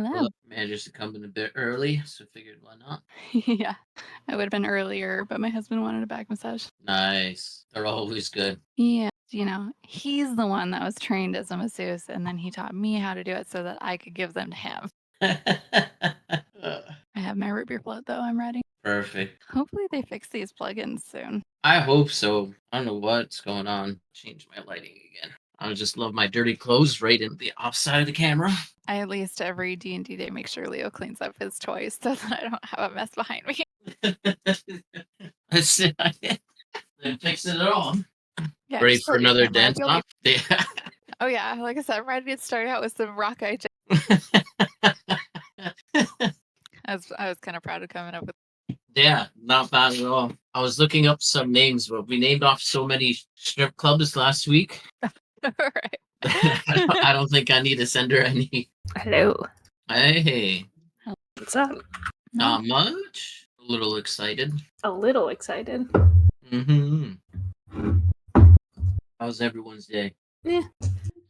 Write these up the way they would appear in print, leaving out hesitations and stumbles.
Hello. Managed to come in a bit early, so figured why not. Yeah, I would have been earlier, but my husband wanted a back massage. Nice. They're always good. Yeah, he's the one that was trained as a masseuse, and then he taught me how to do it so that I could give them to him. I have my root beer float, though. I'm ready. Perfect. Hopefully they fix these plugins soon. I hope so. I don't know what's going on. Change my lighting again. I just love my dirty clothes right in the offside of the camera. I at least every D&D day make sure Leo cleans up his toys so that I don't have a mess behind me. That's it. Then fix it all. Yeah, Ready just for tell your another camera, dance you'll be- off? Yeah. Oh yeah, like I said, I'm ready to start out with some rock eye. I was kind of proud of coming up with. Yeah, not bad at all. I was looking up some names, but we named off so many strip clubs last week. Right. I don't think I need to send her any. Hello. Hey, What's up? not much. A little excited. A little excited. Mm-hmm. How's everyone's day? Yeah,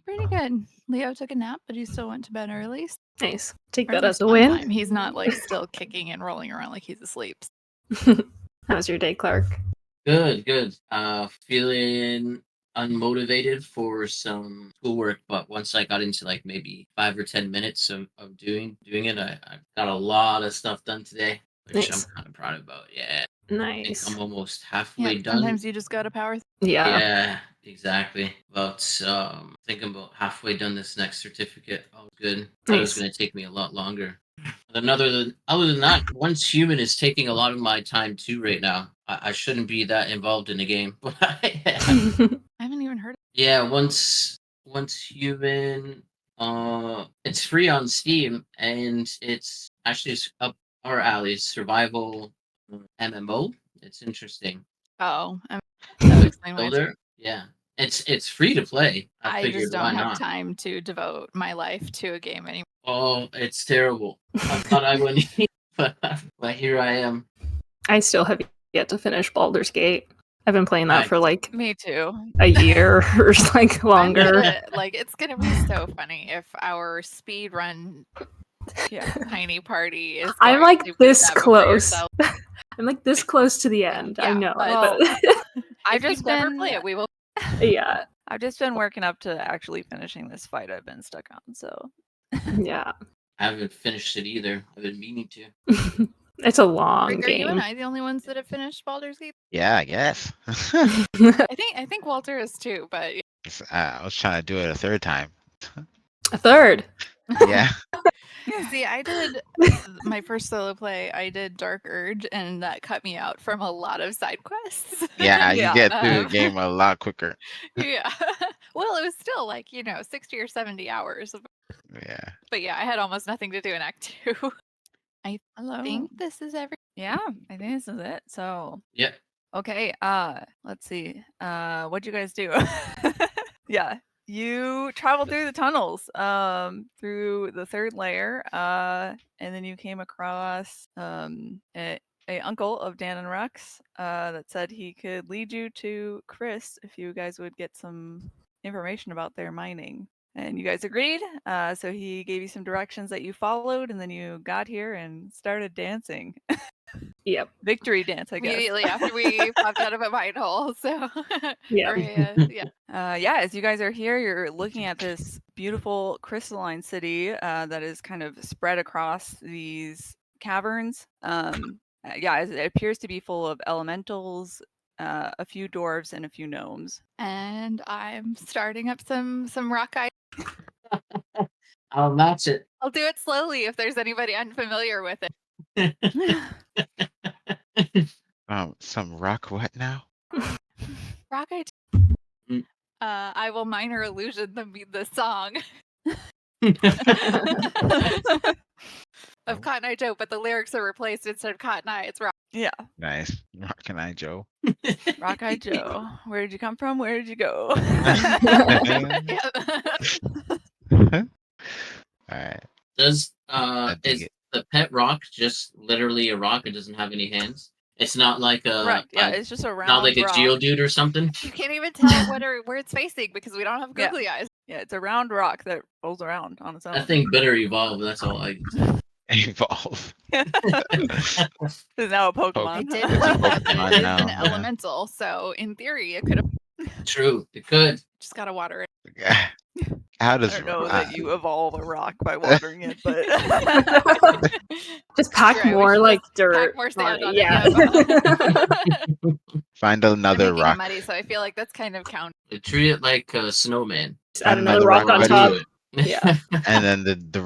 Pretty good. Leo took a nap, but he still went to bed early. nice. Take Or that at as least a one win. time. He's not like still kicking and rolling around like he's asleep. How's your day, Clark? Good, good. Feeling unmotivated for some schoolwork, but once I got into like maybe 5 or 10 minutes of doing it, I got a lot of stuff done today, which Nice. I'm kind of proud about. Yeah, I think Nice. I'm almost halfway Yeah, done. sometimes you just gotta power. Yeah. Exactly. About thinking about halfway done this next certificate. Oh, good. Thought it was Nice. going to take me a lot longer. Other than that, once human is taking a lot of my time too right now. I shouldn't be that involved in the game, but I am. I haven't even heard. Yeah, once human, it's free on Steam, and it's actually up our alley. Survival MMO. It's interesting. Oh, that would explain why. Builder, yeah, it's free to play. I figured just why don't have not. time to devote my life to a game anymore. Oh, it's terrible. I thought I wouldn't, but here I am. I still have yet to finish Baldur's Gate. I've been playing that Nice. for like Me too. a year or like longer. Like it's gonna be so funny if our speed run tiny party is. I'm going like to beat this that before close. yourself. I'm like this close to the end. I Yeah, know, but I've if you just never been play it, we will. yeah, I've just been working up to actually finishing this fight I've been stuck on. So yeah. I haven't finished it either. I've been meaning to. It's a long Rick, are you and game. I the only ones that have finished Baldur's Gate? Yeah, I guess. I think Walter is too, but I was trying to do it a third time. A third. Yeah. see, I did my first solo play. I did Dark Urge, and that cut me out from a lot of side quests. Yeah, you get through the Um, game a lot quicker. Yeah. Well, it was still like 60 or 70 hours. Yeah. But yeah, I had almost nothing to do in Act 2. I hello. think this is every. Yeah, I think this is it. So Yep. okay. Let's see. What'd you guys do? Yeah. You traveled through the tunnels, through the third layer, and then you came across a uncle of Dan and Rex that said he could lead you to Chris if you guys would get some information about their mining. And you guys agreed, so he gave you some directions that you followed, and then you got here and started dancing. Yep. Victory dance, I guess. Immediately after we popped out of a mine hole. So Yeah. Yeah, as you guys are here, you're looking at this beautiful crystalline city that is kind of spread across these caverns. It appears to be full of elementals, a few dwarves, and a few gnomes. And I'm starting up some rock eye. I'll match it. I'll do it slowly if there's anybody unfamiliar with it. Some rock what now? Rock eye. I will minor illusion the song of Cotton Eye Joe, but the lyrics are replaced instead of Cotton Eye. It's rock. Yeah. Nice. Rock and I Joe. Rock Eye Joe. Where did you come from? Where did you go? Alright. Does dig is it. the pet rock just literally a rock? It doesn't have any hands. It's not like a Right. Yeah, it's just a round not like a rock. Geodude or something. You can't even tell where it's facing because we don't have googly eyes. Yeah, it's a round rock that rolls around on its own. That thing better evolve. That's all I can say. Evolve. It's now a I Pokemon. did It's a think that Pokemon it is now, an yeah. elemental, so in theory, it could have True. It could. just got to water it. How I does don't know uh, that you evolve a rock by watering it, but Just pack True, we more should like just dirt pack more on sand it. on Yeah. it. find They're another making it rock? muddy, so I feel like that's kind of count. Treat it like a snowman. Just add Find another another rock rock on buddy. top. Do it. Yeah. And then the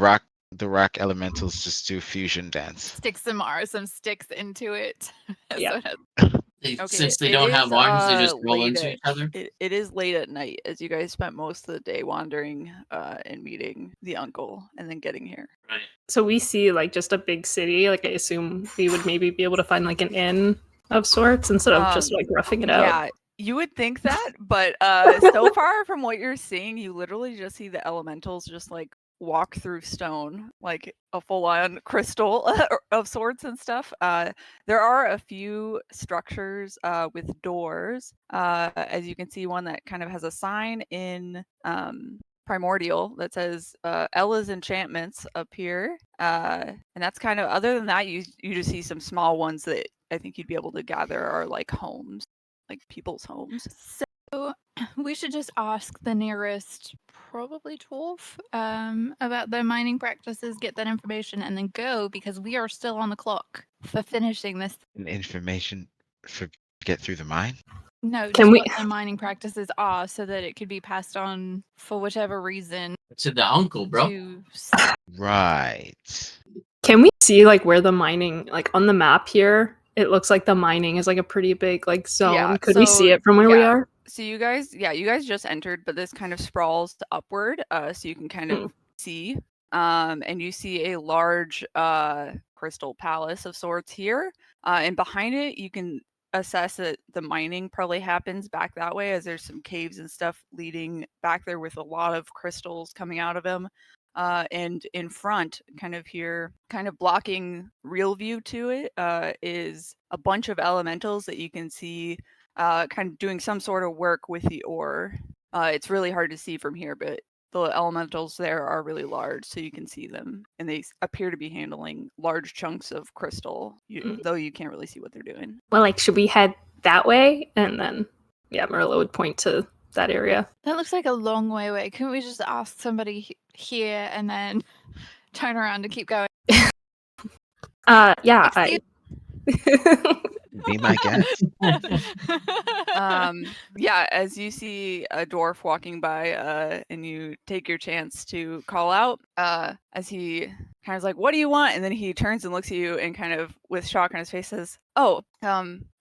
rock elementals just do fusion dance. Stick some sticks into it. Yeah. So it okay. Since they it don't is, have arms, they just roll late into at- each other. It is late at night as you guys spent most of the day wandering and meeting the uncle and then getting here. Right. So we see like just a big city. Like I assume we would maybe be able to find like an inn of sorts instead of just like roughing it out. Yeah, you would think that, but so far from what you're seeing, you literally just see the elementals just like walk through stone, like a full-on crystal of sorts and stuff. There are a few structures with doors. As you can see, one that kind of has a sign in primordial that says Ella's enchantments up here, and that's kind of, other than that, you just see some small ones that I think you'd be able to gather are like homes, like people's homes. So we should just ask the nearest, probably dwarf, about their mining practices, get that information, and then go, because we are still on the clock for finishing this. And information for get through the mine. No, Can just we- what their mining practices are, so that it could be passed on for whatever reason To the uncle, bro. to. Right. Can we see like where the mining, like on the map here? It looks like the mining is like a pretty big like zone. Yeah, Could we see so, it from where we yeah. are? So you guys just entered, but this kind of sprawls upward, so you can kind of see. And you see a large crystal palace of sorts here. And behind it, you can assess that the mining probably happens back that way, as there's some caves and stuff leading back there with a lot of crystals coming out of them. And in front, kind of here, kind of blocking real view to it, is a bunch of elementals that you can see kind of doing some sort of work with the ore. It's really hard to see from here, but the elementals there are really large, so you can see them, and they appear to be handling large chunks of crystal, though you can't really see what they're doing. Well, like should we head that way? And then yeah, Marilla would point to that area. That looks like a long way away. Couldn't we just ask somebody here and then turn around and keep going? Yeah, Excuse- Be my guest. Yeah, as you see a dwarf walking by, and you take your chance to call out, as he kind of is like, "What do you want?" And then he turns and looks at you, and kind of with shock on his face says, "Oh,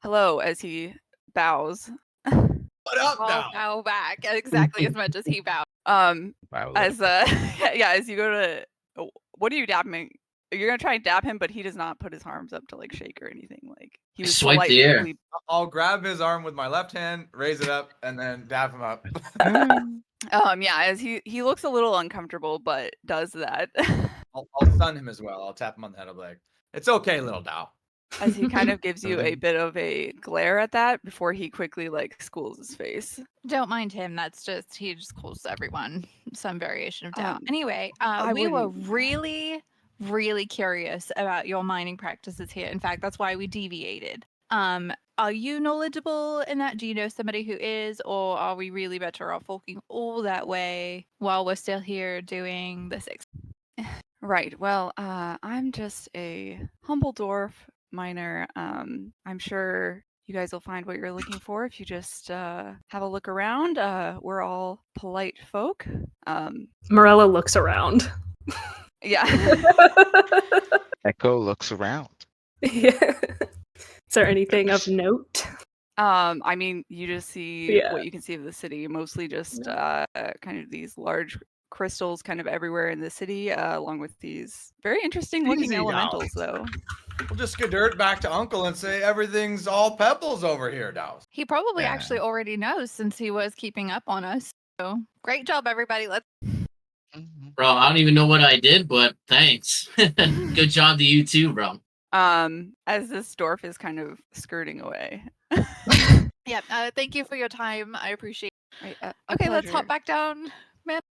hello," as he bows. What up I'll now? bow back exactly as much as he bowed. Wow, As yeah, as you go to, what are you dabbing? You're gonna try and dab him, but he does not put his arms up to like shake or anything. Like he was Swipe the air. politely- I'll grab his arm with my left hand, raise it up, and then dab him up. Yeah, as he looks a little uncomfortable, but does that. I'll stun him as well. I'll tap him on the head. I'll be like, "It's okay, little Dow." As he kind of gives you a bit of a glare at that before he quickly like schools his face. Don't mind him. That's just, he just calls everyone some variation of doubt. Um, Anyway, I we were wouldn't- really curious about your mining practices here. In fact, that's why we deviated. Are you knowledgeable in that? Do you know somebody who is, or are we really better off walking all that way while we're still here doing this? Right. Well, I'm just a humble dwarf miner. I'm sure you guys will find what you're looking for if you just have a look around. We're all polite folk. Marilla looks around. Yeah. Echo looks around. Yeah. Is there anything of note? I mean, you just see Yeah. what you can see of the city, mostly just kind of these large crystals kind of everywhere in the city, along with these very interesting looking Easy now. elementals, though. We'll just skirt back to Uncle and say everything's all pebbles over here, Dow. He probably Yeah. actually already knows, since he was keeping up on us. So great job, everybody. Let's. Bro, I don't even know what I did, but thanks. Good job to you too, bro. As this dwarf is kind of skirting away. Yeah. Thank you for your time. I appreciate. Right, a Okay, let's hop pleasure. back down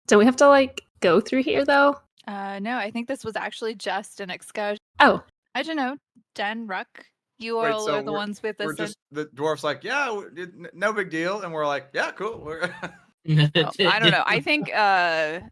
Don't we have to like go through here though? No, I think this was actually just an excursion. Oh, I don't know, Dan, Ruck, you Wait, all so are the ones with we're us. just the dwarf's like, yeah, no big deal, and we're like, yeah, cool. Well, I don't know. I think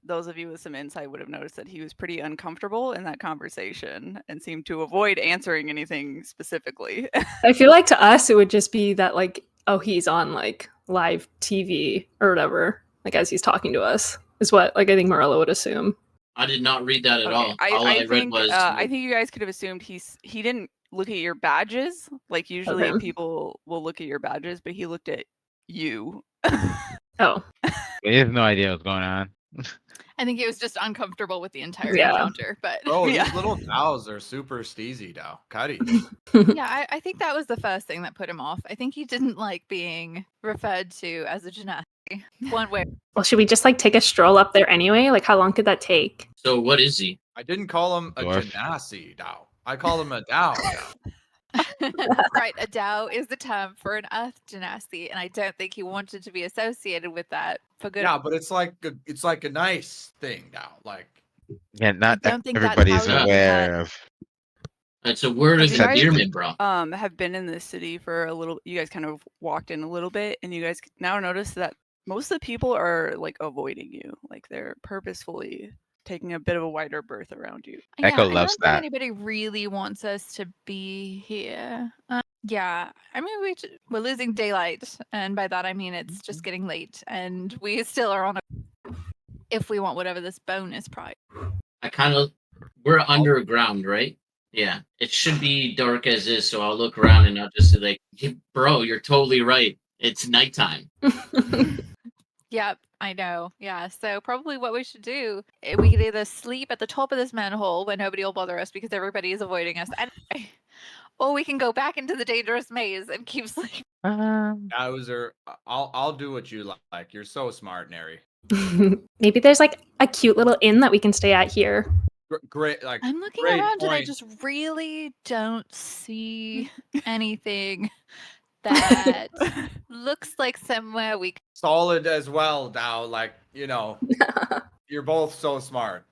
those of you with some insight would have noticed that he was pretty uncomfortable in that conversation and seemed to avoid answering anything specifically. I feel like to us it would just be that like, oh, he's on like live TV or whatever, like as he's talking to us, is what like I think Morella would assume. I did not read that at Okay, all. All I read think was I think you guys could have assumed he didn't look at your badges. Like usually Okay. people will look at your badges, but he looked at you. Oh, He has no idea what's going on. I think he was just uncomfortable with the entire Yeah. encounter, but Oh, Yeah. these little dows are super steezy now. Cuddy. yeah, I think that was the first thing that put him off. I think he didn't like being referred to as a genasi one way. well, should we just like take a stroll up there anyway? Like, how long could that take? so. What is he? I didn't call him a Dwarf. genasi dow. I called him a dow. Right, a Dow is the term for an Earth genasi, and I don't think he wanted to be associated with that for good. Yeah, but it's like a nice thing now. Like, Yeah, not don't think that's everybody is how you aware had- of. It's a word of Have you guys- endearment, bro. Have been in this city for a little. You guys kind of walked in a little bit, and you guys now notice that most of the people are like avoiding you. Like they're purposefully taking a bit of a wider berth around you. Echo I loves don't think that. anybody really wants us to be here. Yeah, I mean we're losing daylight, and by that I mean it's just getting late, and we still are on a. If we want whatever this bonus prize. We're underground, right? Yeah. It should be dark as is, so I'll look around and I'll just say like, bro, you're totally right. It's nighttime. Yep, I know. Yeah, so probably what we should do, we could either sleep at the top of this manhole where nobody will bother us because everybody is avoiding us, anyway, or we can go back into the dangerous maze and keep sleeping. Bowser, I'll do what you like. You're so smart, Neri. Maybe there's like a cute little inn that we can stay at here. Great, like I'm looking great around and I point. just really don't see anything that looks like somewhere we could. Solid as well, Dow. Like, you're both so smart,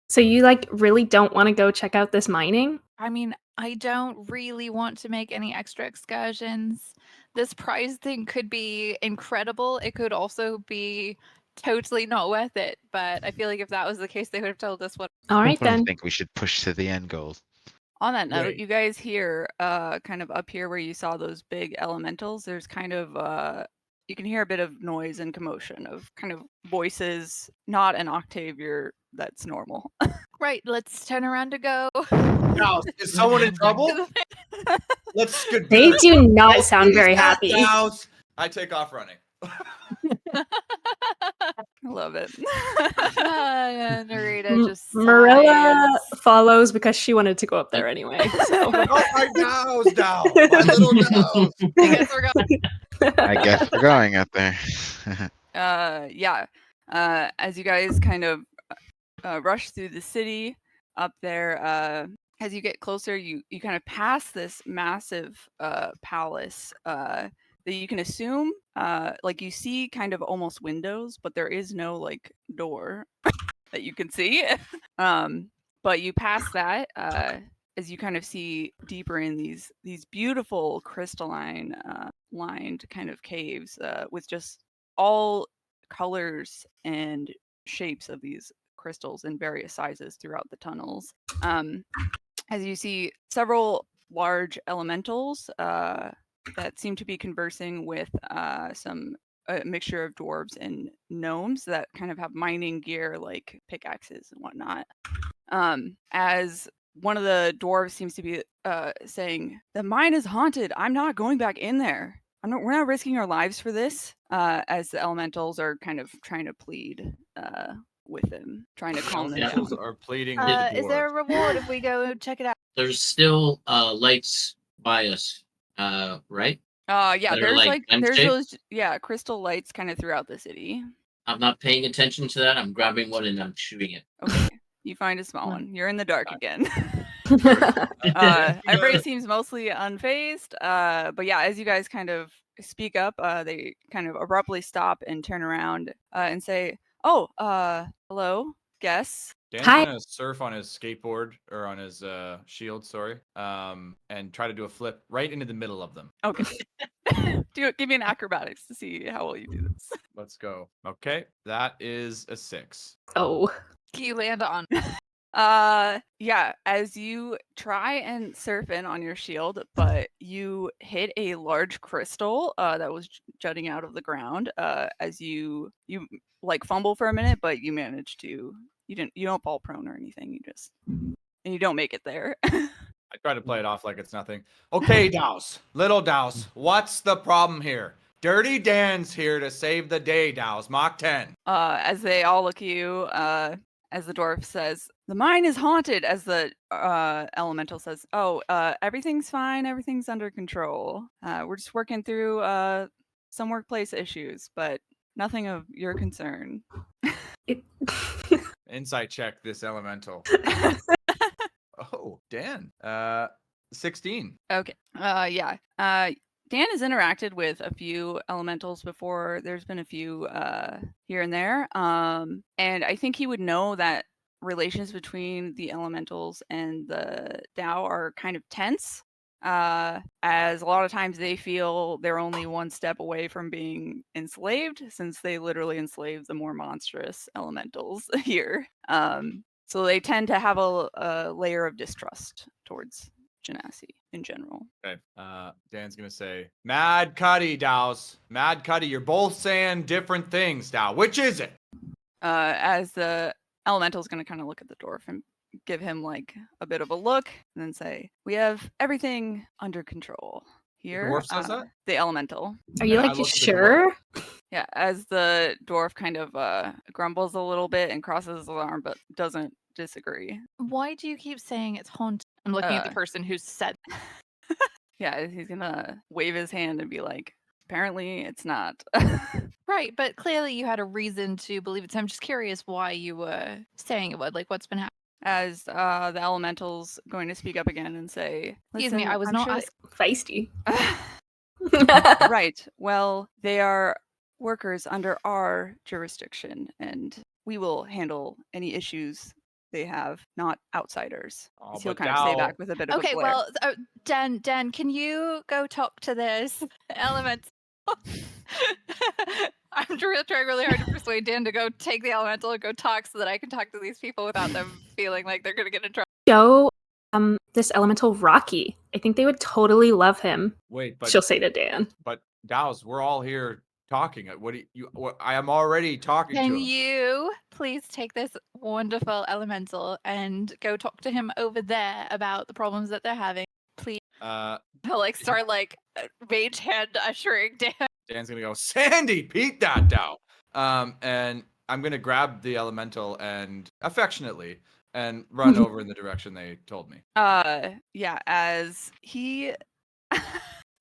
So you like really don't want to go check out this mining? I mean, I don't really want to make any extra excursions. This prize thing could be incredible. It could also be totally not worth it. But I feel like if that was the case, they would have told us what. All right I then. think we should push to the end goal. On that note, Right. you guys hear kind of up here where you saw those big elementals, there's kind of you can hear a bit of noise and commotion of kind of voices, not an octave that's normal. Right, let's turn around to go. Now, is someone in trouble? Let's get They do not sound very happy. I take off running. I love it. Yeah, Narita just Marilla sighs. follows because she wanted to go up there anyway. So. Oh, my dows, Dow. My little dows. I guess we're going. I guess we're going up there. Yeah. As you guys kind of rush through the city up there, as you get closer, you kind of pass this massive palace that you can assume, like you see kind of almost windows, but there is no like door that you can see. But you pass that as you kind of see deeper in these beautiful crystalline lined kind of caves with just all colors and shapes of these crystals in various sizes throughout the tunnels. As you see several large elementals that seem to be conversing with a mixture of dwarves and gnomes that kind of have mining gear like pickaxes and whatnot. As one of the dwarves seems to be saying, "The mine is haunted. I'm not going back in there. We're not risking our lives for this." As the elementals are kind of trying to plead with them, trying to calm them down. Elementals are pleading with the Is there a dwarves. reward if we go check it out? There's still lights by us, right? Yeah, that are, there's like, there's M-shaped? those crystal lights kind of throughout the city. I'm not paying attention to that. I'm grabbing one and I'm shooting it. Okay, you find a small one. You're in the dark again. Good. Everybody seems mostly unfazed. But yeah, as you guys kind of speak up, they kind of abruptly stop and turn around and say, Oh, hello, guess. Dan's Hi. gonna surf on his skateboard or on his shield, sorry, and try to do a flip right into the middle of them. Okay. Give me an acrobatics to see how well you do this. Let's go. Okay, that is a 6. Oh. Can you land on? Yeah, as you try and surf in on your shield, but you hit a large crystal that was jutting out of the ground as you like fumble for a minute, but you manage to you don't fall prone or anything. You don't make it there. I try to play it off like it's nothing. Okay, Douse, little Douse, what's the problem here? Dirty Dan's here to save the day, Douse. Mach 10. As they all look at you, as the dwarf says, "The mine is haunted," as the elemental says, "Oh, everything's fine, everything's under control. We're just working through some workplace issues, but nothing of your concern." Insight check this elemental. Oh, Dan. 16. Okay. Yeah. Dan has interacted with a few elementals before. There's been a few here and there. And I think he would know that relations between the elementals and the Dao are kind of tense. As a lot of times they feel they're only one step away from being enslaved, since they literally enslave the more monstrous elementals here. So they tend to have a layer of distrust towards Genasi in general. Okay. Dan's gonna say, Mad Cuddy, Douse. Mad Cuddy, you're both saying different things, Dow. Which is it? As the elemental's going to kind of look at the dwarf and give him like a bit of a look and then say, "We have everything under control here." dwarf says that? The elemental. Are you And I like look at the sure? Yeah, as the dwarf kind of grumbles a little bit and crosses his arm but doesn't disagree. Why do you keep saying it's haunted? I'm looking at the Uh, person who said. Yeah, he's going to wave his hand and be like, "Apparently it's not." Right, but clearly you had a reason to believe it. So I'm just curious why you were saying it would. Like, what's been happening? As the elemental's going to speak up again and say, Excuse me, "Listen, I was I'm not sure Feisty. Right. Well, they are workers under our jurisdiction, and we will handle any issues they have, not outsiders." Oh, He'll but kind of say Dow, back with a bit of a Okay, glare. well, Dan, can you go talk to this element? I'm trying really hard to persuade Dan to go take the elemental and go talk so that I can talk to these people without them feeling like they're going to get in trouble. Show this elemental Rocky. I think they would totally love him. wait, but She'll say to Dan. Dows, we're all here talking. What do you? What, I am already talking to Can him. you please take this wonderful elemental and go talk to him over there about the problems that they're having? Please. He'll like start like mage hand ushering Dan. Dan's gonna go, Sandy, beat that Dow. And I'm gonna grab the elemental and affectionately and run over in the direction they told me. Yeah, as he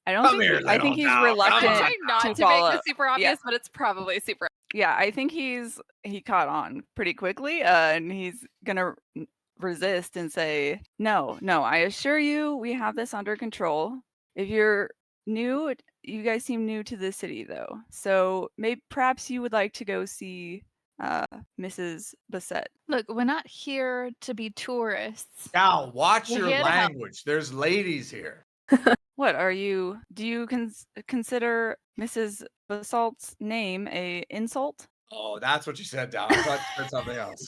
I don't Come think here, I little think he's Dow, come reluctant on. Trying not to to make follow. this super obvious, but it's probably super. Yeah, I think he caught on pretty quickly, and he's gonna resist and say, "No, I assure you, we have this under control. If you're new, you guys seem new to the city, though, so perhaps you would like to go see Mrs. Bassett." Look, we're not here to be tourists. Dow, watch We're your here to help. language. There's ladies here. What are you? Do you consider Mrs. Bassalt's name a insult? Oh, that's what you said, Dow. I thought you said something else.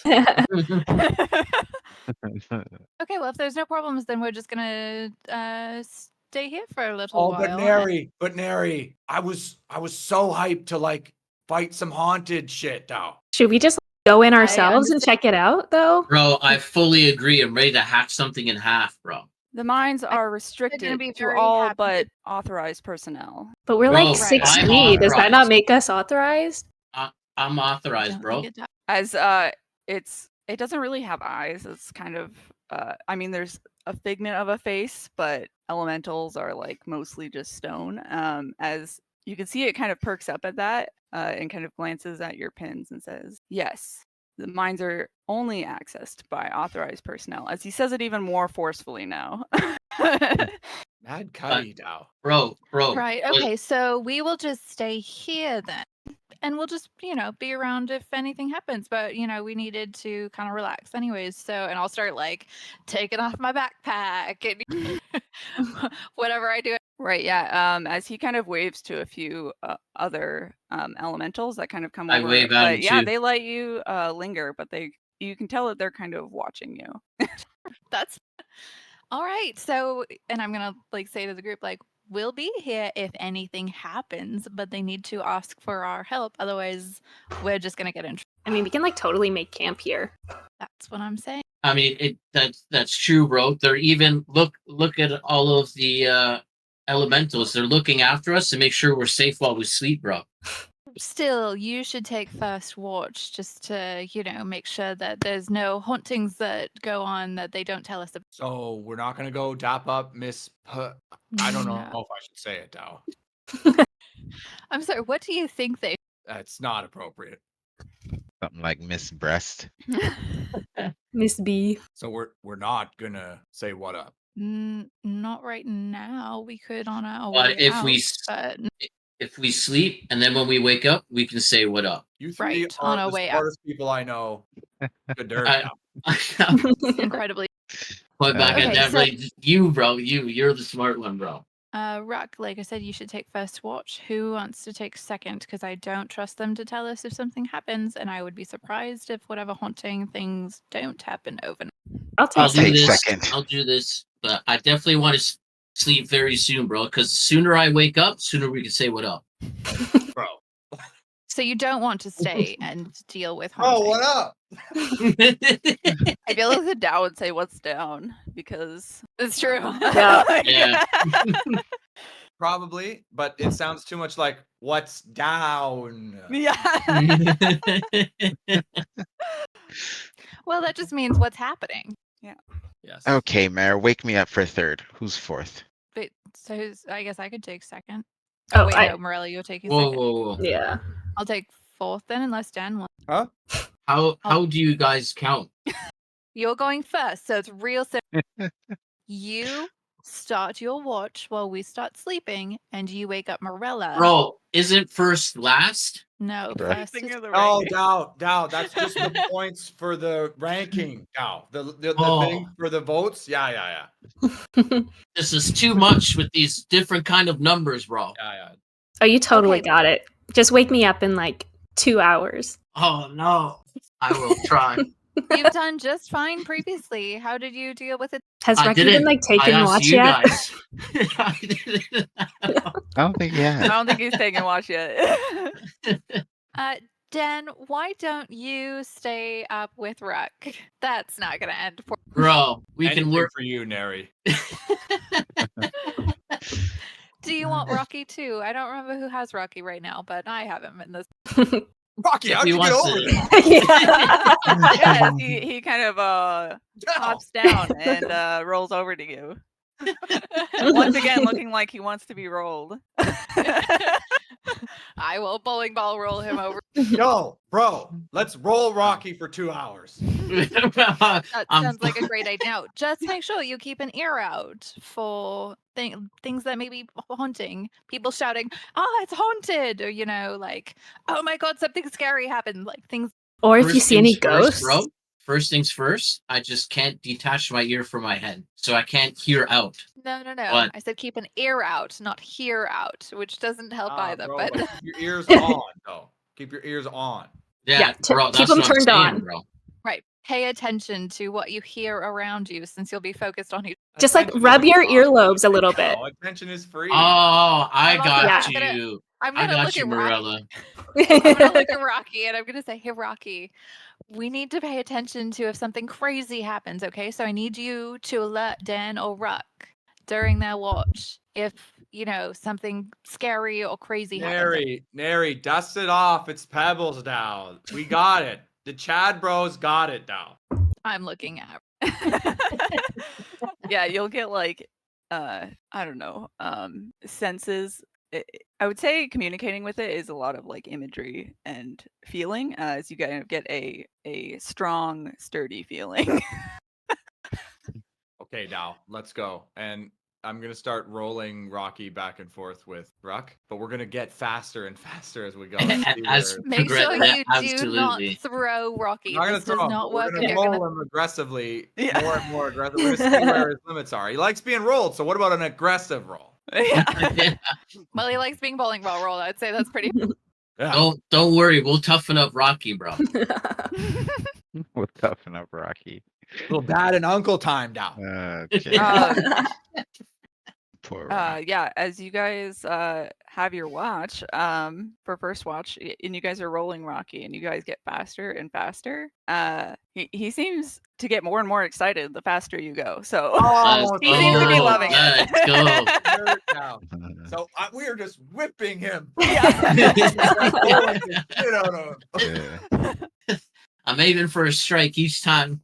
Okay, well, if there's no problems, then we're just gonna stay here for a little Oh, while. but Nary, I was so hyped to like fight some haunted shit, Dow. Should we just go in ourselves and understand. check it out, though? Bro, I fully agree. I'm ready to hack something in half, bro. The mines are be restricted to very all happy. but authorized personnel. But we're Bro, like right. 6E. I'm Does that not authorized. make us authorized? I'm authorized, Don't bro. think it As it doesn't really have eyes. It's kind of I mean, there's a figment of a face, but elementals are like mostly just stone. As you can see, it kind of perks up at that and kind of glances at your pins and says, "Yes, the mines are only accessed by authorized personnel." As he says it even more forcefully now. Mad Cuddy, Dow. Bro. Right. was- Okay. So we will just stay here then, and we'll just, be around if anything happens. But, we needed to kind of relax anyways. So, and I'll start like taking off my backpack and whatever I do. Right, yeah. As he kind of waves to a few other elementals that kind of come I over, wave at but him yeah, too. they let you linger, but you can tell that they're kind of watching you. That's all right. So, and I'm gonna like say to the group, like, we'll be here if anything happens, but they need to ask for our help. Otherwise, we're just gonna get in trouble. I mean, we can like totally make camp here. That's what I'm saying. I mean, that's true, bro. They're even look at all of the elementals. They're looking after us to make sure we're safe while we sleep, bro. Still, you should take first watch just to, make sure that there's no hauntings that go on that they don't tell us about. So we're not gonna go dap up Miss I don't know No. if I should say it, Dow. I'm sorry, what do you think they That's not appropriate. Something like Miss Breast. Miss B. So we're not gonna say what up. Not right now. We could on our But way if out, we but if we sleep and then when we wake up, we can say what up. You three Right, are on our the way out. smartest people I know. Good dirt. I- Dow. incredibly. Point back Okay, at that, so- right? You, bro. You're the smart one, bro. Ruck, like I said, you should take first watch. Who wants to take second? Because I don't trust them to tell us if something happens, and I would be surprised if whatever haunting things don't happen overnight. I'll take I'll do Take this. second. I'll do this. But I definitely want to sleep very soon, bro. Because the sooner I wake up, sooner we can say what up. Bro. So you don't want to stay and deal with Bro, haunting. what up? I feel like the Dow would say what's down because It's true. Yeah. Probably, but it sounds too much like what's down. Yeah. Well, that just means what's happening. Yes. Okay, Mayor, wake me up for third. Who's fourth? But so I guess I could take second. Oh, Oh wait, I- no, Morella, you're taking Whoa, second. whoa, whoa. Yeah. I'll take fourth then, unless Dan wants. Huh? How do you guys count? You're going first, so it's real simple. You start your watch while we start sleeping, and you wake up Morella. Bro, isn't first last? No, Right. first Thinking is of the Oh, ranking. Dow, that's just the points for the ranking. Dow, the thing Oh. for the votes. Yeah. This is too much with these different kind of numbers, bro. Oh, you totally Okay. got it. Just wake me up in like 2 hours. Oh no. I will try. You've done just fine previously. How did you deal with it? Has I Reki been didn't. like I taking asked watch you yet? guys. I didn't. I don't think I yeah. don't think he's taking watch yet. Dan, why don't you stay up with Ruck? That's not gonna end for. Bro, we Anything can work. for you, Neri. Do you want Rocky too? I don't remember who has Rocky right now, but I have him in this. Rocky, how'd He you get wants over to- there? Yes, he kind of hops down and rolls over to you. Once again, looking like he wants to be rolled. I will bowling ball roll him over. Yo, bro, let's roll Rocky for 2 hours. That I'm- sounds like a great idea. Now, just make sure you keep an ear out for things that may be haunting. People shouting, "Oh, it's haunted!" Or like, "Oh my God, something scary happened!" Like things. Or if you First see any things first, ghosts. bro. First things first, I just can't detach my ear from my head, so I can't hear out. No. What? I said keep an ear out, not hear out, which doesn't help either. Bro, But keep your ears on, though. Keep your ears on. Yeah, bro, keep that's them what I'm turned saying, on. bro. right, pay attention to what you hear around you, since you'll be focused on you. Just like Attention rub is your free, earlobes a little bit. Dow. Attention is free. Oh, I I'm also- got yeah. you. I'm I gonna got look you, at Rocky. Morella. I'm gonna look at Rocky and I'm gonna say, "Hey, Rocky, we need to pay attention to if something crazy happens, okay? So I need you to alert Dan or Ruck during their watch if something scary or crazy happens." Neri, dust it off. It's Pebbles, Dow. We got it. The Chad bros got it, Dow. I'm looking at. Yeah, you'll get like I don't know, senses. I would say communicating with it is a lot of like imagery and feeling, as you kind of get a strong, sturdy feeling. Okay, Dow, let's go. And I'm gonna start rolling Rocky back and forth with Ruck, but we're gonna get faster and faster as we go. See As where- Make sure Yeah, you do not absolutely. throw Rocky. We're not gonna This does throw him, not but we're work if gonna you're roll gonna. him aggressively, Yeah. more and more aggressive. We're gonna see where his limits are. He likes being rolled, so what about an aggressive roll? Yeah. Well, he likes being bowling ball rolled. I'd say that's pretty. Yeah. Don't worry, we'll toughen up Rocky, bro. We'll toughen up Rocky. Little dad and uncle time down. Okay. Poor Rock. Yeah, as you guys have your watch for first watch, and you guys are rolling Rocky, and you guys get faster and faster. He seems to get more and more excited the faster you go. So Oh, he seems to be go, loving let's it. go. Nerd now. So we are just whipping him. Yeah. Rolling the shit out of him. Yeah. I'm aiming for a strike each time.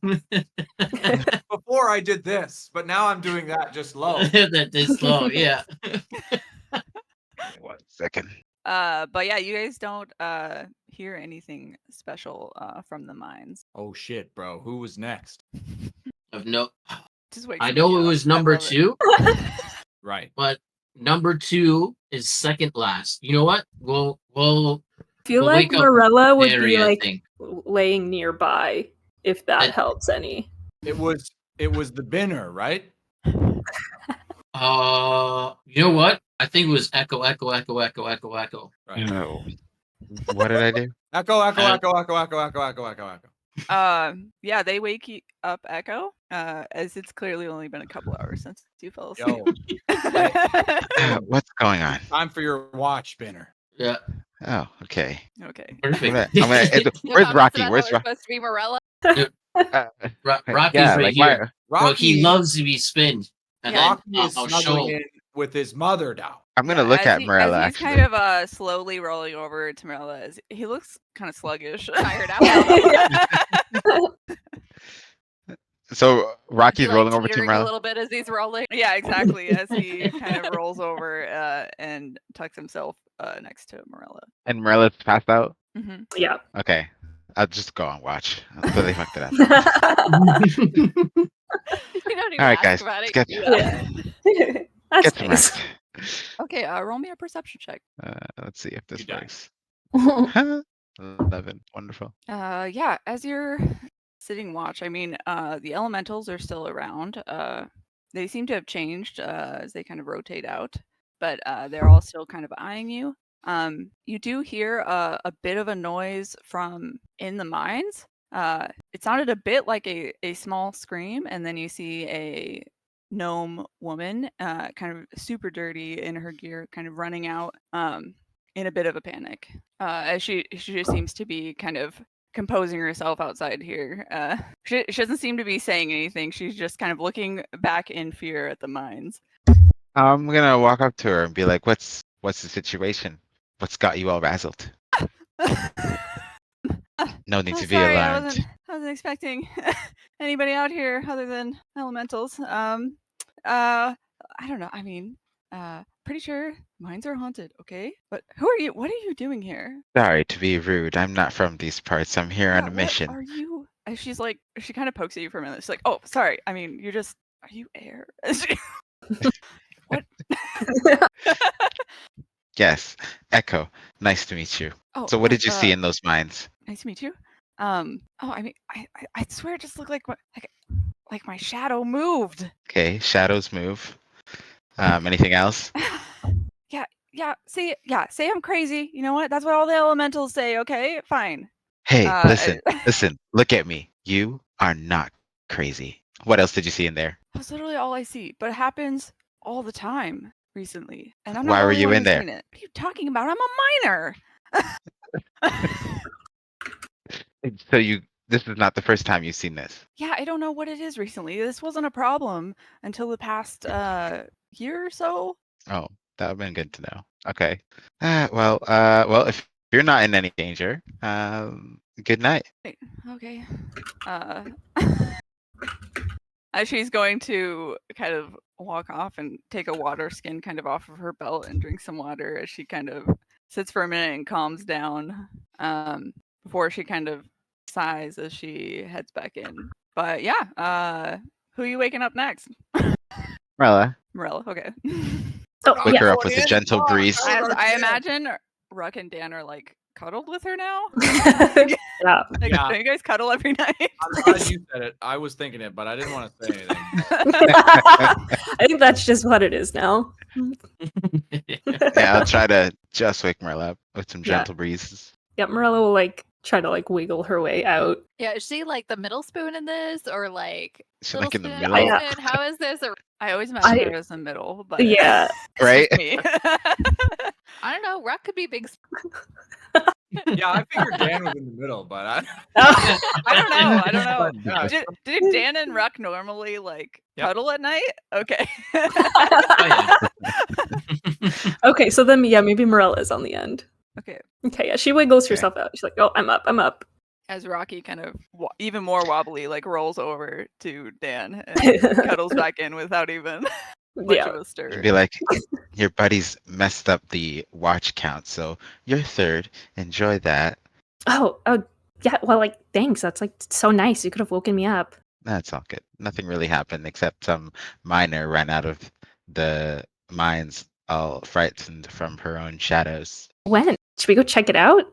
Before I did this, but now I'm doing that just low. That is slow, yeah. 1 second. But yeah, you guys don't hear anything special from the mines. Oh shit, bro. Who was next? Of no, Just wait. I know it was number 2, Right. but number 2 is second last. You know what? We'll feel We'll like wake up Morella would Mary, be I like think. laying nearby, if that I- helps any. It was the binner, right? You know what? I think it was echo. Right. No. What did I do? Echo, echo, Uh, echo, echo, echo, echo, echo, echo, echo. Yeah, they wake you up, Echo, as it's clearly only been a couple hours since you fell asleep. Yo, What's going on? time for your watch, binner. Yeah, Oh, okay. Okay. perfect. Where's Rocky? Where's Rocky? Rocky? Supposed to be Morella. Rocky's yeah, right like here. why? Bro, he loves to be spinned. And then Rocky is I'll show snuggling him. in with his mother now. I'm gonna look at Morella. As he's Actually, kind of slowly rolling over to Morella, he looks kind of sluggish, Tired out. so Rocky's He, rolling over to teetering a Morella. little bit as he's rolling. Yeah, exactly. As he kind of rolls over and tucks himself next to Morella. And Morella's passed out. Hmm. Yeah. Okay, I'll just go on watch. But they fucked it up. You don't even All right, ask guys, about let's it. get, Yeah. That's get some nice. rest. Okay, roll me a perception check. Let's see if this You die. works. 11. Wonderful. Yeah, as you're sitting watch, I mean, the elementals are still around. They seem to have changed as they kind of rotate out, but they're all still kind of eyeing you. You do hear a bit of a noise from in the mines. It sounded a bit like a small scream, and then you see a gnome woman, kind of super dirty in her gear, kind of running out in a bit of a panic. As she just seems to be kind of composing herself outside here. She doesn't seem to be saying anything. She's just kind of looking back in fear at the mines. I'm gonna walk up to her and be like, "What's the situation? What's got you all razzled? No need to be Sorry, alarmed." I wasn't expecting anybody out here other than elementals. I don't know. I mean, pretty sure mines are haunted. Okay, but who are you? What are you doing here? Sorry to be rude. I'm not from these parts. I'm here on a What mission. are you? And she's like, she kind of pokes at you for a minute. She's like, oh, sorry. I mean, you're just. Are you air? What? Yes, Echo. Nice to meet you. Oh, So, what did you see in those mines? Nice to meet you. Oh, I mean, I swear it just looked like like my shadow moved. Okay, shadows move. Anything else? Yeah. Say I'm crazy. You know what? That's what all the elementals say. Okay, fine. Hey, listen. Look at me. You are not crazy. What else did you see in there? That's literally all I see, but it happens all the time recently, and I'm not Why the were only you one in who's there? seen it. What are you talking about? I'm a minor. So this is not the first time you've seen this. Yeah, I don't know what it is recently. This wasn't a problem until the past year or so. Oh, that would have been good to know. Okay. Well, if you're not in any danger, good night. Wait, okay. She's going to kind of walk off and take a water skin kind of off of her belt and drink some water as she kind of sits for a minute and calms down before she kind of sighs as she heads back in. But yeah, who are you waking up next? Marilla, Morella. Okay. Oh, Wake yeah. her up with a gentle breeze. I imagine Ruck and Dan are like cuddled with her now. Yeah. Like, Yeah. don't you guys cuddle every night? I'm glad you said it. I was thinking it, but I didn't want to say anything. I think that's just what it is now. Yeah, I'll try to just wake Marla up with some Yeah. gentle breezes. Yeah, Morella will like try to like wiggle her way out. Yeah, is she like the middle spoon in this, or like Is she little like in the spoon, middle? high Yeah. spoon? How is this? Or I always imagine I- her as the middle, but Yeah. it's Right? just me. I don't know. Ruck could be big. Yeah, I figured Dan was in the middle, but I. Oh, I don't know. Yeah. Did Dan and Ruck normally like Yep. cuddle at night? Okay. Oh, okay, so then yeah, maybe Morella is on the end. Okay. Okay, yeah, she wiggles Okay. herself out. She's like, "Oh, I'm up. I'm up." As Rocky kind of even more wobbly, like rolls over to Dan and cuddles back in without even much Yeah. of a stir. And be like, your buddies messed up the watch count, so you're third. Enjoy that. Oh, yeah. Well, like, thanks. That's like so nice. You could have woken me up. That's all good. Nothing really happened except some miner ran out of the mines all frightened from her own shadows. When? Should we go check it out?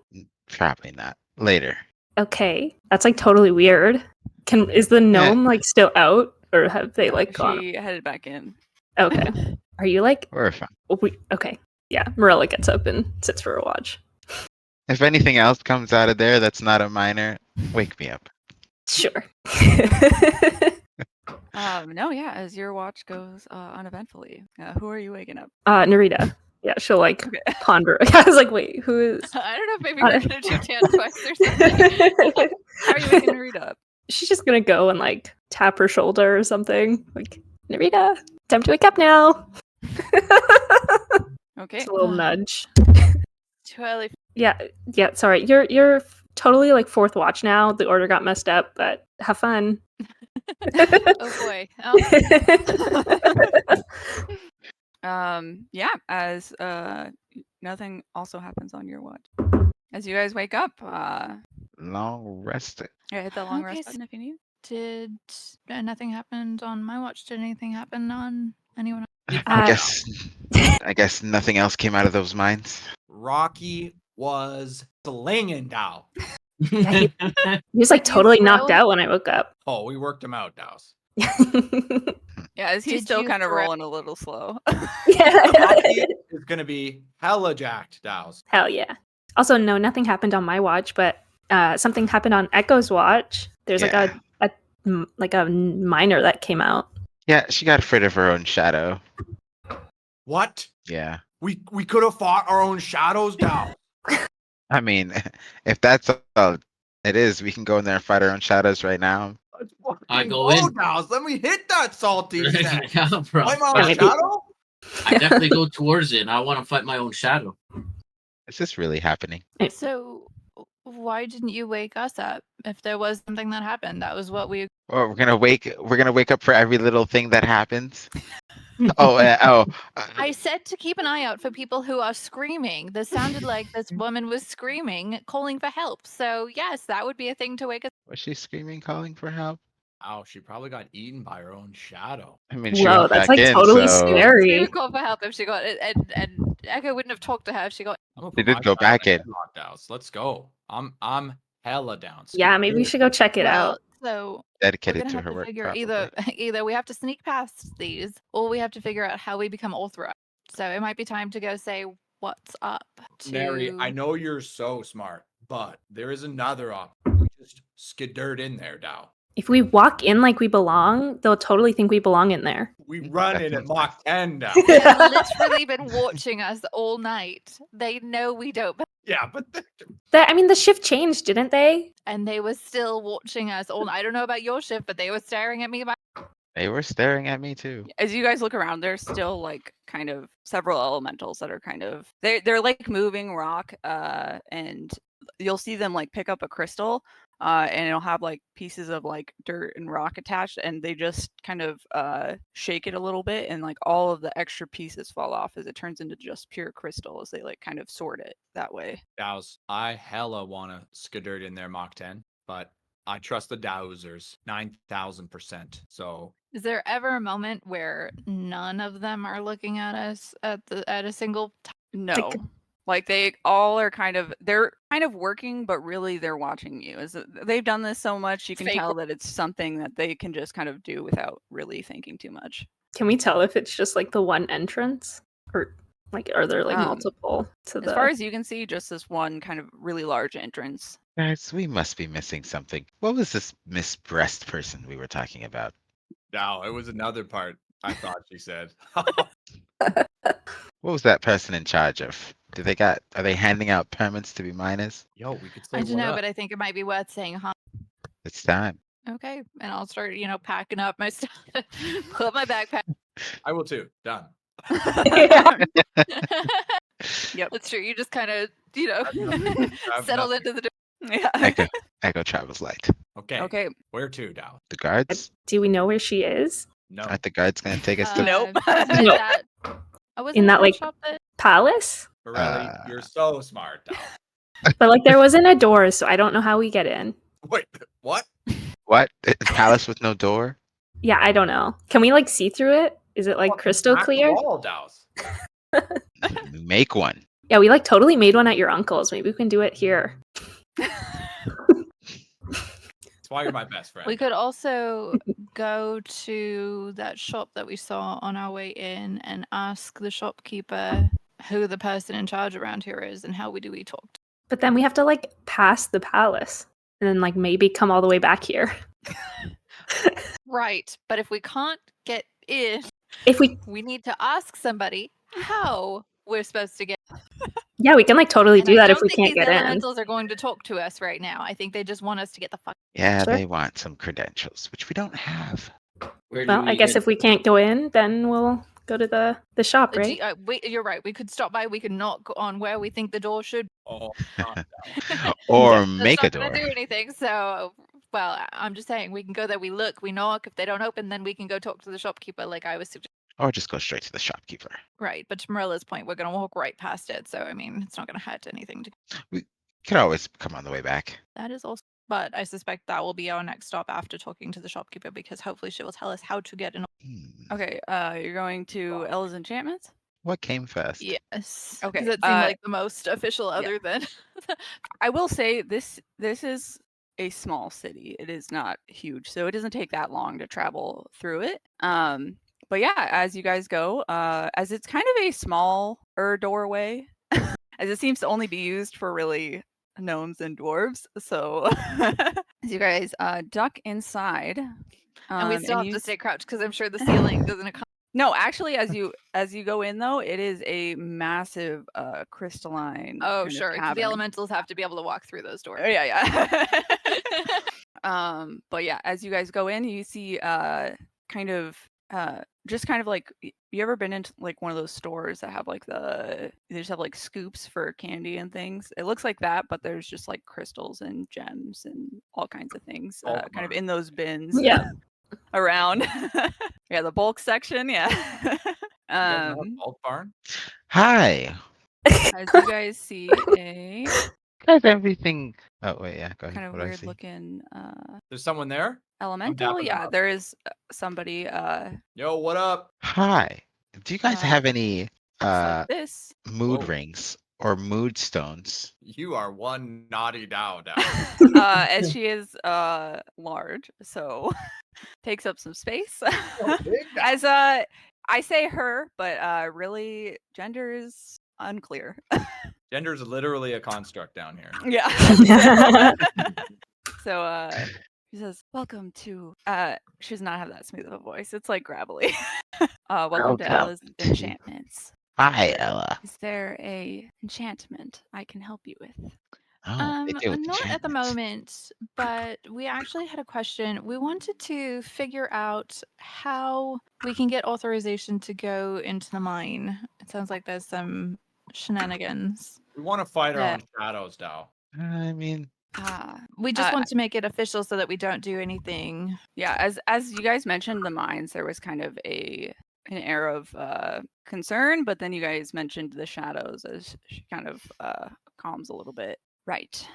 Probably not. Later. Okay, that's like totally weird. Is the gnome like still out, or have they like gone? She headed back in. Okay. Are you like? We're fine. Okay. Yeah. Morella gets up and sits for a watch. If anything else comes out of there that's not a miner, wake me up. Sure. No, yeah. As your watch goes uneventfully, who are you waking up? Narita. Yeah, she'll like Okay. ponder. I was like, wait, who is? I don't know if maybe we're gonna do Dan twice or something. How are you waking Narita up? She's just gonna go and like tap her shoulder or something. Like, Narita, time to wake up now. Okay. It's a little nudge. Too early. Yeah, yeah. Sorry, you're totally like fourth watch now. The order got messed up, but have fun. Oh boy. Yeah, as nothing also happens on your watch. As you guys wake up, Long rested. yeah, hit that long Okay, rest button if you need. Did nothing happened on my watch? Did anything happen on anyone else? I guess nothing else came out of those mines. Rocky was slinging Dow. He was like Did you totally knocked throw- out when I woke up. Oh, we worked him out, Dows. Yeah, as he's Did still you kind of throw- rolling a little slow. Rocky is gonna be hella jacked, Dows. Hell yeah. Also, no, nothing happened on my watch, but something happened on Echo's watch. There's Yeah. like a miner that came out. Yeah, she got afraid of her own shadow. What? Yeah. We could have fought our own shadows, Dow. I mean, if that's all it is, we can go in there and fight our own shadows right now. Let's fucking I go go, in. Dows. Let me hit that salty snack. Yeah, bro. Fight my Yeah, own maybe- shadow? I definitely go towards it, and I want to fight my own shadow. Is this really happening? So why didn't you wake us up? If there was something that happened, that was what we. Or we're gonna wake up for every little thing that happens. Oh, I said to keep an eye out for people who are screaming. This sounded like this woman was screaming, calling for help. So yes, that would be a thing to wake us. was she screaming, calling for help? Oh, she probably got eaten by her own shadow. I mean, she Whoa, went that's back like in, totally so scary. She would call for help if she got it, and Echo wouldn't have talked to her if she got. I'm gonna They put did my go shadow back a in. headlock, Dows. Let's go. I'm hella down. Yeah, maybe we should go check it Well, out. so we're dedicated gonna to have her to work. figure Probably. either we have to sneak past these, or we have to figure out how we become authorized. So it might be time to go say what's up to. Mary, I know you're so smart, but there is another option. We just skiddered in there, Dow. If we walk in like we belong, they'll totally think we belong in there. We run in at Mach 10 Dow. They've literally been watching us all night. They know we don't, Yeah, but I mean, the shift changed, didn't they? and they were still watching us all night. I don't know about your shift, but they were staring at me. They were staring at me too. As you guys look around, there's still like kind of several elementals that are kind of they're like moving rock, and you'll see them like pick up a crystal, and it'll have like pieces of like dirt and rock attached, and they just kind of shake it a little bit, and like all of the extra pieces fall off as it turns into just pure crystal as they like kind of sort it that way. Dows, I hella wanna skiddered in there Mach 10, but I trust the Dowsers 9,000%. So Is there ever a moment where none of them are looking at us at a single time? No. Like they all are they're kind of working, but really they're watching you. They've done this so much, you can Fake tell that it's something that they can just kind of do without really thinking too much. Can we tell if it's just like the one entrance, or like are there like multiple to the? As far as you can see, just this one kind of really large entrance. Guys, we must be missing something. What was this Miss Breast person we were talking about? No, it was another part. I thought she said. What was that person in charge of? Are they handing out permits to be miners? Yo, we could say I don't what know, up. but I think it might be worth saying, huh? It's time. Okay, and I'll start, packing up my stuff, pull up my backpack. I will too. Done. Yep. That's true. You just kind of, I've settled nothing. into the. Yeah. Echo travels light. Okay. Okay. Where to, Dow? The guards? Do we know where she is? No. Aren't the guards gonna take us to Nope. Wasn't it Nope. that? Oh, wasn't In it that, like- shop that? Palace? Borelli, you're so smart, Dow. But like there wasn't a door, so I don't know how we get in. Wait, what? what? A palace with no door? Yeah, I don't know. Can we like see through it? Is it like Fucking crystal smack the clear? wall, Dows. Make one. Yeah, we like totally made one at your uncle's. Maybe we can do it here. That's why you're my best friend. We could also go to that shop that we saw on our way in and ask the shopkeeper who the person in charge around here is and how do we talk to. But then we have to like pass the palace and then like maybe come all the way back here. Right, but if we can't get in, If we we need to ask somebody how we're supposed to get. Yeah, we can like totally And do I that if don't we think can't these get in. elementals are going to talk to us right now. I think they just want us to get the fuck. Yeah, Sure. they want some credentials, which we don't have. Where do Well, we I guess get- if we can't go in, then we'll go to the shop, right? You're right. We could stop by. We could knock on where we think the door should. Oh, God, Dow. Or Yeah. That's make a not door. gonna do anything. So, well, I'm just saying we can go there. We look. We knock. If they don't open, then we can go talk to the shopkeeper, like I was suggesting. Or just go straight to the shopkeeper. Right. But to Marilla's point, we're gonna walk right past it. So I mean, it's not gonna hurt anything. Could always come on the way back. That is also. But I suspect that will be our next stop after talking to the shopkeeper because hopefully she will tell us how to get in. Okay, you're going to Ella's Enchantments? What came first? Yes. Okay, Does that seem like the most official other than? I will say this is a small city. It is not huge, so it doesn't take that long to travel through it. But yeah, as you guys go, as it's kind of a small doorway, as it seems to only be used for really gnomes and dwarves. So as you guys duck inside, And we still have you to stay crouched because I'm sure the ceiling doesn't. No, actually, as you go in though, it is a massive crystalline. Oh, kind of sure. 'Cause the cavern. elementals have to be able to walk through those doors. Oh, yeah. But yeah, as you guys go in, you see just kind of like you ever been into like one of those stores that have like they just have like scoops for candy and things? It looks like that, but there's just like crystals and gems and all kinds of things kind of in those bins. Yeah. Around. Yeah, the bulk section, yeah. You guys know a bulk barn? Hi. As you guys see a Guys, everything. Oh wait, yeah. Go ahead. kind of What do I weird see? looking There's someone there? elemental, dapping yeah, up. there is somebody Yo, what up? Hi. Do you guys Uh, have any like this. mood Whoa. rings or mood stones? You are one naughty Dow. As she is large, so takes up some space. As I say her, but really gender is unclear. Gender is literally a construct down here. Yeah. So she says, "Welcome to." She does not have that smooth of a voice. It's like gravelly. Welcome to Welcome Ella's to- Enchantments. Hi, Ella. Is there a enchantment I can help you with? Oh, they deal with Not at the enchantments. moment, but we actually had a question. We wanted to figure out how we can get authorization to go into the mine. It sounds like there's some shenanigans. We want to fight our Yeah. own shadows, Dow. I mean, We just Uh, want to make it official so that we don't do anything. Yeah, as you guys mentioned the mines, there was kind of an air of concern, but then you guys mentioned the shadows as she kind of calms a little bit. Right.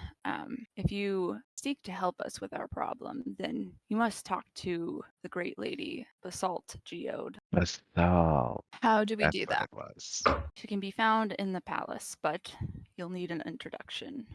If you seek to help us with our problem, then you must talk to the great lady, Basalt Geode. Basalt. How do we That's do what that? it was. She can be found in the palace, but you'll need an introduction.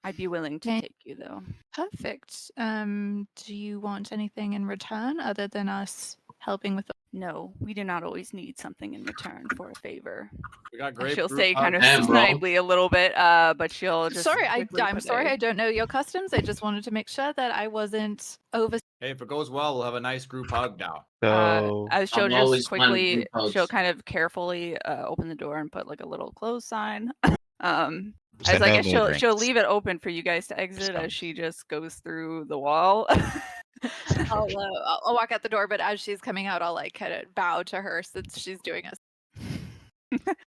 I'd be willing to Okay. take you, though. Perfect. Do you want anything in return other than us helping with? No, we do not always need something in return for a favor. We got She'll grapefruit say kind of Damn, bro. snidely a little bit, but she'll just Sorry, quickly I'm put sorry. a- I don't know your customs. I just wanted to make sure that I wasn't over. Hey, if it goes well, we'll have a nice group hug now. So as she'll I'm just always fine with quickly, group hugs. she'll kind of carefully open the door and put like a little close sign. so As I no guess mood she'll rings. leave it open for you guys to exit as she just goes through the wall. I'll walk out the door, but as she's coming out, I'll like kind of bow to her since she's doing us.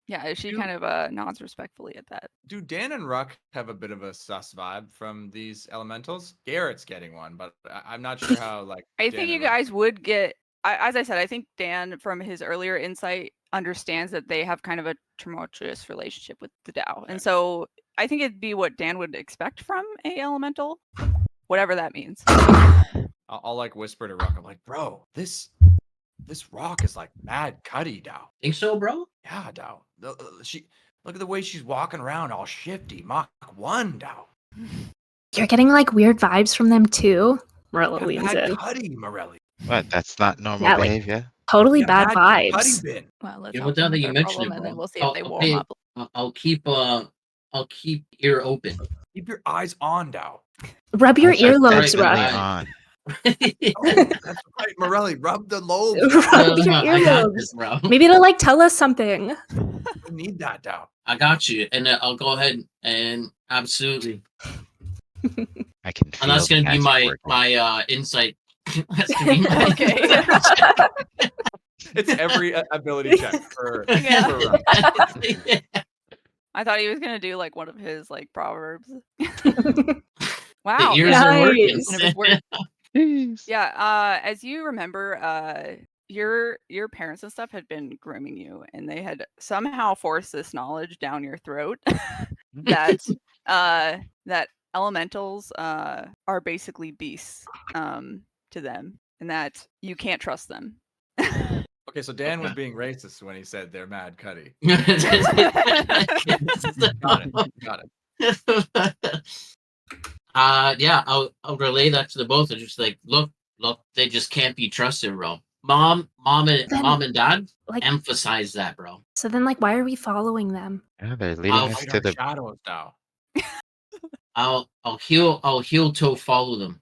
Yeah, she Do- kind of nods respectfully at that. Do Dan and Ruck have a bit of a sus vibe from these elementals? Garrett's getting one, but I'm not sure how. Like, I Dan think you and Ruck- guys would get, as I said, I think Dan, from his earlier insight, understands that they have kind of a tumultuous relationship with the Tao. Okay. And so I think it'd be what Dan would expect from a elemental, whatever that means. I'll like whisper to Ruck. I'm like, bro, this rock is like mad cutty, Dow. Think so, bro? Yeah, Dow. She look at the way she's walking around, all shifty. Mach 1, Dow. You're getting like weird vibes from them too. Marilla Yeah, leans mad in. cutty, Morelli. What? That's not normal Yeah, like- behavior. Totally Yeah, bad mad cutty vibes. bin. Well, let's You know help what? Now them that with you their mention problem, it, and then bro, we'll see if they warm hey, up. I'll keep ear open. Keep your eyes on, Dow. Rub your That's right, earlobes, right, Ruck. right. On. Oh, that's right, Morelli. Rub the lobes. Rub your I got earlobes. this, bro. Maybe it'll like tell us something. We need that, Dow. I got you, and I'll go ahead and absolutely. I can feel And that's gonna the be magic my working. insight. That's gonna be my Okay. It's every ability check for Yeah. Ruck. I thought he was going to do like one of his like proverbs. The Wow. ears yeah. are working. Nice. One of his words. Jeez. Yeah, as you remember, your parents and stuff had been grooming you, and they had somehow forced this knowledge down your throat that that elementals are basically beasts to them, and that you can't trust them. Okay, so Dan was Okay. being racist when he said they're mad cutty. Got Got it. Yeah, I'll relay that to the both. Of just like, look, they just can't be trusted, bro. Mom and dad Like, emphasize that, bro. so then, like, why are we following them? Yeah, they're leading I'll us Hide to our the. shadows, Dow. I'll heel toe follow them.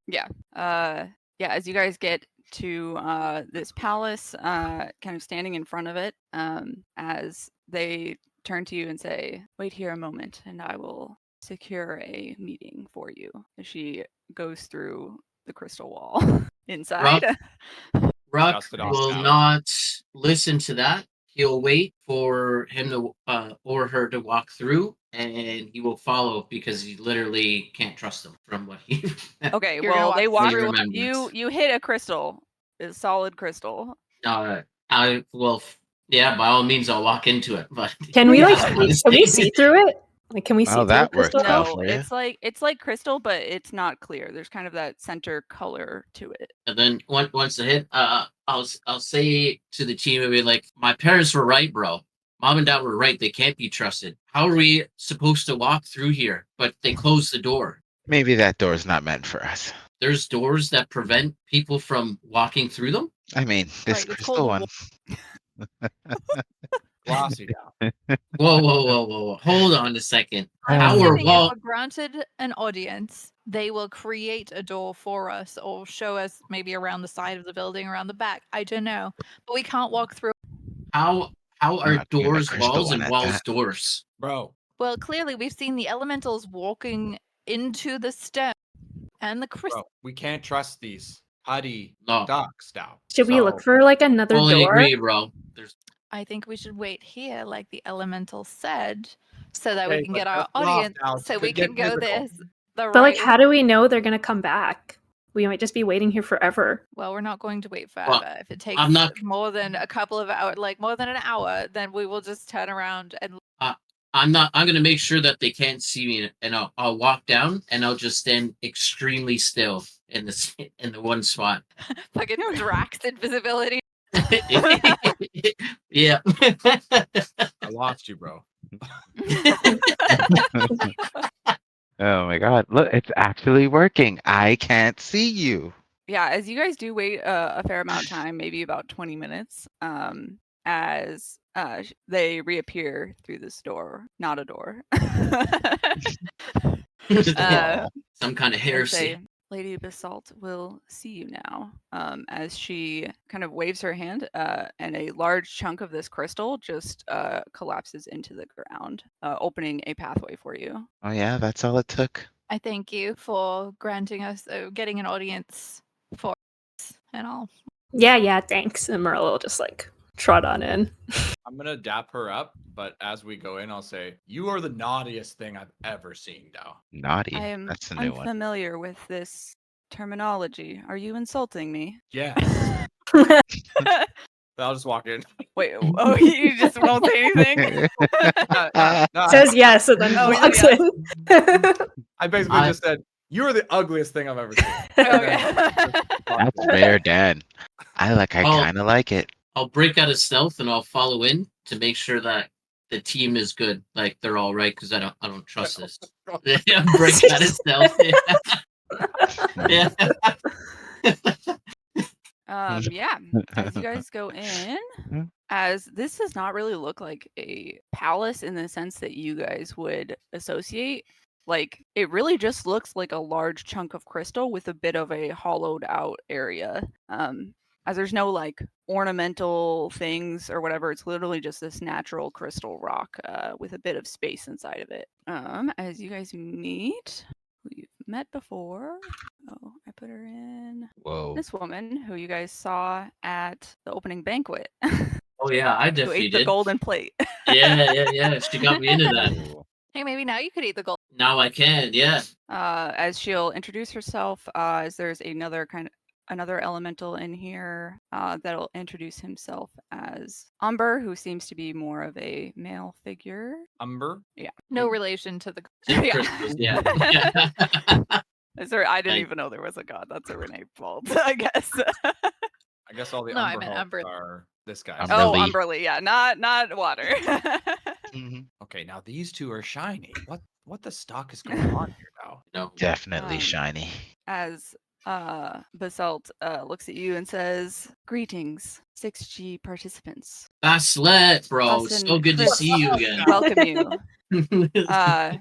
Yeah, as you guys get to this palace, kind of standing in front of it, as they turn to you and say, "Wait here a moment, and I will secure a meeting for you." As she goes through the crystal wall inside. Ruck Dust it off will now. not listen to that. He'll wait for him to or her to walk through, and he will follow because he literally can't trust them from what he. Okay, You're gonna well, they walk walk. through- You hit a crystal, a solid crystal. Yeah, by all means, I'll walk into it. But Can we like Yeah. see, can we see through it? Like, can we see Wow, through that the worked crystal? well No, for ya. it's like crystal, but it's not clear. There's kind of that center color to it. And then once I hit, I'll say to the team, I'll be like, my parents were right, bro. Mom and dad were right. They can't be trusted. How are we supposed to walk through here? But they closed the door. Maybe that door's not meant for us. There's doors that prevent people from walking through them. I mean, this Right, it's crystal called one. Glossy, Dow. Whoa. Hold on a second. I'm How assuming are if wall? we're granted an audience, they will create a door for us or show us maybe around the side of the building, around the back. I don't know, but we can't walk through. How are Not even a doors crystal walls one and at walls that. doors? Bro, Well, clearly we've seen the elementals walking into the stone and the crystal. bro, we can't trust these putty No, ducks, Dow. Should we look So, for like another fully door? agree, bro. There's I think we should wait here, like the elemental said, so that we Okay, can but get our dust it off audience, now. so Could we get can go physical. this the But like, right. how do we know they're gonna come back? We might just be waiting here forever. Well, we're not going to wait Well, forever. If it takes I'm not- more than a couple of hours, like more than an hour, then we will just turn around and I'm not. I'm gonna make sure that they can't see me, and I'll walk down, and I'll just stand extremely still in the one spot. Fucking Drax invisibility. Yeah. I lost you, bro. Oh my god, look, it's actually working. I can't see you. Yeah, as you guys do wait a fair amount of time, maybe about 20 minutes, as they reappear through this door, not a door, Aw. Some kind of and heresy. say, Lady Basalt will see you now. As she kind of waves her hand, and a large chunk of this crystal just collapses into the ground, opening a pathway for you. Oh yeah, that's all it took. I thank you for granting us, getting an audience for us and all. Yeah, thanks. And Marilla will just like trot on in. I'm gonna dap her up, but as we go in, I'll say, "You are the naughtiest thing I've ever seen, Dao." Naughty. I am That's a new one. unfamiliar with this terminology. Are you insulting me? Yes. I'll just walk in. Wait, oh, you just won't say anything? No, Says yes, and then Oh, he walks said in. I basically just said, "You are the ugliest thing I've ever seen." Okay. That's fair, Dan. I kind of like it. I'll break out of stealth and I'll follow in to make sure that the team is good. Like they're all right because I don't trust this. Yeah, break out of stealth. Yeah. Yeah, as you guys go in, as this does not really look like a palace in the sense that you guys would associate. Like, it really just looks like a large chunk of crystal with a bit of a hollowed out area. As there's no like ornamental things or whatever, it's literally just this natural crystal rock with a bit of space inside of it. As you guys meet, who you've met before. Oh, I put her in. Whoa. This woman who you guys saw at the opening banquet. Oh yeah, I Who definitely ate the did. golden plate. Yeah. She got me into that. Ooh. Hey, maybe now you could eat the gold. Now I can. Yeah. As she'll introduce herself, as there's another elemental in here that'll introduce himself as Umber, who seems to be more of a male figure. Umber. No relation to the. Just Yeah. crystals, yeah. Sorry, I didn't Thank even know there was a god. That's a Renee fault, I guess. I guess all the No, I Umber meant hulks Umber. are this guy. Umber. Oh, Umberly. Umberly, yeah, not water. Mhm. Okay, now these two are shiny. What the stock is going on here now? No. Definitely Um, shiny. As Basalt looks at you and says, "Greetings, 6G participants. That's lit, bro. Us So and good to Chris see you again. welcome you."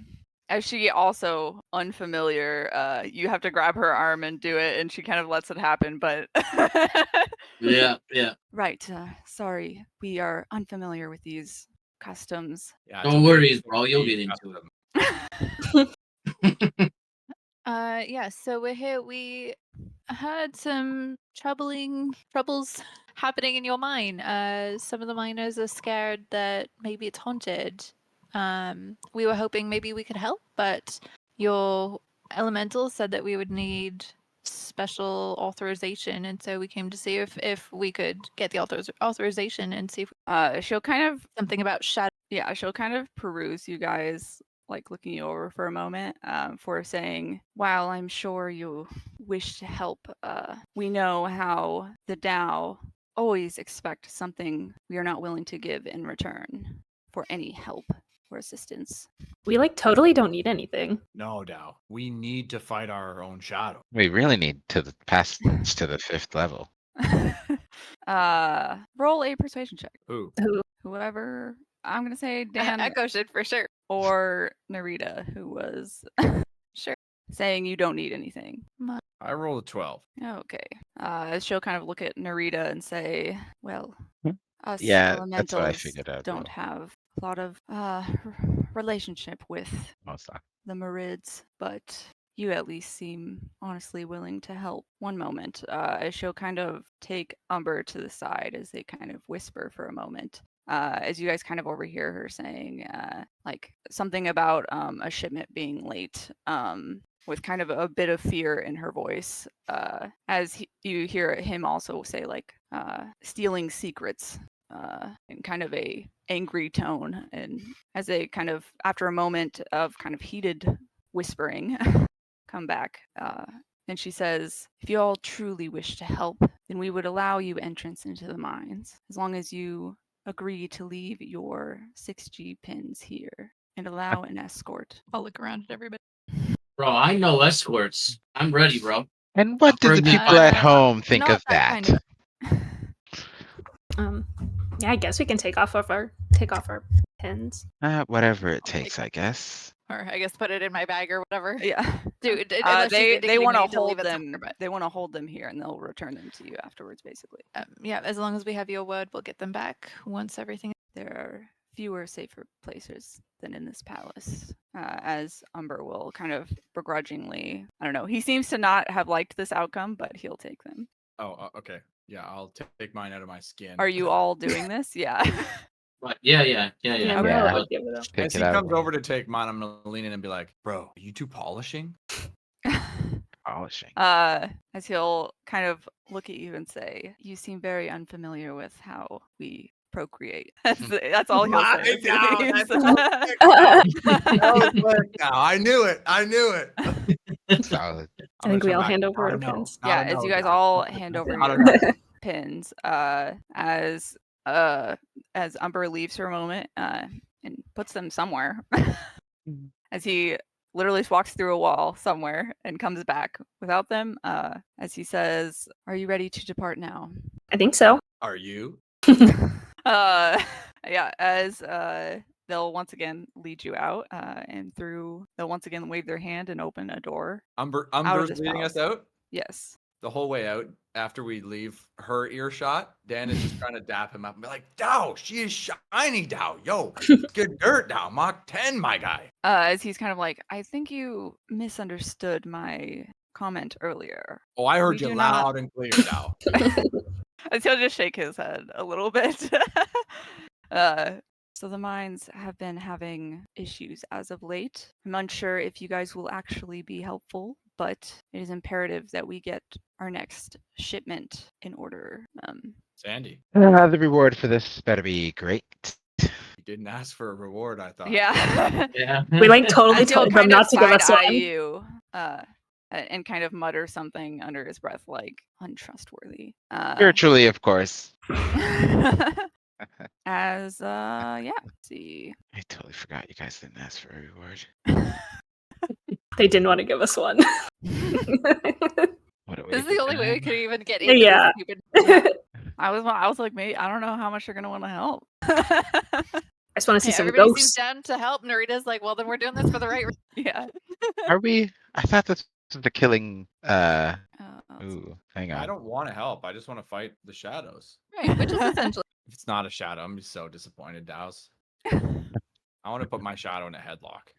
As she also unfamiliar, you have to grab her arm and do it, and she kind of lets it happen. But Yeah. right, sorry, we are unfamiliar with these customs. Yeah, No worries, bro. You'll get into it. Yeah, so we're here. We had some troubles happening in your mine. Some of the miners are scared that maybe it's haunted. We were hoping maybe we could help, but your elemental said that we would need special authorization, and so we came to see if we could get the authorization and see if She'll kind of something about shadow. Yeah, she'll kind of peruse you guys, like looking you over for a moment, for saying, while I'm sure you wish to help, we know how the Tao always expect something we are not willing to give in return for any help or assistance. We like totally don't need anything. No, Dao. We need to fight our own shadow. We really need to pass to the 5th level. Roll a persuasion check. Who? Whoever, I'm gonna say Dan Echo should for sure. or Narita, who was Sure. saying you don't need anything. I rolled a 12. Okay. She'll kind of look at Narita and say, "Well, Hmm. us Yeah, that's what I elementals figured out. don't have a lot of relationship with Most likely. the Marids, but you at least seem honestly willing to help." One moment, as she'll kind of take Umber to the side as they kind of whisper for a moment. As you guys kind of overhear her saying, like something about a shipment being late, with kind of a bit of fear in her voice, as you hear him also say like stealing secrets in kind of a angry tone, and as they kind of, after a moment of kind of heated whispering, come back. And she says, if you all truly wish to help, then we would allow you entrance into the mines, as long as you agree to leave your 6G pins here and allow an escort. I'll look around at everybody. Bro, I know escorts. I'm ready, bro. And what do the Bring me people at Uh, home think not of that? kind of- Yeah, I guess we can take off our pins. Whatever it I'll take takes, I guess. Or I guess put it in my bag or whatever. Yeah. Dude, unless she's They indicating want we to need to leave hold it them. somewhere, but They want to hold them here, and they'll return them to you afterwards. Basically, yeah, as long as we have your word, we'll get them back once everything. there are fewer safer places than in this palace. As Umber will kind of begrudgingly, I don't know. He seems to not have liked this outcome, but he'll take them. Oh, okay. Yeah, I'll take mine out of my skin. Are you all doing this? Yeah. But yeah. Yeah, Okay. I'll Yeah. give it up. Pick As it he up. comes over to take mine, I'm gonna lean in and be like, "Bro, are you two polishing?" Polishing. As he'll kind of look at you and say, "You seem very unfamiliar with how we procreate." That's all he'll say. as he Now, leaves. that was quick now. I knew it. I knew it. Solid. I think we all hand over our pins. Yeah, as you guys all hand over Not a your no. pins, as Umber leaves for a moment, and puts them somewhere, as he literally walks through a wall somewhere and comes back without them, as he says, "Are you ready to depart now?" I think so. Are you? Yeah, as they'll once again lead you out, and they'll once again wave their hand and open a door. Umber's this leading us palace. out Yes. the whole way out. After we leave her earshot, Dan is just trying to dap him up and be like, "Dow, she is shiny, Dow. Yo, good dirt, Dow. Mach 10, my guy." As he's kind of like, I think you misunderstood my comment earlier. Oh, I heard We you do not- loud and clear, Dow. As he'll just shake his head a little bit. So the mines have been having issues as of late. I'm unsure if you guys will actually be helpful, but it is imperative that we get our next shipment in order. Sandy, The reward for this better be great. you didn't ask for a reward, I thought. Yeah. Yeah. We like totally As he'll told them kind of not to give us side-eye one. you, and kind of mutter something under his breath like untrustworthy. Spiritually, of course. As let's see. I totally forgot you guys didn't ask for a reward. They didn't want to give us one. What a This is the only way we could even get into Yeah. this stupid. I was like, maybe I don't know how much they're gonna want to help. I just want to see Hey, some everybody seems ghosts. down to help. Narita's like, well, then we're doing this for the right reason. Yeah. Are we? I thought this was the killing. Let's see. Ooh, hang I on. don't want to help. I just want to fight the shadows. Right, which is essentially. If it's not a shadow, I'm just so disappointed, Dows. I want to put my shadow in a headlock.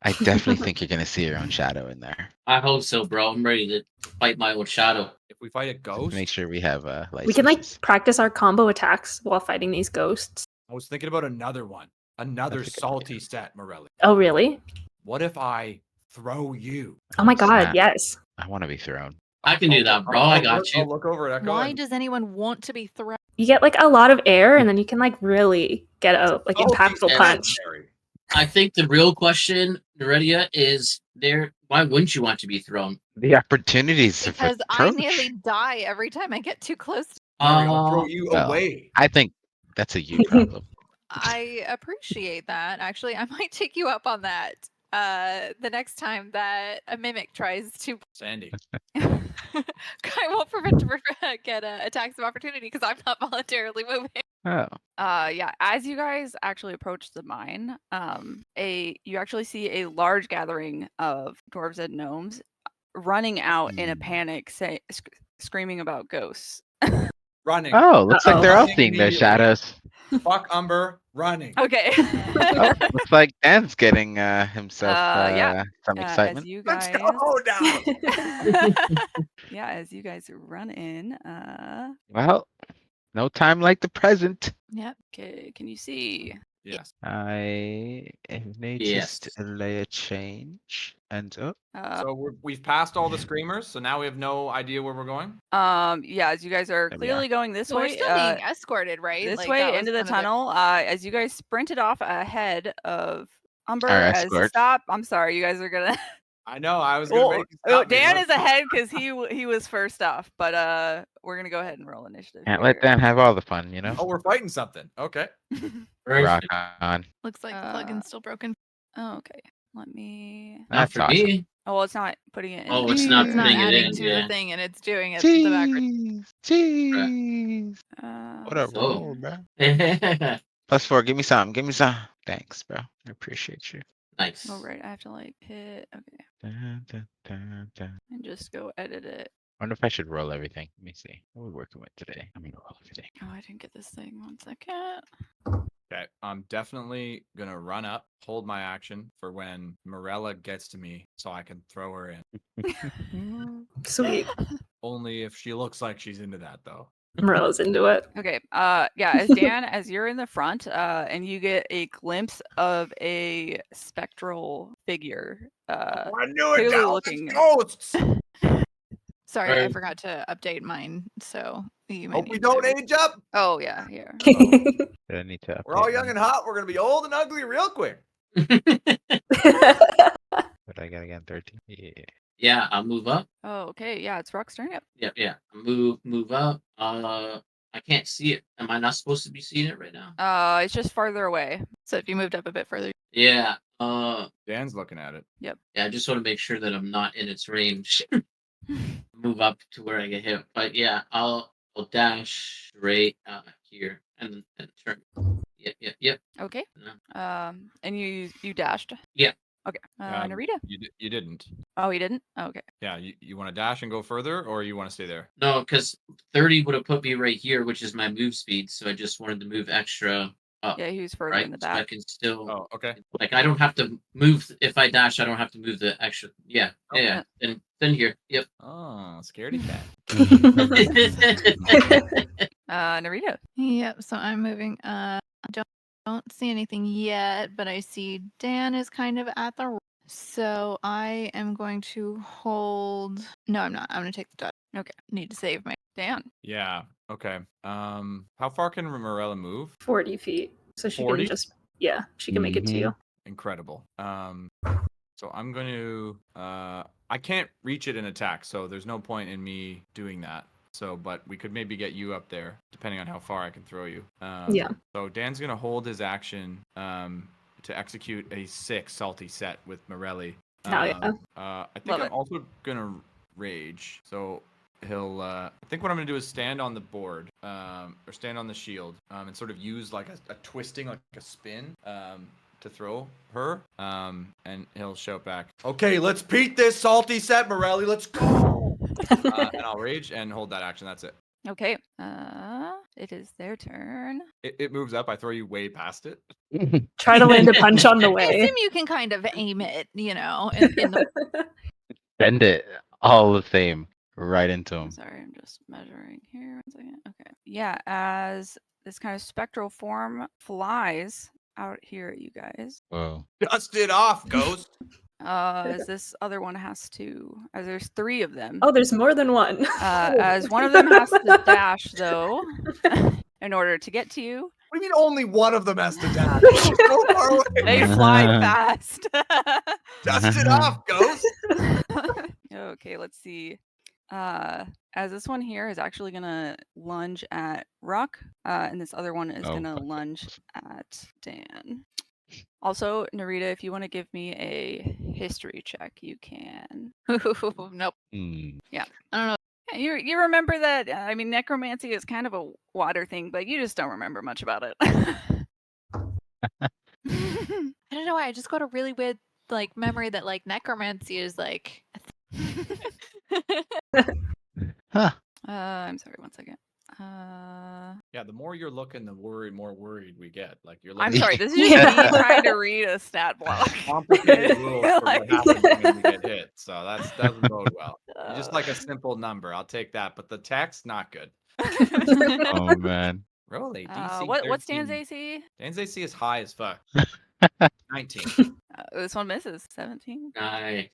I definitely think you're gonna see your own shadow in there. I hope so, bro. I'm ready to fight my own shadow. If we fight a ghost, Make sure we have We can like licenses. practice our combo attacks while fighting these ghosts. I was thinking about another one. Another That's a good salty idea. set, Morelli. Oh, really? What if I throw you? Oh my god, snap. yes. I want to be thrown. I can do that, bro. I got you. I'll look over at Echo. Why and- does anyone want to be thrown? You get like a lot of air, and then you can like really get a like Salty impactful set, punch. Mary. I think the real question, Neredia, is there. Why wouldn't you want to be thrown? The opportunities of Because I approach. nearly die every time I get too close. Mary, I'll throw you well, away. I think that's a you problem. I appreciate that. Actually, I might take you up on that. The next time that a mimic tries to, Sandy. I won't prevent to get attacks of opportunity because I'm not voluntarily moving. Oh, Yeah, as you guys actually approach the mine, you actually see a large gathering of dwarves and gnomes running out in a panic, screaming about ghosts. Running. oh, looks like they're all Running seeing their immediately. shadows. Fuck Umber. Running. Okay. Oh, looks like Dan's getting himself yeah. some As excitement. you Let's guys, go down. yeah, as you guys run in, Well, no time like the present. Yep. okay, can you see Yes. I have noticed Yes. a layer change, and So we've passed all the screamers. So now we have no idea where we're going. Yeah, as you guys are There we clearly going this So we're way, still being escorted, right? this Like, way that was into the kind of tunnel, as you guys sprinted off ahead of Umber Our as escort. stop. I'm sorry, you guys are gonna. I know. I was gonna make you stop me. Dan Let's- is ahead because he was first off, but we're gonna go ahead and roll initiative. can't let Dan have all the fun, you know. Oh, we're fighting something. Okay. Rock Perfect. on. looks like the plugin's still broken. Okay, let me. Not That's for awesome. me. Oh, well, it's not putting it in. Oh, the it's not It's not putting it adding in. to Yeah. the thing, and it's doing it the background. Jeez. What a so roll, here. bro. +4. Give me some. Give me some. Thanks, bro. I appreciate you. Nice. Oh right, I have to like hit. Okay, Dun, dun, dun, dun. and just go edit it. Wonder if I should roll everything. Let me see. What are we working with today? I'm gonna roll everything. Oh, I didn't get this thing. 1 second. Okay. I'm definitely gonna run up, hold my action for when Morella gets to me, so I can throw her in. Sweet. Only if she looks like she's into that, though. Morella's into it. Okay. Yeah. As Dan, as you're in the front, and you get a glimpse of a spectral figure. I knew clearly it. Now looking- ghosts. Sorry, I Right. forgot to update mine, so you might Hope need we to don't re- age up. Oh yeah, here. Did I need to We're all update young mine? and hot. We're gonna be old and ugly real quick. What I got again? 13. Yeah. Yeah, I'll move up. Oh, okay. Yeah, it's Rock's turn. Yep. Yeah. Move up. I can't see it. Am I not supposed to be seeing it right now? It's just farther away. So if you moved up a bit further, Yeah. Dan's looking at it. Yeah. I just want to make sure that I'm not in its range. Move up to where I get hit. But yeah, I'll dash right here and turn. Yep. Okay. No. And you dashed. Yeah. Okay. Yeah, Narita. You didn't. Oh, he didn't. Oh, okay. Yeah. You want to dash and go further, or you want to stay there? No, because 30 would have put me right here, which is my move speed. So I just wanted to move extra up. Yeah, he was further Right. in the So I back. can still. Oh, okay. Like I don't have to move if I dash. I don't have to move the extra. Yeah. Okay. Yeah. Then here. Yep. Oh, scaredy cat. Narita. Yep, so I'm moving. I don't see anything yet, but I see Dan is kind of at the. So I am going to hold. No, I'm not. I'm going to take the dodge. Okay. Need to save my. Dan. Yeah. Okay. How far can Morella move? 40 feet. So she 40? can just, yeah, she can make it to you. Incredible. So I'm going to. I can't reach it in attack, so there's no point in me doing that. So, but we could maybe get you up there, depending on how far I can throw you. Yeah. So Dan's gonna hold his action to execute a 6 salty set with Morelli. Hell yeah. I think Love I'm it. also gonna rage. So he'll. I think what I'm gonna do is stand on the board, or stand on the shield, and sort of use like a twisting, like a spin, to throw her. And he'll shout back, "Okay, let's beat this salty set, Morelli. Let's go!" And I'll rage and hold that action. That's it. Okay. It is their turn. It moves up. I throw you way past it. Try to land a punch on the I way. assume you can kind of aim it, in the. Bend it all the same right into him. Sorry, I'm just measuring here. 1 second. Okay. Yeah, as this kind of spectral form flies out here at you guys. Whoa. Dust it off, ghost. As this other one has to, as there's 3 of them. Oh, there's more than one. As one of them has to dash though, in order to get to you. What do you mean only one of them has to dash? They're so far away. They fly fast. Dust it off, ghost. Okay, let's see. As this one here is actually gonna lunge at Rock, and this other one is Oh, gonna fuck. lunge at Dan. Also, Narita, if you want to give me a history check, you can. Nope. Hmm. I don't know. Yeah, you remember that? I mean, necromancy is kind of a water thing, but you just don't remember much about it. I don't know why. I just got a really weird memory that necromancy is like. Huh. I'm sorry. 1 second. Yeah, the more you're looking, the more worried we get. Like you're I'm looking sorry. This is just me trying to read a stat block. complicated rules for Like- what happens when we get hit. So that doesn't bode well. You just like a simple number. I'll take that, but the text not good. Oh man. Roll a DC. What's Dan's 13. AC? Dan's AC is high as fuck. 19. This one misses. 17. Nice.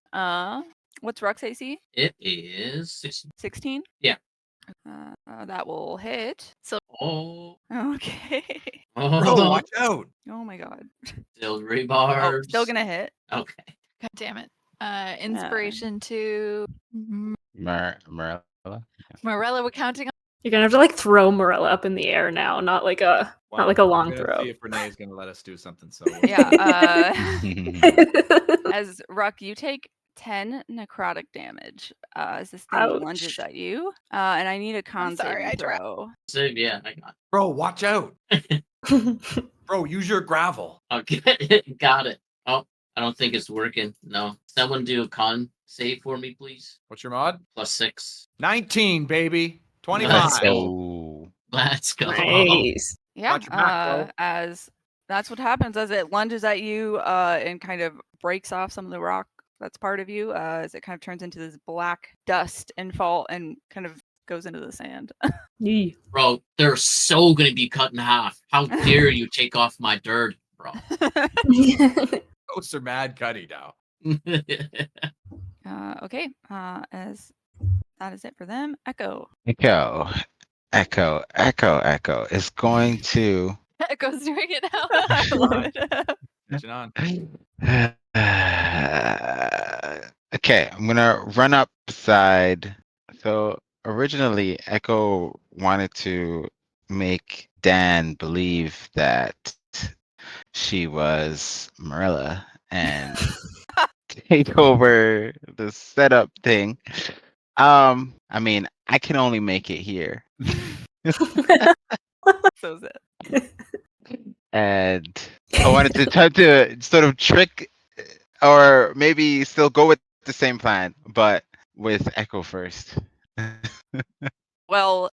What's Ruck's AC? It is 16. 16. Yeah. That will hit. So Oh. okay. Bro, watch out. Oh my god. Still Oh, rebarbs. still gonna hit. Okay. God damn it. Inspiration to Marilla. Morella. We're counting on. You're gonna have to like throw Morella up in the air now, not like a long We're gonna throw. see if Renee is gonna let us do something. So Yeah. As Ruck, you take 10 necrotic damage as this thing Ouch. lunges at you. And I need a con sorry, saving I dropped. throw. So yeah, I got bro, watch out. Bro, use your gravel. Okay, got it. Oh, I don't think it's working. No. Someone do a con save for me, please. What's your mod? +6. 19, baby. 25. Let's go. Oh. Let's go. Nice. Yeah. Watch your back, bro. As that's what happens as it lunges at you and kind of breaks off some of the rock that's part of you as it kind of turns into this black dust and kind of goes into the sand. Yee. Bro, they're so gonna be cut in half. How dare you take off my dirt, bro? Ghosts are mad cutty now. Okay. As that is it for them. Echo. Echo is going to. Echo's doing it now. I love it. Pushing on. Okay, I'm gonna run up beside. So originally, Echo wanted to make Dan believe that she was Marilla and take over the setup thing. I mean, I can only make it here. So is it. And I wanted to try to sort of trick or maybe still go with the same plan, but with Echo first. Well,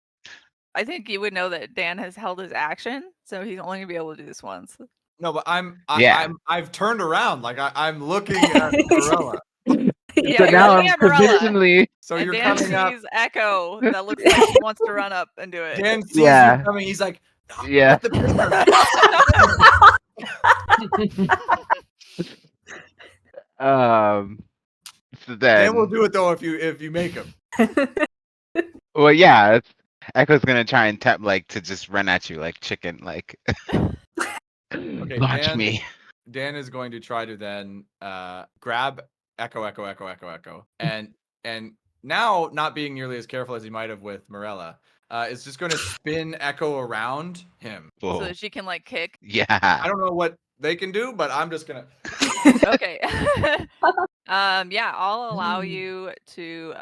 I think you would know that Dan has held his action, so he's only gonna be able to do this once. No, but Yeah. I've turned around. Like I'm looking at Morella. Yeah, So you're now looking I'm at Morella, provisionally. So and you're Dan coming up. sees Echo that looks like she wants to run up and do it. Dan sees Yeah. you coming. He's like, "No, Yeah. put the picture." So Dan will then, do it though if you make him. well, yeah, Echo's gonna try and tap like to just run at you like chicken, like. Okay, Watch me. Dan is going to try to then grab Echo, and now not being nearly as careful as he might have with Morella, is just going to spin Echo around him. So Whoa. that she can like kick. I Yeah. don't know what they can do, but I'm just gonna. Okay. Yeah, I'll allow you to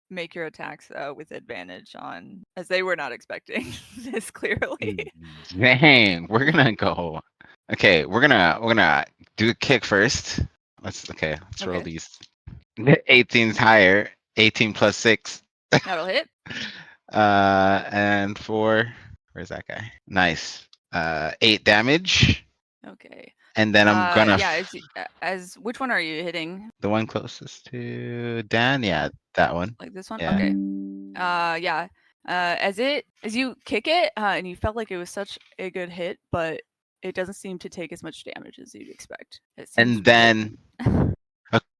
make your attacks with advantage on, as they were not expecting this clearly. Dang, we're gonna go. Okay, we're gonna do a kick first. Let's roll Okay. these. 18's higher. 18 plus 6. That'll hit. And 4. Where's that guy? Nice. 8 damage. Okay. And then I'm gonna Yeah, as which one are you hitting? the one closest to Dan. Yeah, that one. Like this one? Yeah. Okay. Yeah. As you kick it, and you felt like it was such a good hit, but it doesn't seem to take as much damage as you'd expect. It seems And then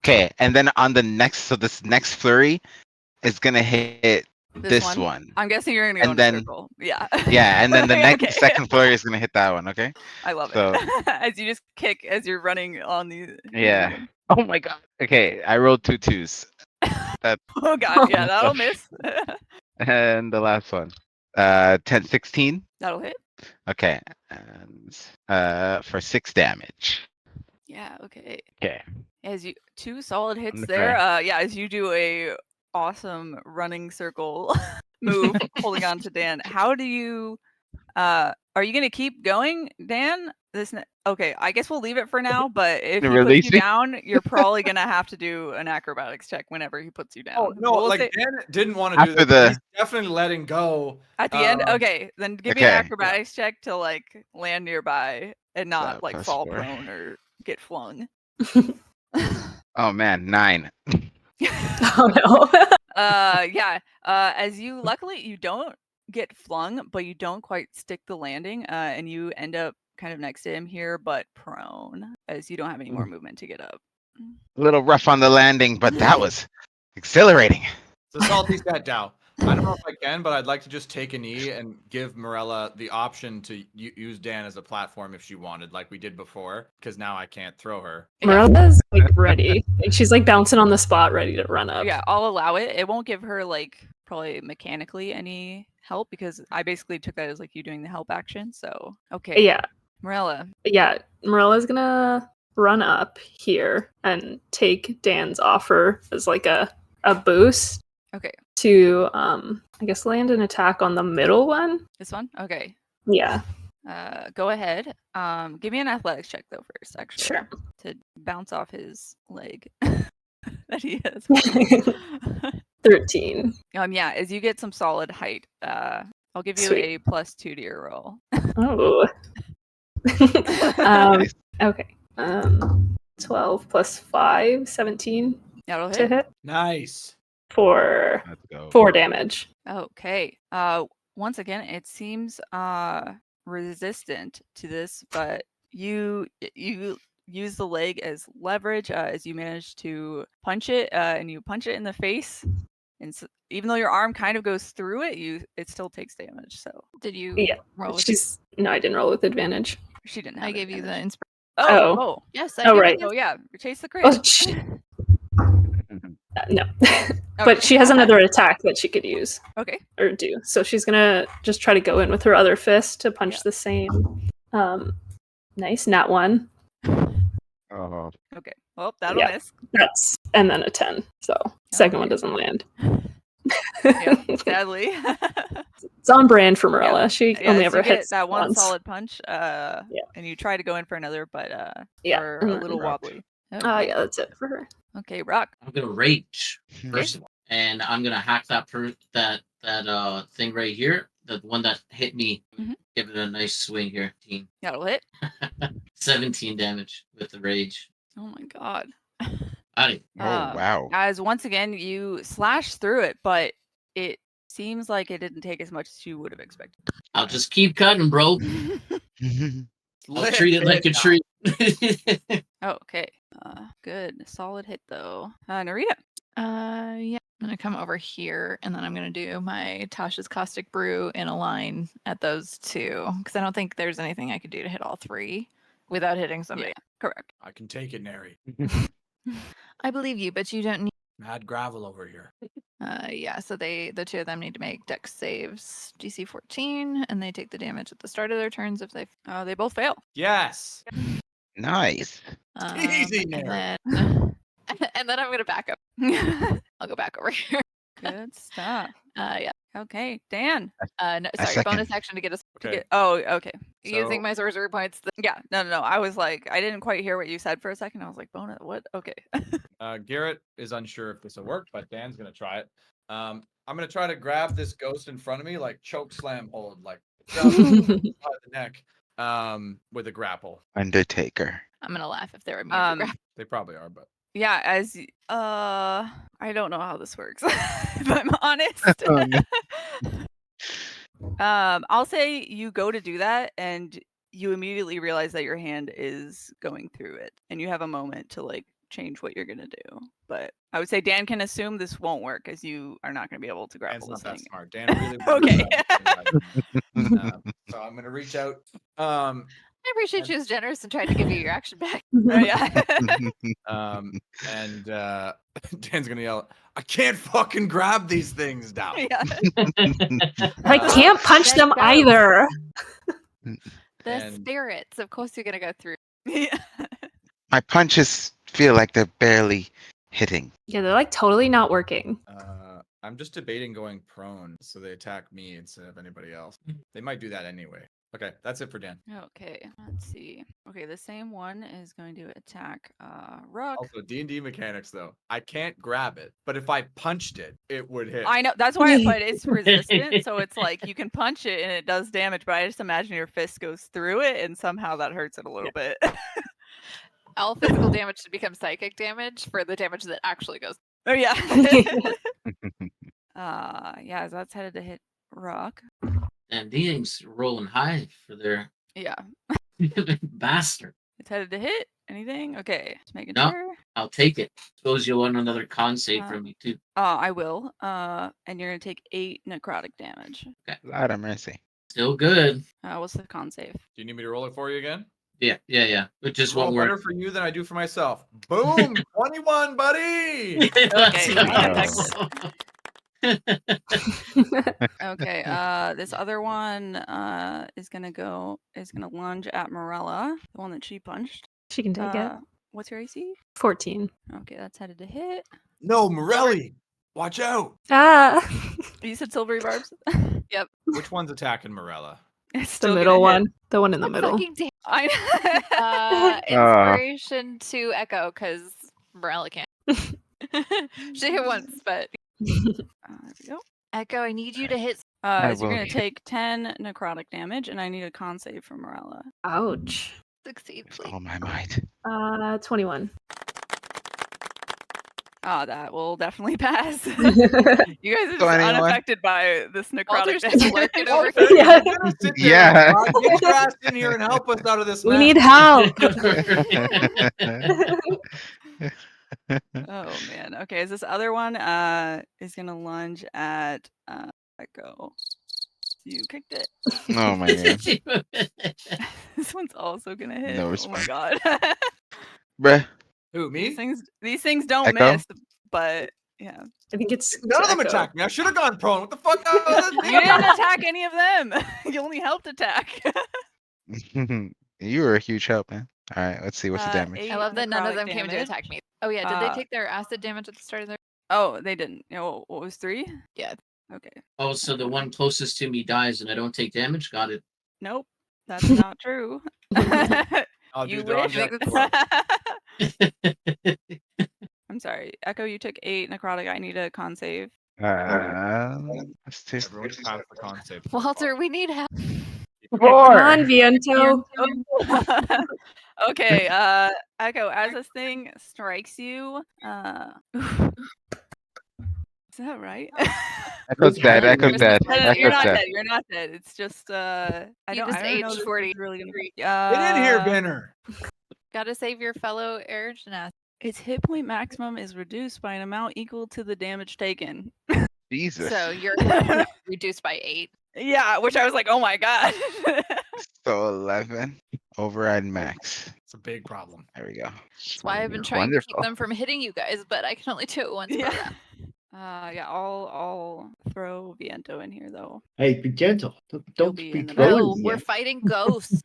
okay, and then on the next, so this next flurry is gonna hit this one. I'm guessing you're gonna go And in a then- circle. Yeah. Yeah, and then the next Okay. second flurry is gonna hit that one. Okay. I love so- it. As you just kick as you're running on the. Yeah. Oh my god. Okay, I rolled 2 2s. Oh god, yeah, that'll miss. And the last one. 10 16. That'll hit. Okay. And for 6 damage. Yeah. Okay. Okay. As you 2 solid hits Okay. there. Yeah, as you do a awesome running circle move, holding on to Dan. How do you? Are you gonna keep going, Dan? Okay, I guess we'll leave it for now. But if he puts Release you me? down, you're probably gonna have to do an acrobatics check whenever he puts you down. Oh no! We'll Like say- Dan didn't want to do After this. the- He's definitely letting go. at the end. um, Okay, then give me an okay. acrobatics check to like land nearby and not like plus fall 4. prone or get flung. Oh man, 9. Oh no. Yeah. As you luckily you don't get flung, but you don't quite stick the landing, and you end up kind of next to him here, but prone, as you don't have any more movement to get up. A little rough on the landing, but that was exhilarating. So salty set down. I don't know if I can, but I'd like to just take a knee and give Morella the option to use Dan as a platform if she wanted, like we did before, because now I can't throw her. Morella's like ready. Like, she's like bouncing on the spot, ready to run up. Yeah, I'll allow it. It won't give her like probably mechanically any help because I basically took that as like you doing the help action. So okay. Yeah. Morella. Yeah. Morella's gonna run up here and take Dan's offer as like a boost. Okay. To I guess land an attack on the middle one. This one? Okay. Yeah. Go ahead. Give me an athletics check though first, actually. Sure. To bounce off his leg that he has. 13. Yeah, as you get some solid height, I'll give you Sweet. a +2 to your roll. Oh. Okay. 12 plus 5, 17 That'll to hit. hit Nice. for Let's go. 4 damage. Okay. Once again, it seems resistant to this, but you use the leg as leverage as you manage to punch it, and you punch it in the face. And so, even though your arm kind of goes through it, it still takes damage. So Did you Yeah. roll with No, I didn't roll with advantage. she didn't have. I gave you the advantage. inspiration. Oh. Yes, I Oh, gave you right. the Oh yeah, chase the crit. Oh, no. But she has another attack that she could use Okay. or do. So she's gonna just try to go in with her other fist to punch the same. Nice, nat 1. Oh, Okay. Well, that'll Yeah. miss. And then a 10. So second one Okay. doesn't land. Yeah, sadly. It's on brand for Morella. She Yeah, only as ever you get hits that one once. solid punch, and you try to go in for another, but Yeah, are and a then little rock. wobbly. Yeah, that's it for her. Okay, Rock. I'm gonna rage first of all, and I'm gonna hack that thing right here, the one that hit me. Mhm. Give it a nice swing here, team. That'll hit. 17 damage with the rage. Oh my god. Alright. oh wow. As once again you slash through it, but it seems like it didn't take as much as you would have expected. I'll just keep cutting, bro. I'll treat it like a treat. Oh, okay. Good. Solid hit though. Narita. Yeah, I'm gonna come over here and then I'm gonna do my Tasha's Caustic Brew in a line at those two because I don't think there's anything I could do to hit all three without hitting somebody. Yeah, correct. I can take it, Nary. I believe you, but you don't need. Mad gravel over here. Yeah, so the two of them need to make Dex saves, DC 14, and they take the damage at the start of their turns if they. They both fail. Yes. Nice. Easy, and Mary. then and then I'm gonna back up. I'll go back over here. Good stuff. Yeah. Okay, Dan. No, I sorry, second. bonus action to get us Okay. Oh, okay. using So- my sorcery points. Yeah, no. I was like, I didn't quite hear what you said for a second. I was like, bonus, what? Okay. Garrett is unsure if this will work, but Dan's gonna try it. I'm gonna try to grab this ghost in front of me, like choke slam hold, like by the neck, with a grapple. Undertaker. I'm gonna laugh if they're immune to grab. They probably are, but Yeah, I don't know how this works, if I'm honest. Oh, no. I'll say you go to do that and you immediately realize that your hand is going through it and you have a moment to like change what you're gonna do. But I would say Dan can assume this won't work as you are not gonna be able to Dan's grapple not this that thing. smart. Dan really Okay. So I'm gonna reach out. I appreciate you as generous and tried to give you your action back. Yeah. And Dan's gonna yell, "I can't fucking grab these things down." Yeah. I can't punch Dead them ghost. either. The And- spirits, of course, you're gonna go through. Yeah. My punches feel like they're barely hitting. Yeah, they're like totally not working. I'm just debating going prone so they attack me instead of anybody else. They might do that anyway. Okay, that's it for Dan. Okay, let's see. Okay, the same one is going to attack Rook. Also, D&D mechanics though. I can't grab it, but if I punched it, it would hit. I know that's why, but it's resistant, so it's like you can punch it and it does damage. But I just imagine your fist goes through it and somehow that hurts it a little bit. All physical damage should become psychic damage for the damage that actually goes. Oh yeah. Yeah, so that's headed to hit rock. And these things rolling high for their Yeah. bastard. It's headed to hit. Anything? Okay. Just making No. sure. I'll take it. Suppose you'll want another con save from me too. I will. And you're gonna take 8 necrotic damage. Lord have mercy. Still good. What's the con save? Do you need me to roll it for you again? Yeah. It just Roll won't better work. for you than I do for myself. Boom! 21, buddy! Okay, Nice. Okay. This other one is gonna lunge at Morella, the one that she punched. She can take it. What's your AC? 14. Okay, that's headed to hit. No, Morelli! Watch out! Ah, You said silvery barbs. Which one's attacking Morella? It's the still middle gonna hit. one. The one in the middle. Fucking damn. I Inspiration to Echo because Morella can't. She hit once, but there we go. Echo, I need you to hit. I So you're will gonna hit. take 10 necrotic damage, and I need a con save from Morella. Ouch. Succeed, With please. all my might. 21. Oh, that will definitely pass. You guys are just 21. unaffected by this necrotic Walter's damage. just lurking over Walter, here. Yeah. you're gonna sit there, Yeah. Get your ass in here and help us out of this We mess. need help. Oh man. Okay, is this other one is gonna lunge at Echo. You kicked it. Oh my god. This one's also gonna hit. No Oh my response. god. Who, Bruh. these me? things don't Echo? miss, but yeah. I think it's None of them Echo. attacked me. I should have gone prone. What the fuck? You didn't attack any of them. You only helped attack. You were a huge help, man. All right, let's see what's the damage. 8 I love that none of necrotic them came to damage. attack me. Oh yeah, did they Uh, take their acid damage at the start of their? Oh, they didn't. What was 3? Yeah. Okay. Oh, so the one closest to me dies and I don't take damage? Got it. Nope. That's not true. Oh, You dude, they're on wish. deck four. I'm sorry. Echo, you took 8 necrotic. I need a con save. Let's see. Everyone just pass the con save. Walter, we need help. Come on, Viento. Okay, Echo, as this thing strikes you, is that right? Echo's dead. Echo's dead. No, you're Echo's not dead. dead. You're not dead. It's just I You don't just know aged this is 40. really gonna be. Get in here, Benner. Gotta save your fellow air genasi. Its hit point maximum is reduced by an amount equal to the damage taken. Jesus. So you're reduced by 8. Yeah, which I was like, oh my god. So 11. Override max. It's a big problem. There we go. That's why I've been trying to keep Wonderful. them from hitting you guys, but I can only do it once per Yeah. round. Yeah, I'll throw Viento in here though. Hey, be gentle. Don't be be in the throwing No, me. we're fighting ghosts.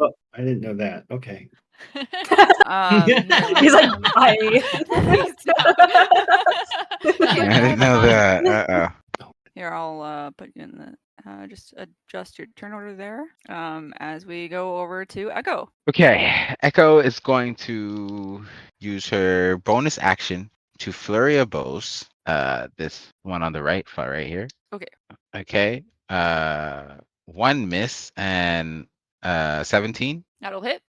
Oh, I didn't know that. Okay. He's like, bye. Please stop. I didn't know that. Uh-oh. Here, I'll put you in the. Just adjust your turn order there. As we go over to Echo. Okay. Echo is going to use her bonus action to flurry of bows. This one on the right, far right here. Okay. Okay. 1 miss and 17 That'll hit.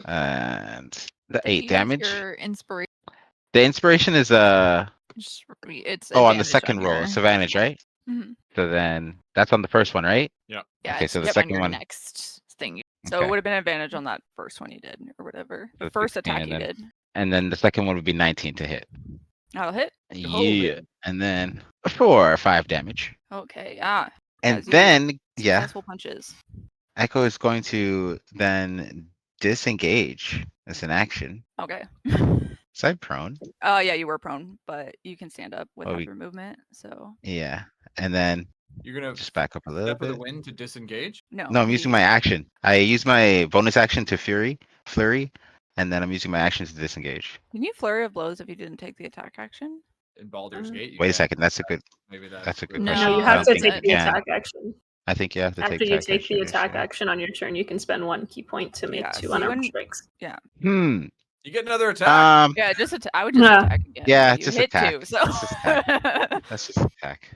and the Did you 8 use damage. Your inspiration. The inspiration is It's on the advantage second roll. your- It's advantage, right? Mhm. So then that's on the first one, right? Yeah, Okay, it's so the just on second your one- next thing. So Okay. it would have been advantage on that first one you did, or whatever. The So first 16 attack and you then- did. And then the second one would be 19 to hit. That'll hit. Yeah. And then 4 or 5 damage. Okay. And As you then, yeah, Successful punches. Echo is going to then disengage. That's an action. Okay. Is I prone? Oh yeah, you were prone, but you can stand up with Oh, half we- your movement. So Yeah. And then You're gonna just back up a little step of the bit. wind to disengage. no. No, I'm using my action. I use my bonus action to flurry, and then I'm using my action to disengage. Can you flurry of blows if you didn't take the attack action? In Baldur's Gate. you Wait a can. second, that's a good Maybe that's a good No, question. No, you I have don't to think take you the can. attack action. I think you have to After take you attack take the action, attack yeah. action on your turn, you can spend 1 key point to make Yeah, 2 so you unarmed wouldn't- strikes. Hmm. You get another attack. Yeah, I would just Yeah. attack again. Yeah, You it's just hit attack. 2, so It's just That's just attack.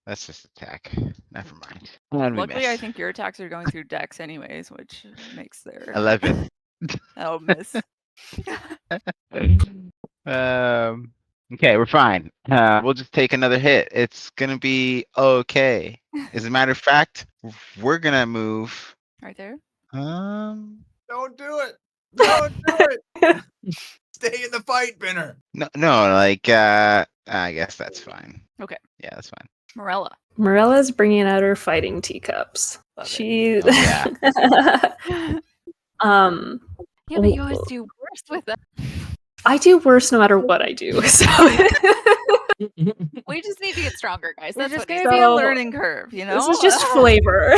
That's just attack. Never mind. And we luckily I miss. think your attacks are going through dex anyways, which makes their 11. oh miss. Um Okay, we're fine. We'll just take another hit. It's gonna be okay. As a matter of fact, we're gonna move. Right there. Don't do it. Don't do it. Stay in the fight, Binner. No, like I guess that's fine. Okay. Yeah, that's fine. Morella. Morella's bringing out her fighting teacups. Love it. She. Oh, yeah. Yeah, but you always do worse with them. I do worse no matter what I do. So. We just need to get stronger, guys. It's That's just what gonna needs be a So, learning curve, you know. This is just flavor.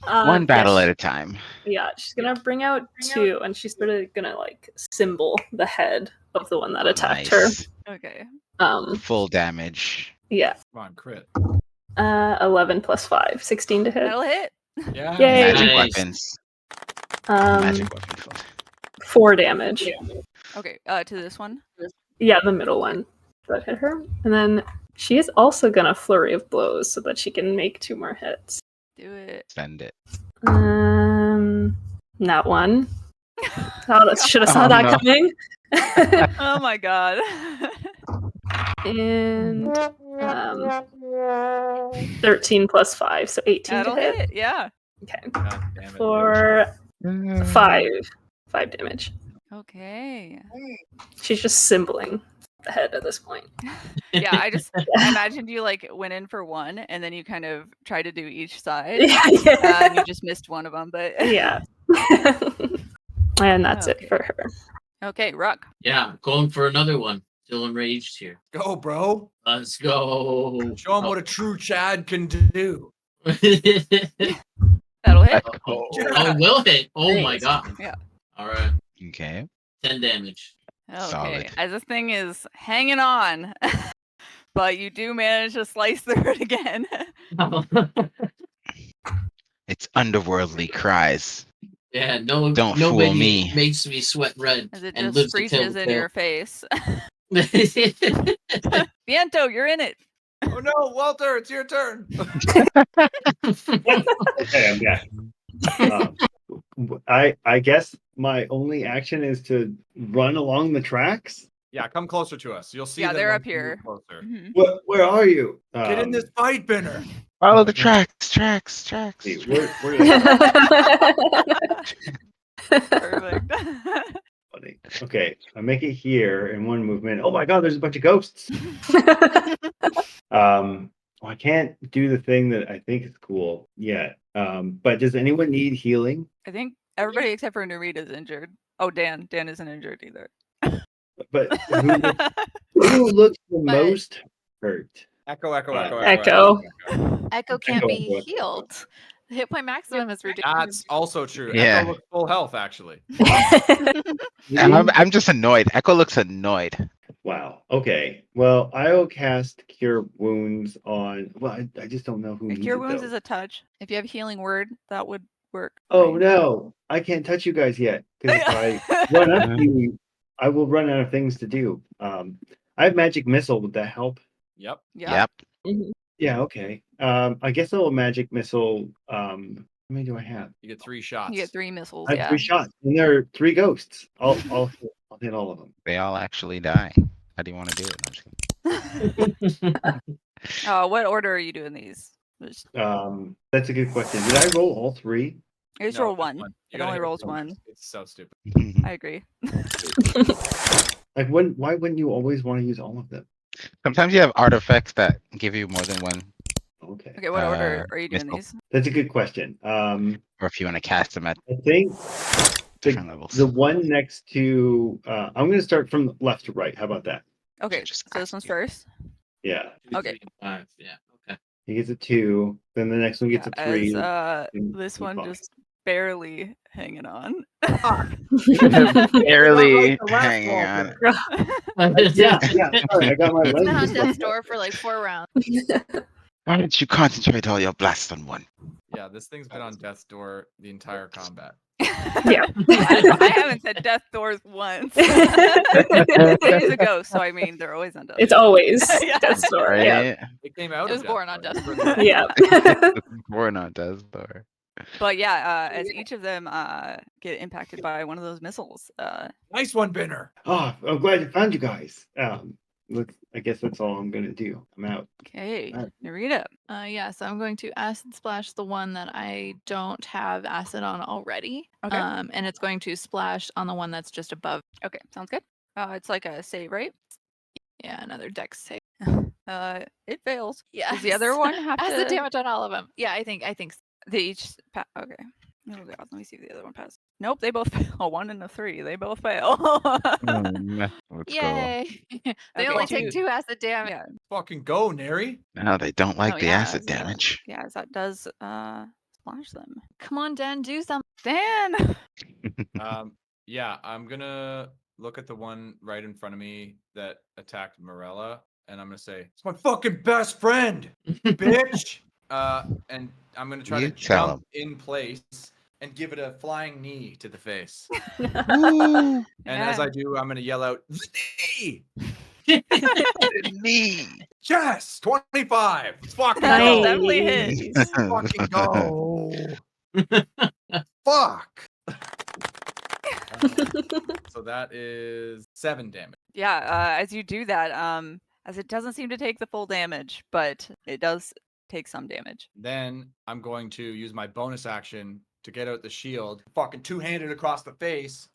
One battle yeah, at a time. Yeah, she's gonna bring out two, and she's sort of gonna like symbol the head of the one that attacked Nice. Okay. her. Full damage. Yeah. Come on, crit. 11 plus 5, 16 to hit. That'll hit. Yeah. Yay. Magic Nice. weapons. Um, Magic weapons. 4 damage. Okay. To this one. Yeah, the middle one. That hit her, and then she is also gonna flurry of blows so that she can make 2 more hits. Do it. Send it. Not one. Should have saw Oh, that no. coming. Oh my god. And 13 plus 5, so 18 That'll to hit. hit. Yeah. Okay. God damn it. For 5 damage. Okay. She's just symboling the head at this point. Yeah, I imagined you like went in for one, and then you kind of tried to do each side, Yeah. and you just missed one of them. But Yeah. And that's it Okay. for her. Okay, Ruck. Yeah, going for another one. Still enraged here. Go, bro. Let's go. Show him what a true Chad can do. That'll hit. Oh, Yeah. it will hit. Oh my Nice. god. Yeah. All right. Okay. 10 damage. Okay. Solid. As this thing is hanging on, but you do manage to slice through it again. It's underworldly cries. Yeah, Don't nobody fool me. makes me sweat red As it and just lives to tell screeches the in your face. tale. Viento, you're in it. Oh no, Walter, it's your turn. Okay, I'm back. I guess my only action is to run along the tracks. Yeah, come closer to us. You'll see. Yeah, them they're once up you move here. Closer. Mhm. Where are you? Get in this fight, Binner. Follow the tracks. See, where Perfect. funny. Okay, I make it here in one movement. Oh my god, there's a bunch of ghosts. Well, I can't do the thing that I think is cool yet. But does anyone need healing? I think everybody except for Narita is injured. Oh, Dan. Dan isn't injured either. But who looks the But- most hurt? Echo. Echo. Echo can't Echo, be echo. healed. The hit point maximum is ridiculous. That's also true. Yeah. Echo looks full health, actually. I'm just annoyed. Echo looks annoyed. Wow. Okay. Well, I will cast Cure Wounds on. Well, I just don't know who needs Cure it, wounds though. is a touch. If you have healing word, that would work. Oh right? no, I can't touch you guys yet. Because if I run up to you, I will run out of things to do. I have magic missile. Would that help? Yep. Yeah. Yep. Yeah. Okay. I guess I'll magic missile. How many do I have? You get 3 shots. You get 3 missiles. I have Yeah. 3 shots, and there are 3 ghosts. I'll hit all of them. They all actually die. How do you want to do it? No, I'm just kidding. What order are you doing these? Just- That's a good question. Did I roll all 3? I just No, roll just one. You It gotta only hit rolls one. one. It's so stupid. I agree. Like why wouldn't you always want to use all of them? Sometimes you have artifacts that give you more than one, Okay. Okay, what order are you doing missile. these? That's a good question. or if you want to cast them at I think different levels. the one next to I'm going to start from left to right. How about that? Okay, just so this one's ask you. first. Yeah. 2, Okay. 3, 5. Yeah. Okay. He gets a 2. Then the next one gets a 3. As and this and one 5. just barely hanging on. Barely the last hanging on. Yeah. Sorry, I got my It's been on legs. death's door for like 4 rounds. Why don't you concentrate all your blasts on one? Yeah, this thing's been on death's door the entire combat. Yeah. I haven't said death doors once. It is a ghost, so I mean they're always on death. It's always Yeah. death's door. Yeah. Right? It came out. It of was born on death's death's door. door. Yeah. We're not death's door. But yeah, as each of them get impacted by one of those missiles, Nice one, Binner. Oh, I'm glad I found you guys. I guess that's all I'm gonna do. I'm out. Okay, Alright. Narita. Yeah, so I'm going to acid splash the one that I don't have acid on already. Okay. And it's going to splash on the one that's just above. Okay, sounds good. It's like a save, right? Yeah, another dex save. It fails. Yeah. Does the other one have acid to? damage on all of them? Yeah, I think so. They each. Okay. Oh god, let me see if the other one passes. Nope, they both fail. A 1 and a 3. They both fail. Let's Yay! They Okay, only two. take 2 acid damage. yeah. Fucking go, Neri. go. No, they don't like Oh, the yeah, acid so- damage. Yeah, as that does splash them. Come on, Dan, do something. Dan. Yeah, I'm gonna look at the one right in front of me that attacked Morella, and I'm gonna say, "It's my fucking best friend, bitch!" And I'm gonna try You to tell jump in place and give it a flying knee to the face. Ooh, And as Yeah. I do, I'm gonna yell out, "The knee! knee. Yes, 25. Let's fucking That go. definitely hit. Let's fucking go. Fuck. So that is 7 damage. Yeah, as you do that, as it doesn't seem to take the full damage, but it does take some damage. Then I'm going to use my bonus action to get out the shield, fucking two-handed across the face,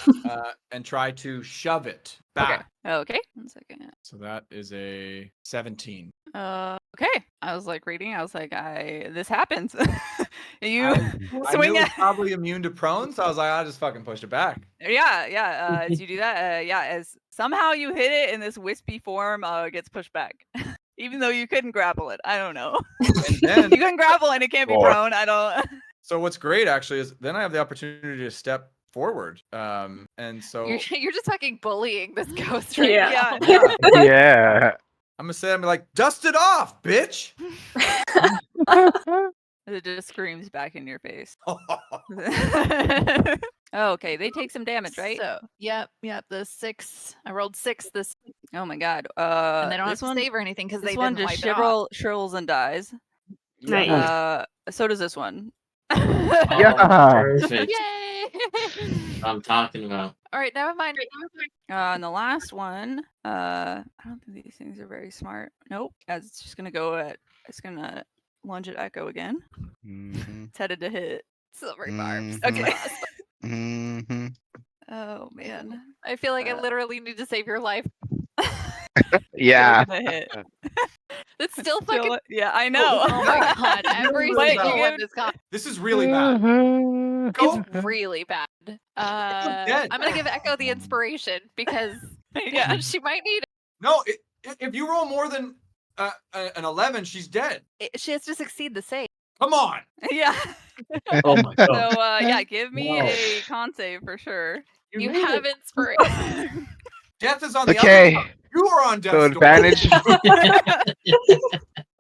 and try to shove it back. Okay. 1 second. So that is a 17. Okay. I was like reading. I was like, this happens. You I swing knew it was it. probably immune to prone, so I was like, I'll just fucking push it back. Yeah. As you do that, as somehow you hit it in this wispy form, it gets pushed back. Even though you couldn't grapple it. I don't know. And then You couldn't grapple and it can't be Or- prone. I don't. So what's great actually is then I have the opportunity to step forward. And so You're just fucking bullying this ghost right Yeah. now. yeah, Yeah. I'm gonna say I'm like, dust it off, bitch. It just screams back in your face. Okay, they take some damage, right? So, yep. The 6. I rolled 6 this, Oh my god. and they don't have this to one, save or anything because this they one didn't just wipe it off. shrivels and dies. Nice. So does this one. Yeah. Perfect. Yay! I'm talking about. All right, never mind. And the last one, I don't think these things are very smart. Nope. It's just gonna it's gonna lunge at Echo again. Mhm, It's headed to hit. Silvery barbs. Mhm. Okay. mhm. Oh man. I feel like I Uh, literally need to save your life. Yeah. Gonna hit. It's still fucking. Yeah, I know. Oh my god! Every Wait, single you one gave- is gone. This is really bad. Mhm. Go. It's really bad. dead. I'm gonna give Echo the inspiration because Yeah. she might need No, if you roll more than an 11, she's dead. it. She has to succeed the save. Come on. Yeah. Oh my So god. yeah, give me Wow. a con save for sure. You need have it. inspiration. Death is on the Okay. other side. You are on death's So door. advantage.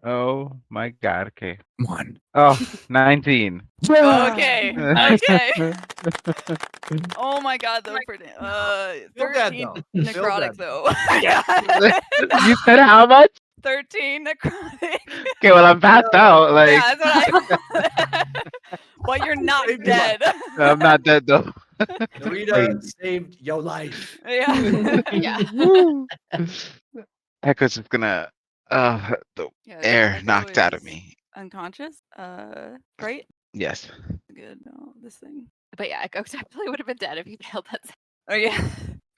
Oh my god. Okay. 1. Oh, 19. Okay. Nice. Okay. Oh my god, though for Still dead, 13 though. Still necrotic dead. though. Yeah. You said how much? 13 necrotic. Okay, well I'm passed out. Like Yeah, that's what I. But you're not Save your dead. I'm not dead though. Narita saved your life. Yeah. Yeah. Woo. Echo's just gonna the Yeah, air Echo knocked out of is me. Unconscious. Right? Yes. Good. No, this thing. But yeah, Echo definitely would have been dead if you failed that save. Oh yeah.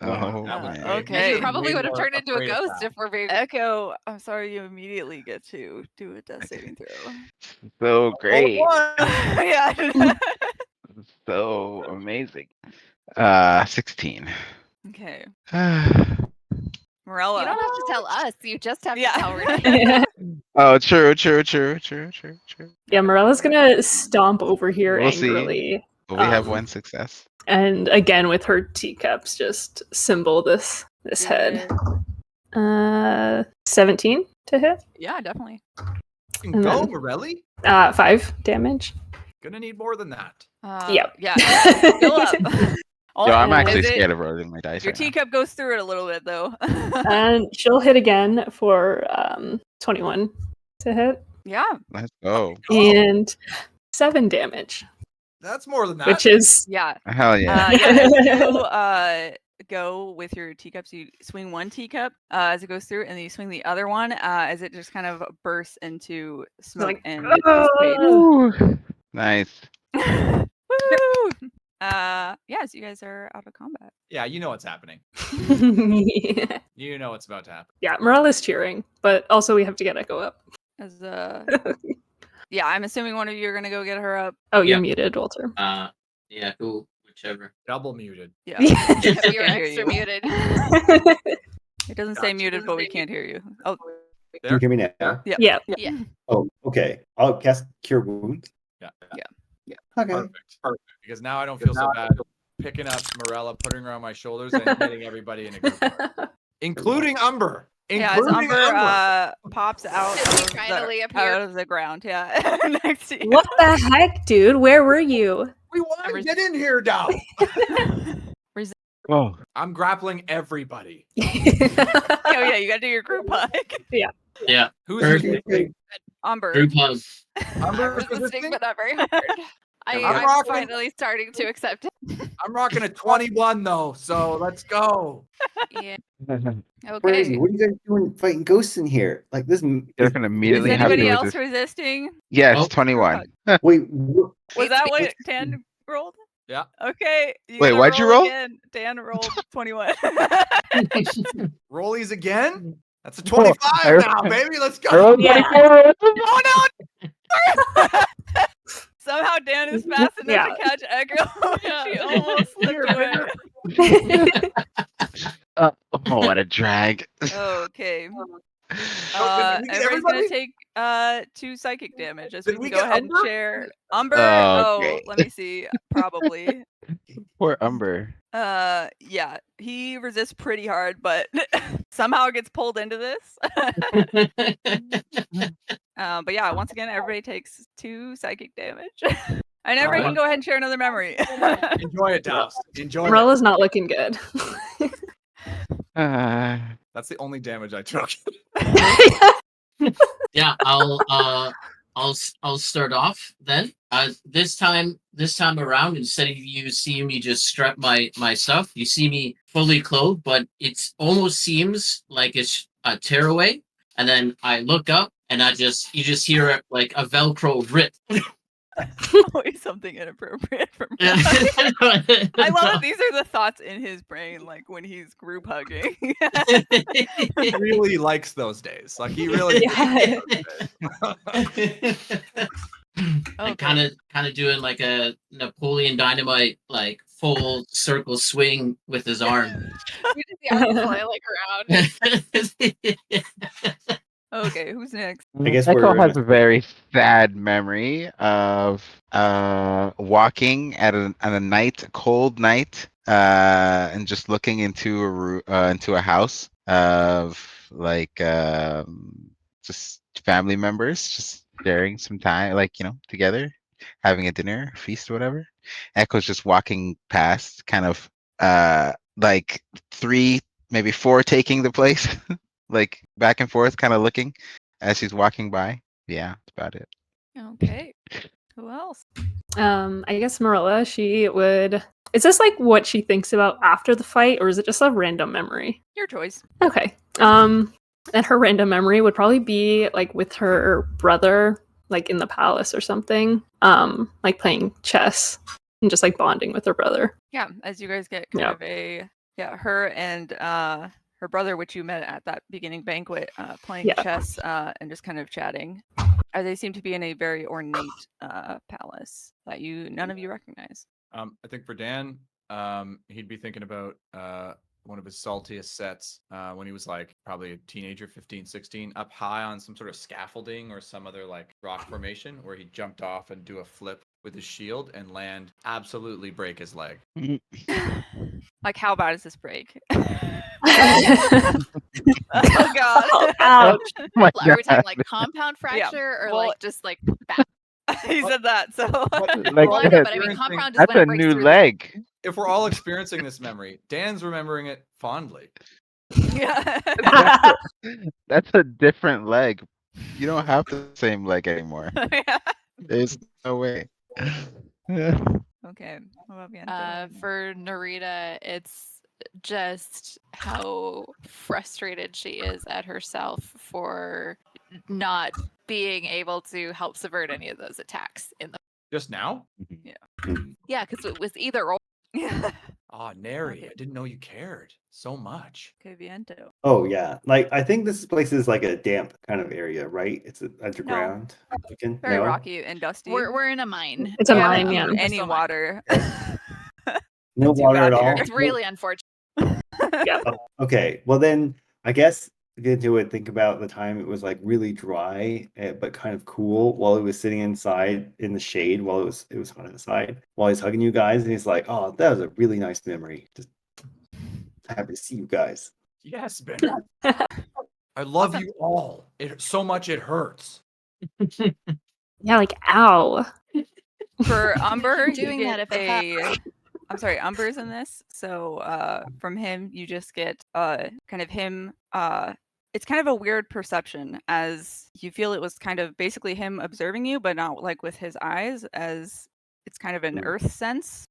Oh that was man. great. Okay. You Way probably would have more turned into a afraid of ghost that. if we're being. Echo, I'm sorry you immediately get to do a death saving throw. So great. Oh, Yeah. So amazing. 16. Okay. You Morella. don't have to tell us. You just have Yeah. to tell Renee. Oh, true. Yeah, Morella's gonna stomp over here We'll see. angrily. But we have Um, one success. And again with her teacups just symbol this head. 17 to hit. Yeah, definitely. fucking And go, then- Morelli. 5 damage. Gonna need more than that. Yep. Yeah. Fill up. Yo, I'm and actually is it- scared of rolling my dice. Your right now. teacup goes through it a little bit though. And she'll hit again for 21 to hit. Yeah. Let's go. And 7 damage, That's more than that. which is Yeah. Hell yeah. Yeah, as you go with your teacups. You swing one teacup as it goes through, and then you swing the other one as it just kind of bursts into smoke like, and dissipates. Ooh, nice. Woo! Yes, you guys are out of combat. Yeah, you know what's happening. yeah. You know what's about to happen. Yeah, Morella's cheering, but also we have to get Echo up. As yeah, I'm assuming one of you are gonna go get her up. Oh, you're Yeah. muted, Walter. Yeah, cool. Whichever. Double muted. Yeah, You're can't hear extra you. muted. It doesn't say Gotcha. muted, but we can't hear you. Oh, Can There? you hear me now? yeah. Yeah. Yeah. Oh, okay. I'll cast Cure Wounds. Yeah. Okay. Perfect. Because now I don't feel so bad picking up Morella, putting her on my shoulders, and getting everybody in a group, including Umber. Yeah, as Including Umber pops out Does he of, finally the, appear? out of the ground. Yeah, next to you. What the heck, dude? Where were you? We want to Umber's- get in here now. Whoa. I'm grappling everybody. Oh yeah, you gotta do your group hug. Yeah. Who's Perfect. resisting? Umber. Group hug. Umber I'm resisting, resisting? but not very hard. I'm I'm rocking. finally starting to accept it. I'm rocking a 21 though, so let's go. Yeah. Crazy. Okay. What are you guys doing fighting ghosts in here? Like this. They're gonna Is immediately have anybody to else resist. resisting? Yes, Oh. 21. Wait. Was that what Dan rolled? Yeah. Okay. You Wait, gotta what'd you roll? Again. Dan rolled 21. Rollies again? That's a 25 I- now, baby. Let's I rolled go. Yeah. 24. Oh no! Somehow Dan is fast enough Yeah. to catch Echo. She almost slipped away. Oh, what a drag. Okay. Did we get Everybody's gonna everybody? take 2 psychic damage. As Did we we can get go ahead and Umber? share. Umber. Oh, Oh, great. let me see. Probably. Poor Umber. Yeah. He resists pretty hard, but somehow gets pulled into this. But yeah, once again, everybody takes 2 psychic damage. And everybody can go ahead and share another memory. Enjoy it, Douse. Enjoy it. Morella's not looking good. That's the only damage I took. Yeah, I'll start off then. This time around, instead of you seeing me just strap my stuff, you see me fully clothed, but it almost seems like it's a tearaway. And then I look up, and you just hear like a Velcro rip. Always something inappropriate from Yeah. I love it. These are the thoughts in his brain, like when he's group hugging. He really likes those days. Like he really. Yeah. And kind of doing like a Napoleon Dynamite like full circle swing with his arm. We just the arms flailing around. Okay, who's next? I guess Echo we're has a very sad memory of walking at a night, a cold night, and just looking into a house of like just family members, just sharing some time, like together, having a dinner, a feast, or whatever. Echo's just walking past, kind of like 3, maybe 4 taking the place. Like back and forth, kind of looking as she's walking by. Yeah, that's about it. Okay. Who else? I guess Morella, she would. Is this like what she thinks about after the fight, or is it just a random memory? Your choice. Okay. And her random memory would probably be like with her brother, like in the palace or something. Like playing chess and just like bonding with her brother. Yeah, as you guys get kind of her and her brother, which you met at that beginning banquet, playing chess and just kind of chatting. They seem to be in a very ornate palace that none of you recognize. I think for Dan, he'd be thinking about one of his saltiest sets when he was like probably a teenager, 15, 16, up high on some sort of scaffolding or some other like rock formation where he jumped off and do a flip with his shield and absolutely break his leg. Like, how bad is this break? Oh, God. ouch. Oh my Are we talking God. like compound fracture or well- like just like back? He said that, so. Like, Well, I know, but I mean, compound is that's when a it breaks new through the- leg. If we're all experiencing this memory, Dan's remembering it fondly. Yeah. That's a different leg. You don't have the same leg anymore. Yeah. There's no way. Okay. What about Bianca? For Narita, it's just how frustrated she is at herself for not being able to help subvert any of those attacks in the Just now? yeah, because it was either or. Yeah. Oh, Neri, Okay. I didn't know you cared so much. Que viento. Oh yeah, like I think this place is like a damp kind of area, right? It's underground. Looking? Very No? rocky and dusty. We're in a mine. It's a we Yeah, mine, haven't yeah. seen crystal any mine. water. No Too water bad at all. here. It's really unfortunate. Yeah. Oh, okay, well then I guess get into it. Think about the time it was like really dry, but kind of cool while he was sitting inside in the shade while it was hot outside while he's hugging you guys, and he's like, "Oh, that was a really nice memory. Just happy to see you guys." Yes, Ben. I love you all. It so much it hurts. Yeah, like ow. For Umber, Keep you doing that get if it a. I'm sorry, Umber's in this. So from him, you just get kind of him. It's kind of a weird perception as you feel it was kind of basically him observing you, but not like with his eyes, as it's kind of an earth sense.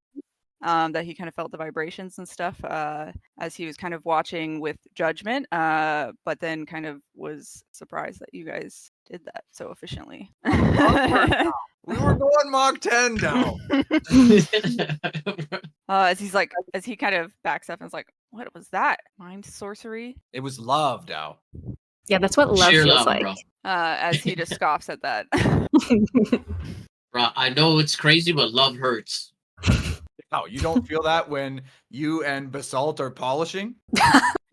That he kind of felt the vibrations and stuff as he was kind of watching with judgment, but then kind of was surprised that you guys did that so efficiently. We were going Mach 10 down. As he kind of backs up and is like, "What was that? Mind sorcery?" It was love, Dow. Yeah, that's what love Sheer feels love, like. bro. As he just scoffs at that. Bro, I know it's crazy, but love hurts. Oh, you don't feel that when you and Basalt are polishing?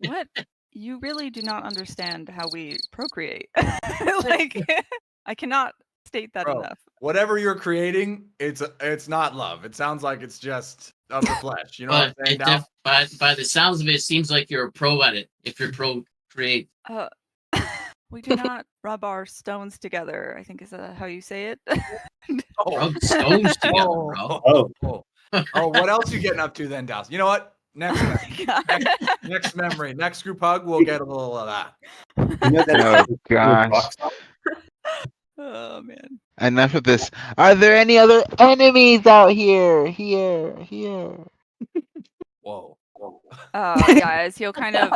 What? You really do not understand how we procreate. Like, I cannot state that Bro, enough. whatever you're creating, it's not love. It sounds like it's just of the flesh. You know what But I'm saying, Dow? by the sounds of it, it seems like you're a pro at it. If you're pro create. We do not rub our stones together, I think is how you say it. Oh, Rub stones together, bro. Oh, what else you getting up to then, Dow? You know what? Next memory, next group hug, we'll get a little of that. You know that Oh gosh. Oh man. Enough of this. Are there any other enemies out here? Here. Whoa. Yeah, as he'll kind of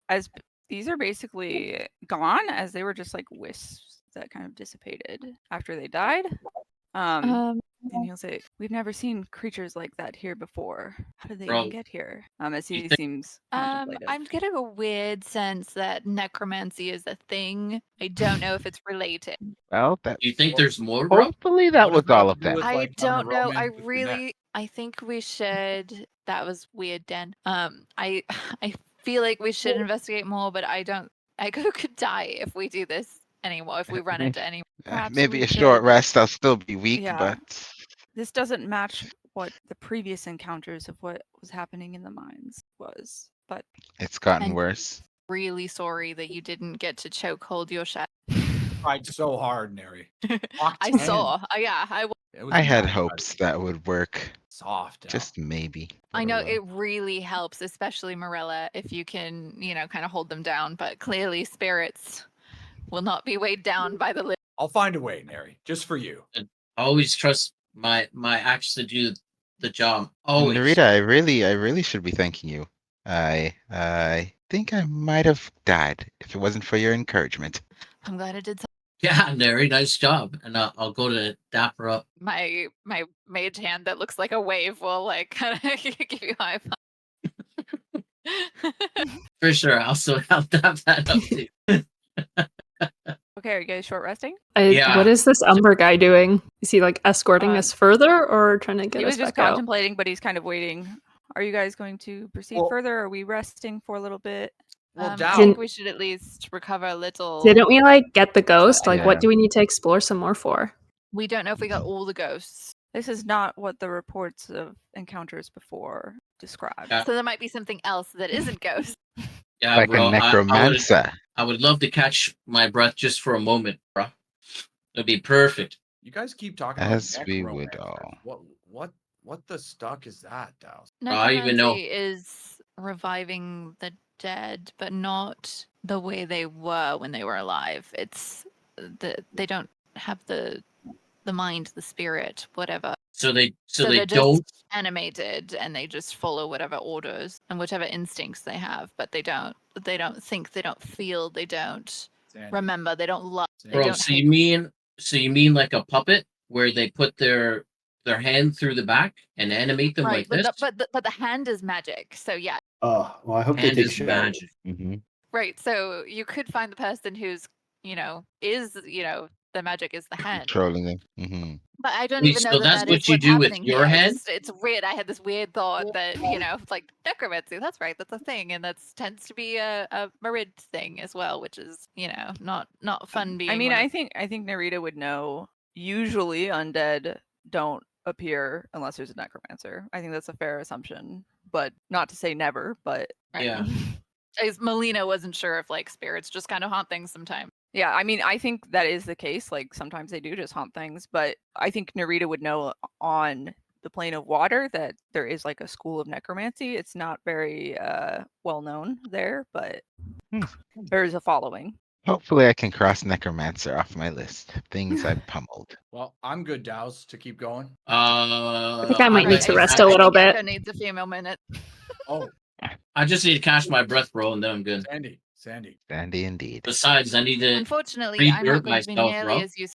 as these are basically gone, as they were just like wisps that kind of dissipated after they died. And he'll say, "We've never seen creatures like that here before. How did they even Bro. get here?" As he You think- seems contemplative. I'm getting a weird sense that necromancy is a thing. I don't know if it's related. Well, that Do you think there's more, bro? hopefully that What was does that all have of to do them. with, I like, having a don't know. romance with your neck? I think we should. That was weird, Den. I feel like we should investigate more, but I don't. I could die if we do this anymore. If we run into any. Perhaps Maybe we a short should- rest. I'll still be weak, Yeah. but This doesn't match what the previous encounters of what was happening in the mines was. But it's gotten And- worse. Really sorry that you didn't get to choke hold your shadow. Tried so hard, Neri. I saw. Yeah, I had hopes that would work. Soft. Dow. Just maybe. I know Whatever. it really helps, especially Morella, if you can, kind of hold them down. But clearly, spirits will not be weighed down by the living. I'll find a way, Neri, just for you. I always trust my axe to do the job. Always. Narita, I really should be thanking you. I think I might have died if it wasn't for your encouragement. I'm glad I did. Yeah, Neri, nice job. And I'll go to dapper up. My mage hand that looks like a wave will like kind of give you a high five. For sure. I'll dap that up too. okay, are you guys short resting? Yeah. What is this Umber guy doing? Is he like escorting Uh, us further or trying to get He us was just back out? contemplating, but he's kind of waiting. Are you guys going to proceed Well- further? Are we resting for a little bit? Well, I Dow, think we should at least recover a little. Didn't we like get the ghost? Like, Yeah. what do we need to explore some more for? We don't know if we got all the ghosts, This is not what the reports of encounters before described. Yeah. so there might be something else that isn't ghosts. Yeah, Like bro. a necromancer. I would love to catch my breath just for a moment, bro. It'd be perfect. you guys keep talking As about we necromancer. would all. What the stuck is that, Dow? I even know. Necromancy is reviving the dead, but not the way they were when they were alive. It's they don't have the mind, the spirit, whatever. So they they're don't. just animated and they just follow whatever orders and whatever instincts they have, but they don't think, they don't feel, they don't Sandy. remember, they don't love, they Bro, don't so hate. you mean like a puppet where they put their hand through the back and animate them Right, like this? but the hand is magic. So yeah. Oh, well, I hope they Hand take is showers. magic. Mm-hmm. Right. So you could find the person who's, the magic is the hand. Controlling them. Mm-hmm. But I don't Wait, even know so that that's that what is you what's do with happening your here. hand? It's weird. I had this weird thought that, it's like necromancy. That's right. That's a thing. And that tends to be a Marid thing as well, which is, not fun being. I mean, one of- I think Narita would know. Usually, undead don't appear unless there's a necromancer. I think that's a fair assumption, but not to say never. But Right. Yeah. As Melina wasn't sure if like spirits just kind of haunt things sometimes. yeah, I mean, I think that is the case. Like sometimes they do just haunt things, but I think Narita would know on the plane of water that there is like a school of necromancy. It's not very well known there, but there is a following. Hopefully, I can cross Necromancer off my list. Things I've pummeled. Well, I'm good, Dows, to keep going. I think I might need Right, to I- rest I a little think Echo bit. needs a few more minutes. Oh, I just need to catch my breath, bro, and then I'm good. Sandy. Sandy indeed. Besides, I need to Unfortunately, I'm not re-dirt going to be myself, nearly bro. as useful.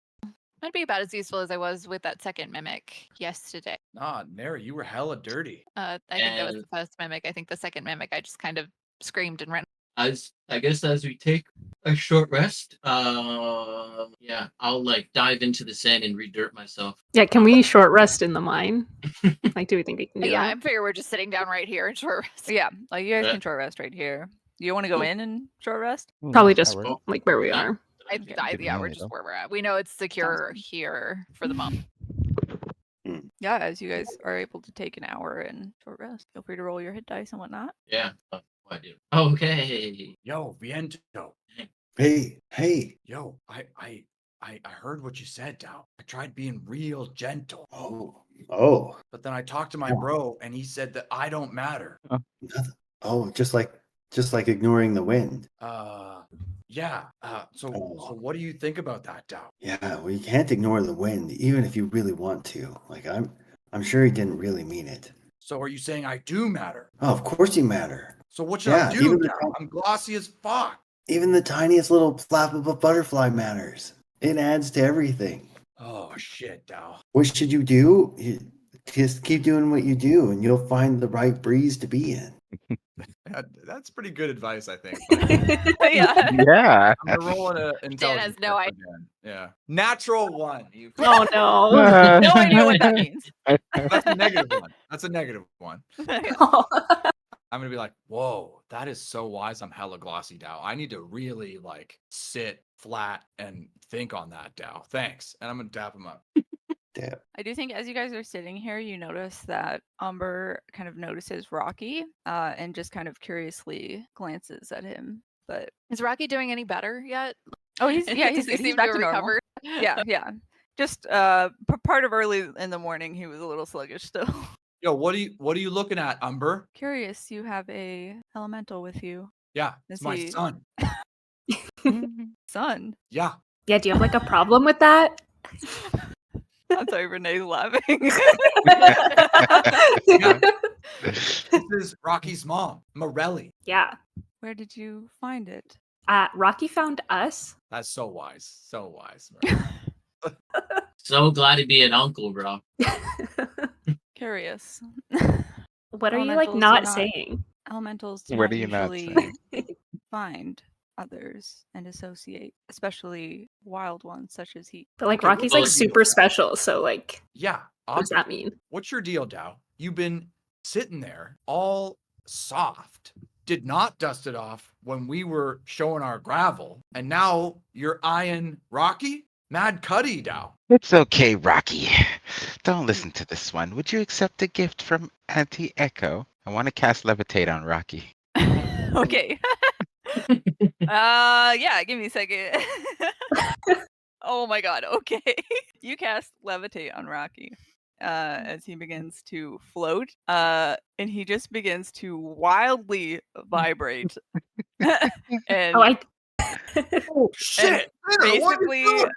I'd be about as useful as I was with that second mimic yesterday. Nah, Nary, you were hella dirty. I think that was And- the first mimic. I think the second mimic, I just kind of screamed and ran. I guess as we take a short rest, yeah, I'll like dive into the sand and re-dirt myself. Yeah, can we short rest in the mine? Like, do we think we can do Yeah, I that? figure we're just sitting down right here and short rest. Yeah, like you guys Yeah. can short rest right here. You want to go Cool. in and short rest? Probably That just works. Oh, like where we yeah. are. Yeah, we're just where we're at. We know it's secure good. here for the moment. Yeah, as you guys are able to take an hour and short rest, feel free to roll your hit dice and whatnot. Yeah, I do. Okay. Yo, Viento. Hey. Yo, I heard what you said, Dow. I tried being real gentle, Oh, but then I talked to my bro, and he said that I don't matter. nothing. Oh, just like ignoring the wind. Yeah. So what do you think about that, Dow? Yeah, well, you can't ignore the wind, even if you really want to. Like I'm sure he didn't really mean it. So are you saying I do matter? Oh, of course you matter. So what should I Yeah, do, even the Dow? I'm glossy as fuck. Even the tiniest little flap of a butterfly matters. It adds to everything. Oh shit, Dow. What should you do? You just keep doing what you do, and you'll find the right breeze to be in. That's pretty good advice, I think. yeah. Yeah. I'm gonna roll an intelligence. has no check again. Yeah. Natural 1. You Oh no. No idea what that means. That's a negative one. That's a negative one. I'm gonna be like, whoa, that is so wise. I'm hella glossy, Dow. I need to really like sit flat and think on that, Dow. Thanks. And I'm gonna dap him up. Damn. I do think as you guys are sitting here, you notice that Umber kind of notices Rocky and just kind of curiously glances at him. But Is Rocky doing any better yet? oh, he's Does he's, he he's seem back to to normal. recover? Yeah. Just part of early in the morning, he was a little sluggish still. Yo, what are you looking at, Umber? Curious, you have a elemental with you, Yeah, it's Is my he- son. son. Yeah. Yeah, do you have like a problem with that? I'm sorry, Renee's laughing. This is Rocky's mom, Morelli. Yeah. Where did you find it? Rocky found us. That's so wise. So wise. Morelli. So glad to be an uncle, bro. Curious. What are you like Elementals do not not- saying? Elementals do What not are you not usually find others and associate, especially wild ones such as he. But like Okay, Rocky's well, like if super special, so like Yeah. what does that mean? What's your deal, Dow? You've been sitting there all soft, did not dust it off when we were showing our gravel, and now you're eyeing Rocky? Mad Cuddy, Dow. It's okay, Rocky. Don't listen to this one. Would you accept a gift from Auntie Echo? I want to cast Levitate on Rocky. Okay. Yeah, give me a second. Oh my god, okay. You cast Levitate on Rocky as he begins to float, and he just begins to wildly vibrate. And Oh, Oh shit! Tanner, what are basically, you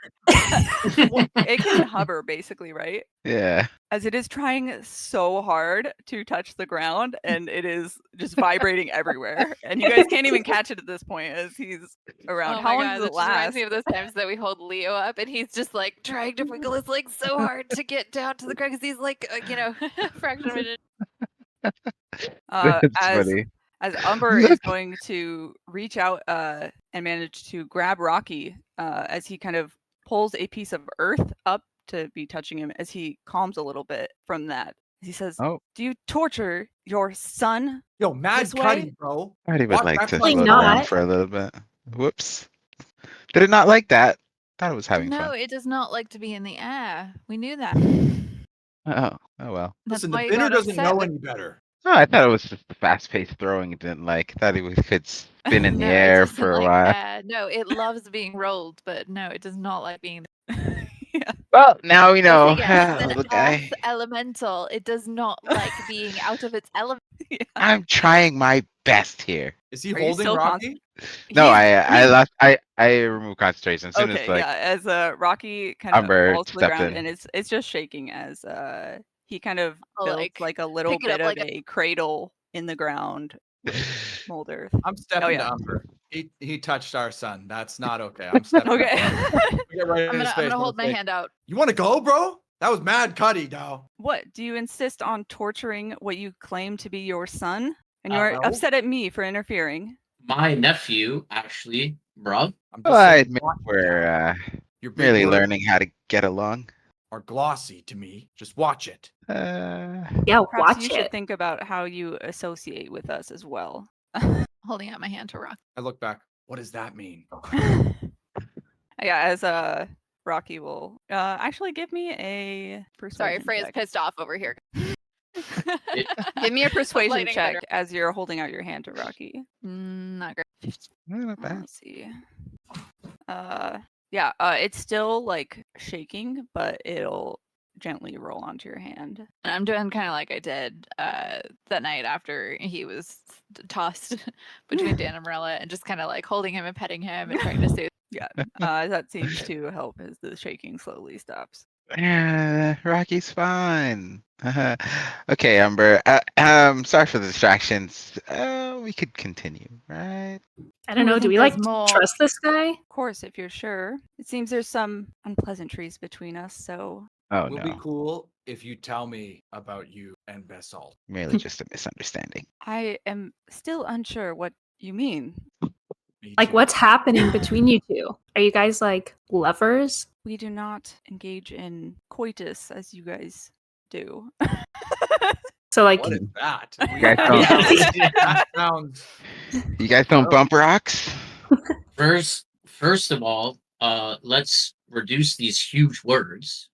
doing? it can hover, basically, right? Yeah. As it is trying so hard to touch the ground, and it is just vibrating everywhere. And you guys can't even catch it at this point as he's around. Oh How my long god, does that it just reminds last? me of those times that we hold Leo up and he's just like trying to wiggle his legs so hard to get down to the ground because he's like, fraction of a minute. That's As funny. Umber is Look. going to reach out and manage to grab Rocky as he kind of pulls a piece of earth up to be touching him as he calms a little bit from that. He says, Oh, "Do you torture your son Yo, mad this way?" cutty, bro. I would Watch like that to flight slow not. down for a little bit. Whoops. Did it not like that? Thought it was having No, fun. it does not like to be in the air. We knew that. Oh, oh well. That's Listen, the why you binner got doesn't upset know with- any better. Oh, I thought it was just the fast-paced throwing it didn't like. Thought it could spin in the No, it air doesn't for a like while. air. No, it loves being rolled, but no, it does not like being. Yeah. Well, now we Once know. again, it's Oh, an the guy. earth elemental. It does not like being out of its element. I'm trying my best here. Is he Are you holding still Rocky? No, He's- I lost. I removed concentration as soon as Okay, like yeah. As Rocky kind of Umber falls to the stepped ground, in. and it's just shaking as he kind of I'll, builds like, like a little pick it up bit of like a cradle in the ground with mold earth. I'm stepping yeah. to Umber. He touched our son. That's not okay. I'm stepping. Okay. Up. Get right in I'm his gonna face. hold my Say, hand out. You want to go, bro? That was mad cutty, now. What? Do you insist on torturing what you claim to be your son? And you are No. upset at me for interfering. My nephew, actually, bruv. I'm just Well, I saying, admit watch it, we're Tanner. Your big merely words learning how to get along. are glossy to me. Just watch it. Yeah, Perhaps watch you it. should think about how you associate with us as well. Holding out my hand to Rock. I look back. What does that mean? Yeah, as Rocky will actually give me a persuasion Sorry, Freya's check. pissed off over here. Give me a persuasion Lighting check better. as you're holding out your hand to Rocky. Not great. Not bad. Let's see. Yeah, it's still like shaking, but it'll gently roll onto your hand. And I'm doing kind of like I did that night after he was tossed between Dan and Marilla, and just kind of like holding him and petting him and trying to soothe. Yeah, that seems to help as the shaking slowly stops. Rocky's fine. Okay, Umber. Sorry for the distractions. We could continue, right? I don't know. I Do think we like there's more. trust this guy? Of course, if you're sure. It seems there's some unpleasantries between us, so Oh We'll no, be cool if you tell me about you and Basalt. merely just a misunderstanding. I am still unsure what you mean. Me Like, too. what's happening between you two? Are you guys like lovers? We do not engage in coitus as you guys do. So like, What is that? You guys don't, That sounds. you guys don't bump rocks? First of all, let's reduce these huge words.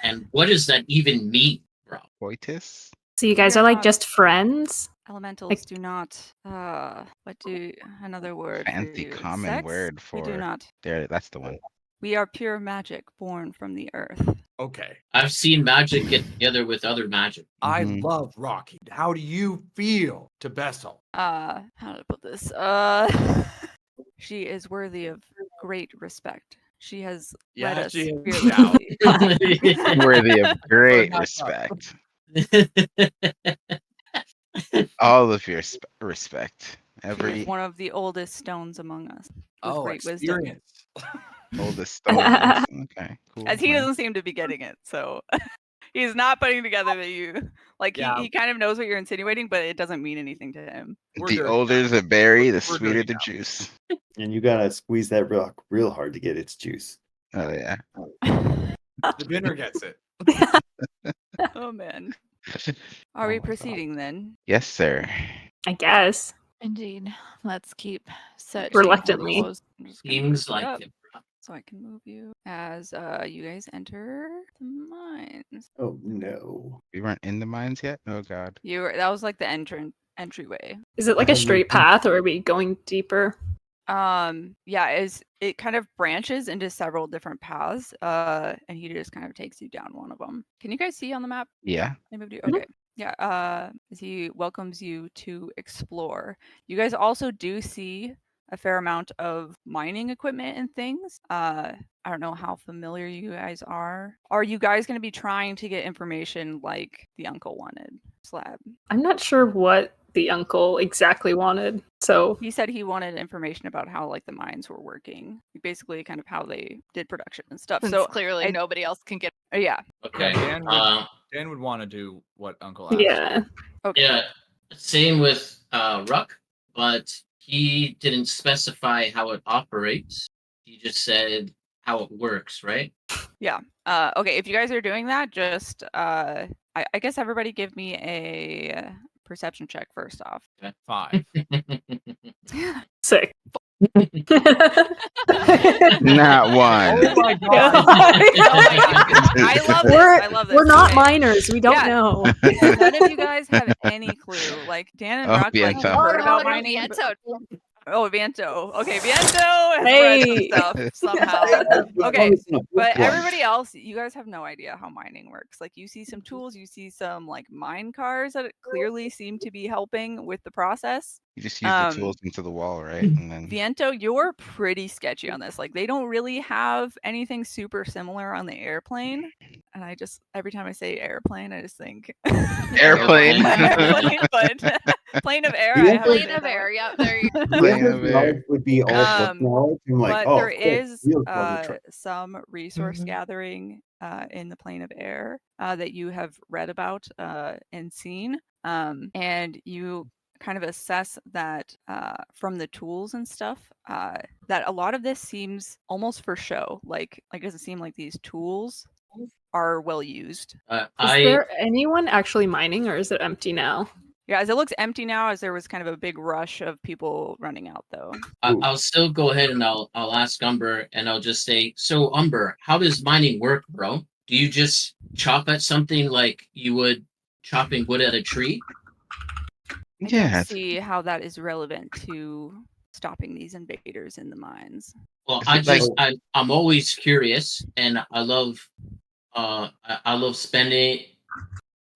And what does that even mean, bro? Coitus? so you guys We are are like not- just friends? Elementals Like- do not. What do another word? for Fancy you? common Sex? word We do for not. there. That's the one. We are pure magic, born from the earth. Okay. I've seen magic get together with other magic. I Mhm. love Rocky. How do you feel to Bessel? How to put this? She is worthy of great respect. She has led Yeah, us she is. fearlessly. Worthy of great That's up. respect. All of your respect. She is Every one of the oldest stones among us. With Oh, great wisdom. experience. oldest stones. Okay, cool. As he nice. doesn't seem to be getting it, so he's not putting together that you like. Yeah. He kind of knows what you're insinuating, but it doesn't mean anything to him. We're The dirty older now. the berry, the We're sweeter dirty the now. juice. And you gotta squeeze that rock real hard to get its juice. Oh yeah. The dinner gets it. Oh man. Are we Oh my God. proceeding then? Yes, sir. I guess. Indeed. Let's keep searching. Reluctantly. for those- I'm just gonna Seems look it like up it, bro. so I can move you as you guys enter the mines. Oh no. We weren't in the mines yet. Oh god. That was like the entryway. Is it like a straight path or are we going deeper? Yeah, it kind of branches into several different paths, and he just kind of takes you down one of them. Can you guys see on the map? Yeah. They moved you. Mhm. Okay. Yeah. As he welcomes you to explore, you guys also do see a fair amount of mining equipment and things. I don't know how familiar you guys are. Are you guys going to be trying to get information like the uncle wanted? Slab. I'm not sure what the uncle exactly wanted. So He said he wanted information about how like the mines were working, basically kind of how they did production and stuff. Since So clearly I- nobody else can get. yeah, Okay. Dan would want to do what Uncle asked. yeah. okay. Yeah. Same with Ruck, but he didn't specify how it operates. He just said how it works, right? Okay, if you guys are doing that, just I guess everybody give me a perception check first off. 5. Sick. Not one. Oh my Yeah. god! I love this. I love this. We're not Okay. minors. We don't Yeah. know. None of you guys have any clue. Like Dan and Oh, Rock like Viento. heard about no, mining. Viento. Oh, Viento. Okay, Viento has Hey. read some stuff somehow. Okay, but everybody else, you guys have no idea how mining works. Like you see some tools, you see some like mine cars that clearly seem to be helping with the process. You just use the tools into the wall, right? And then Viento, you're pretty sketchy on this. Like they don't really have anything super similar on the airplane. And I just every time I say airplane, I just think Airplane. airplane, but plane of air. I haven't Plane been of that air. way. Yep, there you go. Plane of air. knowledge would be all book knowledge. I'm like, But oh, there of course, is wheels on the truck. some resource gathering in the plane of air that you have read about and seen, and you kind of assess that from the tools and stuff that a lot of this seems almost for show. Like it doesn't seem like these tools are well used. Is there anyone actually mining, or is it empty now? Yeah, as it looks empty now, as there was kind of a big rush of people running out, though. I'll still go ahead and I'll ask Umber, and I'll just say, so Umber, how does mining work, bro? Do you just chop at something like you would chopping wood at a tree? I Yeah. don't see how that is relevant to stopping these invaders in the mines. Well, Is it I'm always curious, and I love spending,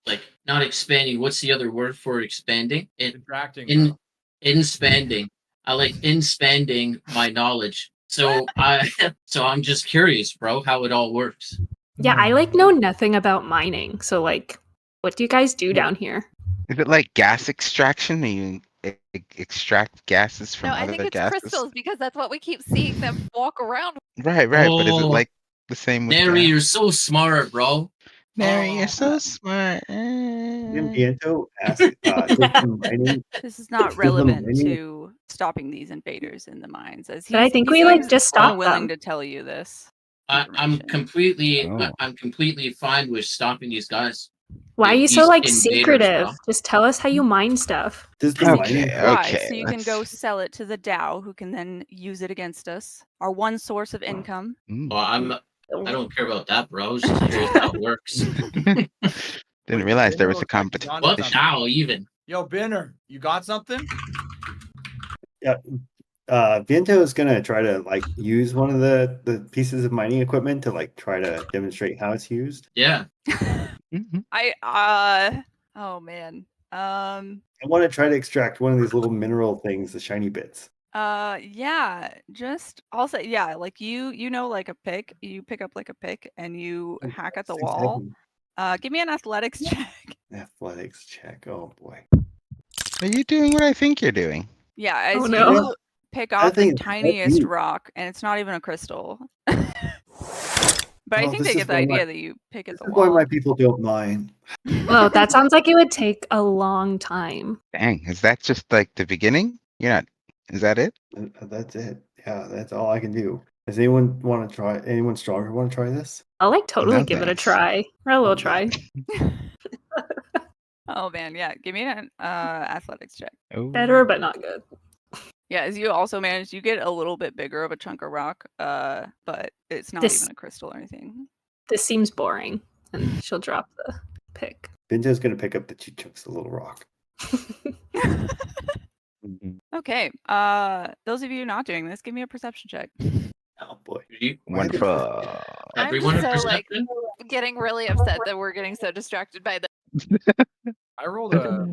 like not expanding. What's the other word for expanding? Contracting. Expanding. I like expanding my knowledge. So I'm just curious, bro, how it all works. Yeah, I like know nothing about mining. So like, what do you guys do down here? Is it like gas extraction? You extract gases from No, I other think it's gases? crystals because that's what we keep seeing them walk around. Right. But is it Oh. like the same with Mary, gas? you're so smart, bro. Mary, you're so smart. Viento asked mining. This is not relevant to stopping these invaders in the mines. As But I think he we like seems just stop unwilling them. to tell you this. I'm information. completely fine with stopping these guys. Why are you so These like invaders, secretive? bro. Just tell us how you mine stuff. Does the mining Why? So you can let's- go sell it to the Dow, who can then use it against us. Our one source of income. Well, I don't care about that, bro. I was just curious how it works. Didn't realize there was a competition. What how even? Yo, Binner, you got something? Yeah. Viento is gonna try to like use one of the pieces of mining equipment to like try to demonstrate how it's used. Yeah. Oh man. I want to try to extract one of these little mineral things, the shiny bits. Yeah, just I'll say yeah, like you know like a pick, you pick up like a pick and you hack at the wall. Give me an athletics check. Athletics check. Oh boy. Are you doing what I think you're doing? Yeah, as Oh, no. you pick off the think it's tiniest heavy. rock, and it's not even a crystal. But I Oh, think this they is get the why my- idea that you pick at This the is why wall. my people don't mine. Well, that sounds like it would take a long time. Dang, is that just like the beginning? You're not. Is that it? That's it. Yeah, that's all I can do. Does anyone want to try? Anyone stronger want to try this? I'll like totally No, give it a thanks. try. Or I will Oh, try. Oh man, yeah. Give me an athletics check. Oh. Better, but not good. Yeah, as you also manage, you get a little bit bigger of a chunk of rock, but it's not This- even a crystal or anything. This seems boring. And she'll drop the pick. Vinto's gonna pick up the 2 chunks of little rock. Okay. Those of you not doing this, give me a perception check. Oh boy. Wonderful. Everyone I'm a so like perception? getting really upset that we're getting so distracted by the. I rolled a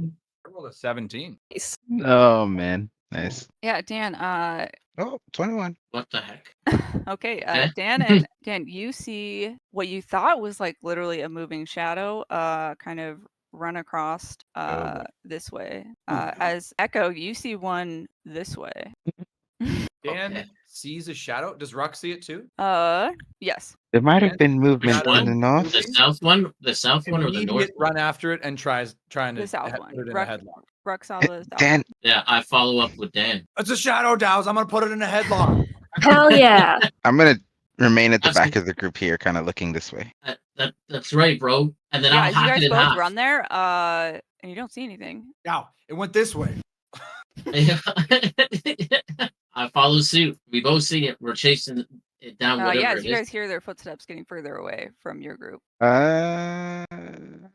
17. Nice. Oh man. Nice. Yeah, Dan. Oh, 21. What the heck? Okay, Eh? Dan and Dan, you see what you thought was like literally a moving shadow, kind of run across boy. this way. Oh, no. As Echo, you see one this way. Dan Okay. sees a shadow. Does Ruck see it too? Yes. There might have Dan, been movement Which Shadow. in the one? north. The south one? The south one or the north Immediate one? run after it and trying The to south one. put it in Ruck- a headlock. Ruck saw the south Dan, Yeah, I follow up with Dan. It's a shadow, Dows. I'm gonna put it in a headlock. Hell yeah. I'm gonna remain at the I've back seen- of the group here, kind of looking this way. That's right, bro. And then Yeah, I'll as you hack guys it in both half. run there, and you don't see anything. Now it went this way. I follow suit. We both see it. We're chasing it down. Whatever Yeah, it as you is. guys hear their footsteps getting further away from your group.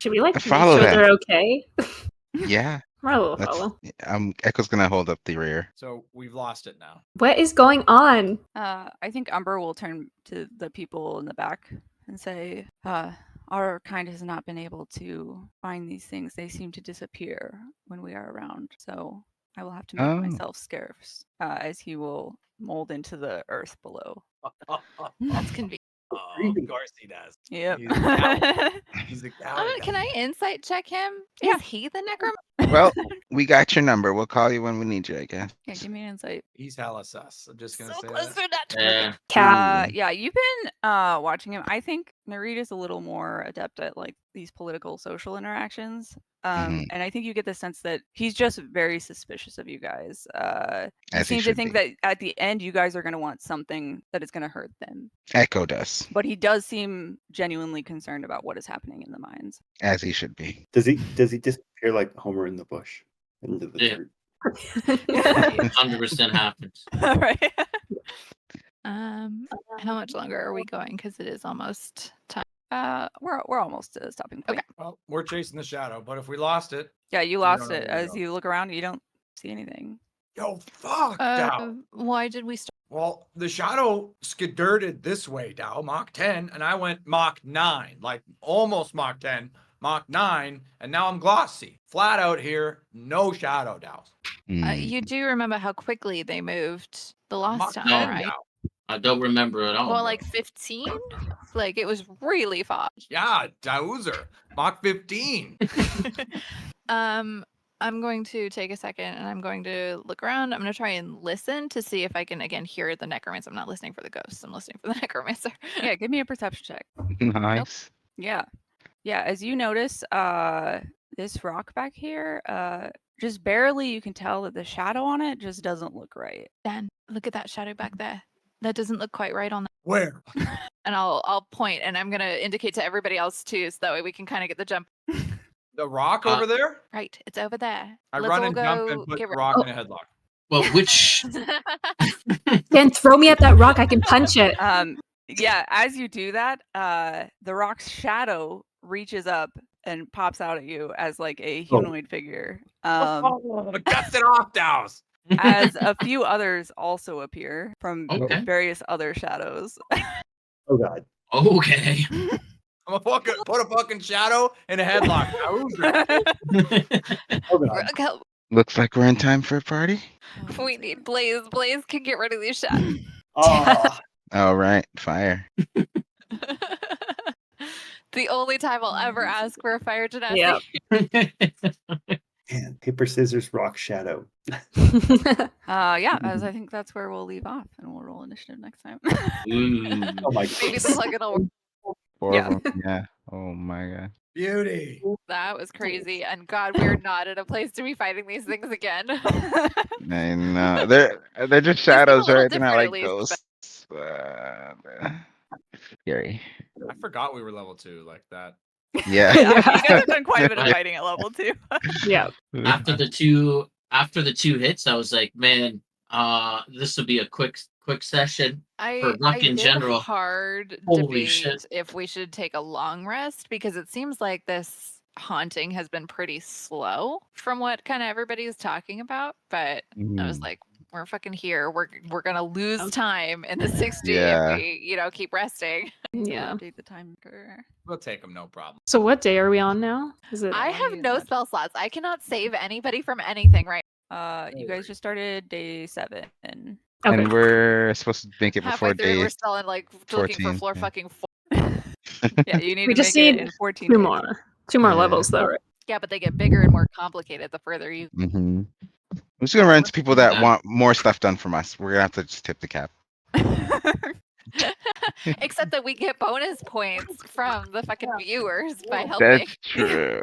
Should we like make Follow sure them. they're okay? Yeah. We'll Let's, follow. Echo's gonna hold up the rear. So we've lost it now. What is going on? I think Umber will turn to the people in the back and say, our kind has not been able to find these things. They seem to disappear when we are around. So I will have to make Oh. myself scarce, as he will mold into the earth below. That's convenient. Of course he does. Yep. He's a coward. He's a coward. Can I insight check him? Yeah. Is he the necromancer? Well, we got your number. We'll call you when we need you, I guess. Yeah, give me an insight. He's hella sus. I'm just gonna So say close that. for that. Yeah. Cat. Yeah, you've been watching him. I think Narita's a little more adept at like these political social interactions. Mhm. And I think you get the sense that he's just very suspicious of you guys. You As he seem to should think be. that at the end you guys are going to want something that is going to hurt them. Echo does, But he does seem genuinely concerned about what is happening in the mines. as he should be. Does he disappear like Homer in the bush into the Yeah. dirt? 100% happens. Right? How much longer are we going? Because it is almost time. We're almost to stopping point. Okay. Well, we're chasing the shadow, but if we lost it, Yeah, you don't lost know it. where to As go. you look around, you don't see anything. yo, fuck, Dow. Why did we start? Well, the shadow skidurted this way, Dow, Mach 10, and I went Mach 9, like almost Mach 10, Mach 9, and now I'm glossy. Flat out here, no shadow, Dow. You do remember how quickly they moved the last Mach time, 10, right? Dow. I don't remember at all. Well, bro. like 15? Like it was really fast. Yeah, Dowser. Mach 15. I'm going to take a second and I'm going to look around. I'm going to try and listen to see if I can again hear the necromancer. I'm not listening for the ghosts. I'm listening for the necromancer. Yeah, give me a perception check. Nice. Yeah. Yeah, as you notice this rock back here, just barely you can tell that the shadow on it just doesn't look right. Dan, look at that shadow back there. That doesn't look quite right on that. Where? And I'll point and I'm going to indicate to everybody else too, so that way we can kind of get the jump. The rock over there? Right, it's over there. I Let's run all and jump go and put get the rid- rock in a headlock. Well, which Dan, throw me at that rock. I can punch it. Yeah, as you do that, the rock's shadow reaches up and pops out at you as like a humanoid figure. Dust it off, Dows. As a few others also appear from Okay. various other shadows. Oh God. okay. I'm gonna put a fucking shadow in a headlock. Dowser. Oh God. Help. Looks like we're in time for a party. We need Blaze. Blaze can get rid of these shadows. Oh, All right, fire. The only time I'll ever ask for a fire genasi. Yep. man. Paper, scissors, rock, shadow. Yeah, as I think that's where we'll leave off and we'll roll initiative next time. Ooh. Oh my Maybe God. the plug will work. Four Yeah. of them. Yeah. Oh my god. Beauty. That was crazy. And God, we're not in a place to be fighting these things again. I know. They're just seem a shadows, little right? They're not different at like least, ghosts. Scary. I forgot we were level 2 like that. Yeah. Yeah, you guys have done quite a bit of fighting at level 2. Yeah. after the two hits, I was like, man, this will be a quick session. For luck in did general. hard Holy debate shit. if we should take a long rest because it seems like this haunting has been pretty slow from what kind of everybody's talking about. But I was Mhm. like, we're fucking here. We're gonna lose time in the 60 Yeah. if we, keep resting. Yeah. Update the timer. We'll take them, no problem. So what day are we on now? Is it? I have no 20 spell slots. I cannot save anybody from anything right You guys just started day 7. And Okay. we're supposed to make it Halfway before through, day we're still in like looking for 14. floor Yeah. fucking 4. Yeah, you need We to just make it need in 14 two days. more. Two more Yeah. levels though, right? Yeah, but they get bigger and more complicated the further you. Mm-hmm. I'm just gonna run into people that Yeah. want more stuff done from us. We're gonna have to just tip the cap. Except that we get bonus points from the fucking viewers by helping. That's true.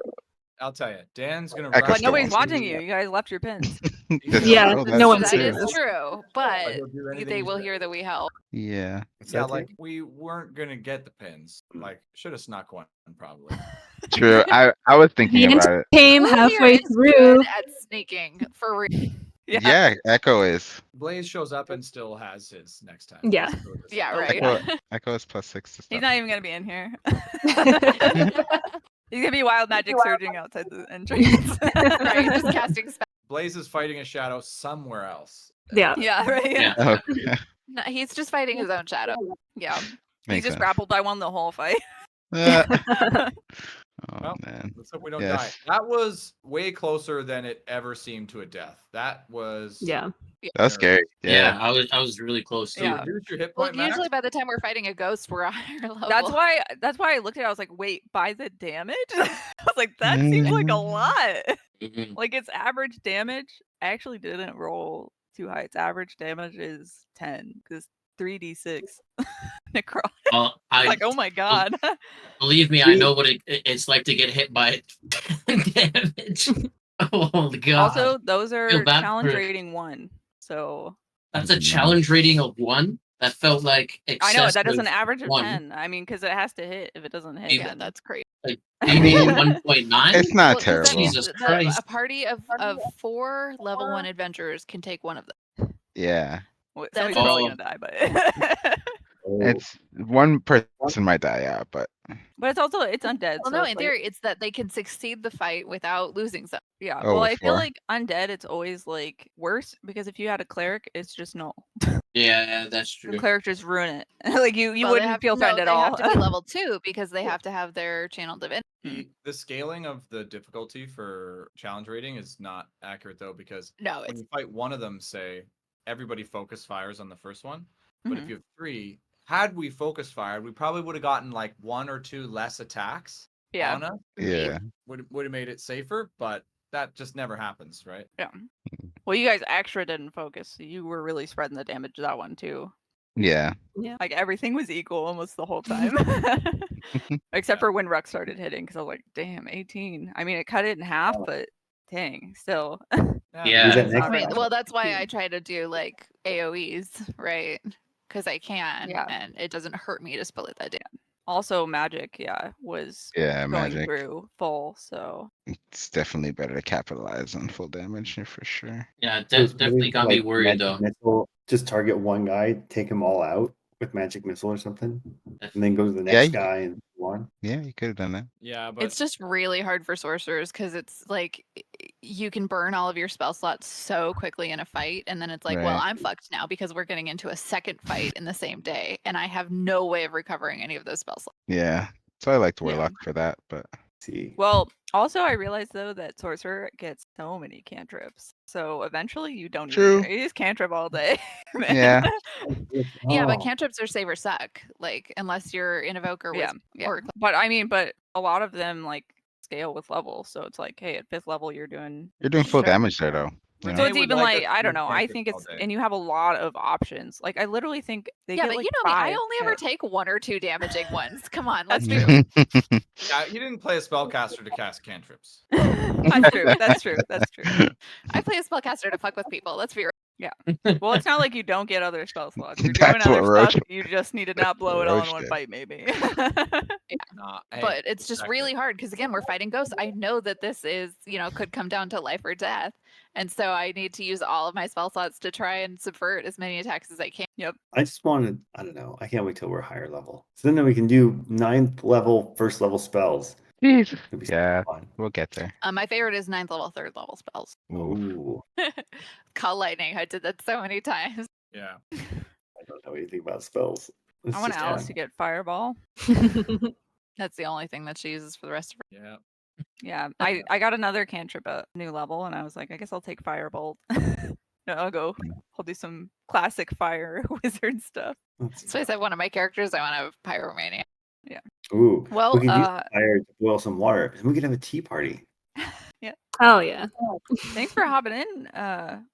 I'll tell you, Dan's gonna Echo rush. But still nobody's wants watching you. You guys left your pins. That's Yeah, true. no That's one's That seeing true. is this. true, but He'll do anything they he will says. hear that we help. Yeah. What's Yeah, that, like Jake? we weren't gonna get the pins. Like, should have snuck one probably. True. I was thinking The about it. came Who here halfway is through. good at sneaking for real? Yeah, Echo is. Blaze shows up and still has his next time. Yeah. Let's go with this. Yeah, right. Echo is +6 to He's stuff. not even gonna be in here. He's gonna be wild magic surging outside the entrance. Right, just casting spells. Blaze is fighting a shadow somewhere else. Yeah. Yeah, right. Yeah. Okay. No, he's just fighting his own shadow. Yeah. He Makes just sense. grappled. I won the whole fight. Oh Well, man. Let's hope we don't Yes. die. That was way closer than it ever seemed to a death. That was Yeah. That was scary. Yeah, Yeah. I was really close too. Yeah. Reduce your hit Well, point max. usually by the time we're fighting a ghost, we're a higher level. That's why I looked at it. I was like, wait, by the damage? I was like, that seems like a lot. Mhm. Like its average damage actually didn't roll too high. Its average damage is 10 because 3d6 necro. Well, I Like, oh my god. believe me, I know what it's like to get hit by damage. Oh god. Also, those are bad challenge for- rating 1. So That's a challenge rating of 1. That felt like I excessive. know that doesn't average of 1. 10. I mean, because it has to hit. If it doesn't hit, Yeah, Yeah, then- that's crazy. Like, do you mean 1.9? It's not 'cause then terrible. Jesus a Christ. party of 4 level 1 adventurers can take one of them. Yeah. well, That's somebody's probably Oh. gonna die, but It's one person might die out, but but it's also it's undead. Well, so no, it's in like- theory, it's that they can succeed the fight without losing some. yeah. Oh, Well, I feel four. like undead, it's always like worse because if you had a cleric, it's just null. Yeah, that's The true. cleric just ruin it. Like you Well, they wouldn't have- feel no, threatened at they all. have to be level 2 because they have to have their channel divinity. The scaling of the difficulty for challenge rating is not accurate though, because No, when it's you fight one of them, say everybody focus fires on the first one, but if Mhm. you have 3, had we focus fired, we probably would have gotten like 1 or 2 less attacks Yeah. on us. yeah. Would have made it safer, but that just never happens, right? Well, you guys extra didn't focus. So you were really spreading the damage that one too. Yeah. Like everything was equal almost the whole time. Except for when Ruck started hitting, because I was like, damn, 18. I mean, it cut it in half, but dang, still. Yeah. Use that it's next I mean, round. well, that's why I try to do like AoEs, right? Because I can, Yeah. and it doesn't hurt me to split that down. Also, magic, was Yeah, going magic. through full, so It's definitely better to capitalize on full damage for sure. Yeah, So it's definitely really got me like worried magic though. Missile, just target one guy, take him all out with magic missile or something, and then go to the Yeah, next you- guy and one. Yeah, you could have done that. Yeah, but It's just really hard for sorcerers because it's like you can burn all of your spell slots so quickly in a fight, and then it's like, well, Right. I'm fucked now because we're getting into a second fight in the same day, and I have no way of recovering any of those spell slots. Yeah. So I liked Yeah. Warlock for that, but See, well, also I realized though that sorcerer gets so many cantrips. So eventually you don't True. even you just cantrip all day. man. yeah. Yeah, but Oh, cantrips are save or suck, like unless you're an evoker with Yeah. or But I mean, but a lot of them like scale with level. So it's like, hey, at 5th level you're doing You're doing full Sure. damage there though. You Renee so know? it's would even like like us I to don't do know. I cantrips think all it's day. and you have a lot of options. Like I literally think they yeah, get but like you know me, I 5 only ever cantrips. take 1 or 2 damaging ones. Come on, let's That's be true. yeah, you didn't play a spellcaster to cast cantrips. That's true. That's true. That's true. I play a spellcaster to fuck with people. Let's be real. Well, it's not like you don't get other spell slots. You're That's doing what other Roach- stuff. You just need to not blow it all in Roach one did. fight, maybe. Nah, hey, But it's just exactly. really hard because again, we're fighting ghosts. I know that this is, could come down to life or death. And so I need to use all of my spell slots to try and subvert as many attacks as I can. I just wanted, I don't know, I can't wait till we're higher level. So then we can do 9th level, 1st level spells. Jesus. It'd be so Yeah, fun. we'll get there. My favorite is 9th level, 3rd level spells. Ooh. Ooh, Call lightning. I did that so many times. Yeah. I don't know anything about spells. It's I want just Alice fun. to get fireball. That's the only thing that she uses for the rest of her. Yeah. Yeah, I got another cantrip at new level, and I was like, I guess I'll take Firebolt. No, I'll do some classic fire wizard stuff. So I said one of my characters, I want to have Pyromania. Ooh. Well, we can use fire to boil some water, and we can have a tea party. Oh yeah. Thanks for hopping in,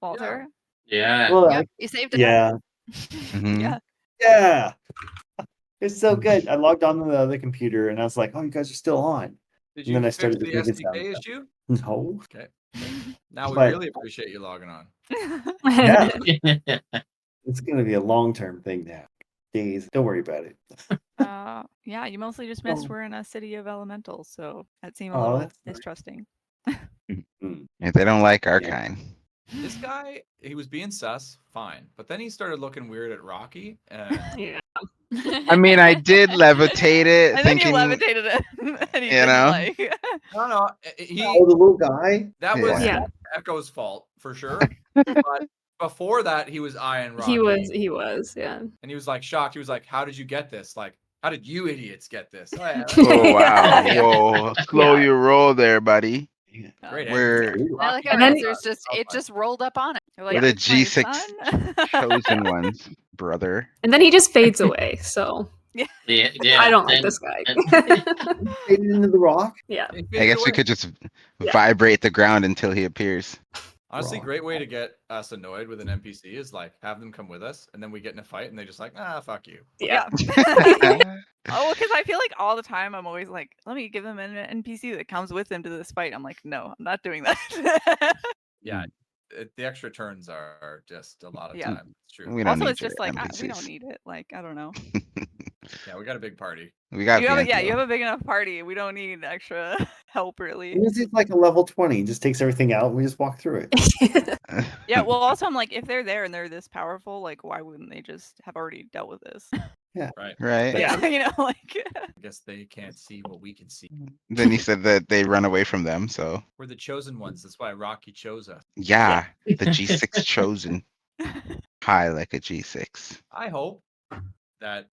Walter. Yeah. Well, Yep, you saved it. yeah, Mhm. Yeah. yeah. It's so good. I logged on to the other computer, and I was like, "Oh, you guys are still on." Did And you then I fix started the to make it sound SDK stuff. issue? No. Okay. Now we But- really appreciate you logging on. Yeah, it's gonna be a long-term thing now. Days. Don't worry about it. Yeah, you mostly just missed Oh. we're in a city of elementals, so that seemed a Oh, little that's nice. distrusting. Mm. If they don't like our Yeah. kind. This guy, he was being sus, fine. But then he started looking weird at Rocky. And Yeah. I mean, I did levitate it, And thinking, then you levitated it, and he you didn't know? like. no, Oh, the little guy. that was Yeah. Echo's fault for sure. But before that, he was eyeing Rocky. He was, yeah. And he was like shocked. He was like, "How did you get this? Like, how did you idiots get this?" Oh, yeah, Oh wow! Yeah. Whoa, slow Yeah. your roll there, buddy. great. We're- ending. I like Rocky how And then- there's just it just rolled up on it. You're We're like, the "It's my G6 son." chosen ones, brother. And then he just fades away. So Yeah. I don't like then- this guy. Faded into the rock. Yeah. He I faded guess we away. could just Yeah. vibrate the ground until he appears. Honestly, Wrong. great way to get us annoyed with an NPC is like have them come with us, and then we get in a fight, and they just like, fuck you. Yeah. Oh, because I feel like all the time I'm always like, let me give them an NPC that comes with them to this fight. I'm like, no, I'm not doing that. Yeah, the extra turns are just a lot of Yeah. time. It's true. We don't Also, need it's your just like we don't NPCs. need it. Like I don't know. Yeah, we got a big party. We got You have Bianca. a big enough party. We don't need extra help really. This is like a level 20. Just takes everything out, and we just walk through it. Yeah. Well, also I'm like, if they're there and they're this powerful, like why wouldn't they just have already dealt with this? Right. Right? Yeah. You know, like. I guess they can't see what we can see. Then he said that they run away from them, so We're the chosen ones. That's why Rocky chose us. yeah, the G6 chosen. High like a G6. I hope that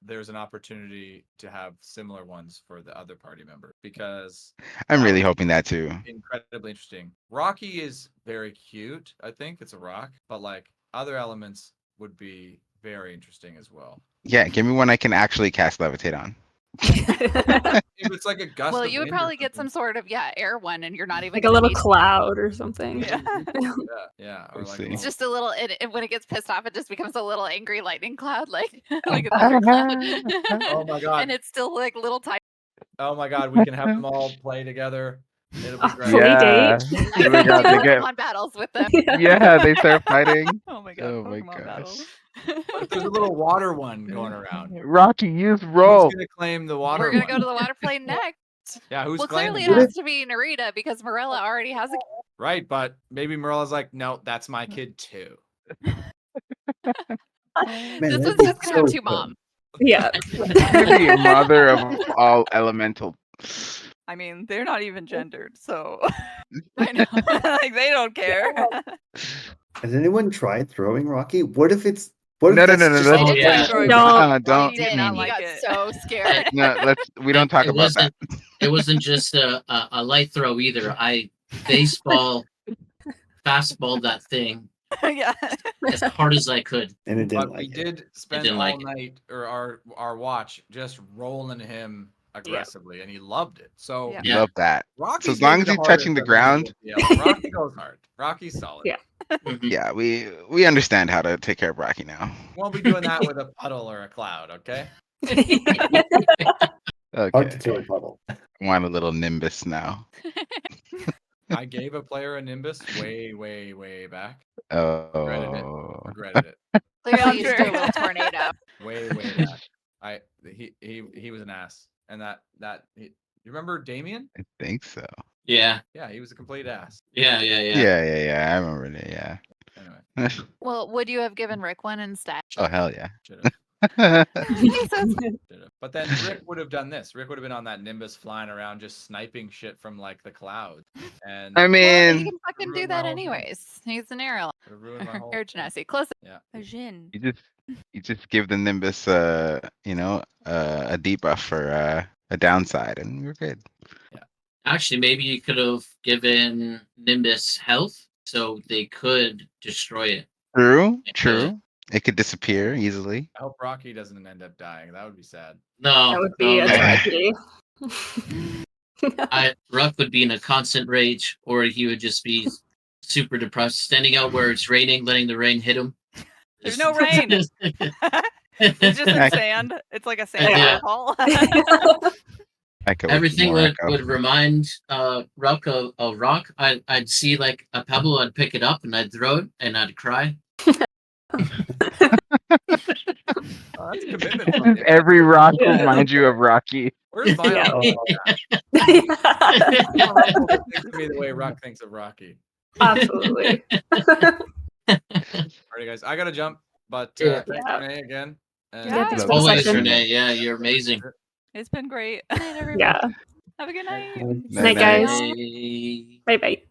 there's an opportunity to have similar ones for the other party member because I'm really hoping that too. incredibly interesting. Rocky is very cute. I think it's a rock, but like other elements would be very interesting as well. Yeah, give me one I can actually cast levitate on. If it's like a gust. Well, of you would wind or probably get some something. sort of air one, and you're not even Like a gonna little need- cloud or something. Yeah. Yeah. Or Let's like see. It's just a little. When it gets pissed off, it just becomes a little angry lightning cloud, like like a thundercloud. oh my god. And it's still like little tiny. Oh my god, we can have them all play together. It'll be Oh, great. Fully date. Oh my god, they get Pokemon battles with them. yeah, they start fighting. Oh my god. Oh my Pokemon gosh. battle. What if there's a little water one going around? Rocky, use roll. Who's gonna claim the water We're gonna one? go to the water plane next. Yeah, who's Well, clearly claiming it it? has to be Narita because Morella already has a. Right, but maybe Marilla's like, no, that's my kid too. Man, This that'd one's be just gonna have so two fun. moms. Yeah. The mother of all elemental. I mean, they're not even gendered, so I know. like they don't care. Has anyone tried throwing Rocky? What if it's what if No, that's no, just I Oh, did yeah. try throwing Don't. Rocky. Uh, don't. He did. not He like got it. so scared. No, we don't talk It about that. It wasn't just a light throw either. I fastball that thing Yeah. as hard as I could. and it didn't But we like it. did spend didn't all like it. night or our watch just rolling him aggressively, and he loved it. So Yeah. Yeah. Love that. Rocky's So as long maybe as the he's touching hardest the I've ever ground. dealt with. Rocky goes hard. Rocky's solid. Yeah. Mhm. Yeah, we understand how to take care of Rocky now. Won't be doing that with a puddle or a cloud, okay? Hard Okay. to take a puddle. I want a little Nimbus now. I gave a player a Nimbus way back. Oh. Regretted it. Clearly, you Sure. do a little tornado. Way back. He was an ass. And you remember Damien? I think so. Yeah, Yeah, he was a complete ass. yeah. Yeah. I remember it. Yeah. Anyway, Well, would you have given Rick one instead? Oh hell yeah. should have. So But then Rick would have done this. Rick would have been on that Nimbus flying around just sniping shit from like the clouds. And I well, he mean, can fucking do ruined my that whole thing. anyways. He's an air would have ruined my whole air genasi. Close. Yeah. A Jin. you just give the Nimbus a debuff for a downside and we're good. Actually, maybe you could have given Nimbus health so they could destroy it. True, It true. It could disappear easily. I hope Rocky doesn't end up dying. That would be sad. No, That would no, be a no. tragedy. Ruck would be in a constant rage, or he would just be super depressed, standing out where it's raining, letting the rain hit him. There's no rain. It's just in I- sand. It's like a sand Yeah. waterfall. Echo Everything more would, echo. would remind Ruck of rock. I'd see like a pebble, I'd pick it up and I'd throw it and I'd cry. Oh, that's commitment from you. Every rock Yeah. reminds you of Rocky. Where's my Yeah. uncle? My uncle would think of me the way Rock thinks of Rocky. Absolutely. Alrighty, guys, I gotta jump, but Yeah. thanks, Yeah. Renee, again. And Yeah, thanks for the Always, session. Renee. Yeah, you're amazing. It's been great. Yeah. Have a good night. Night, Night, night. guys. Bye. Bye bye.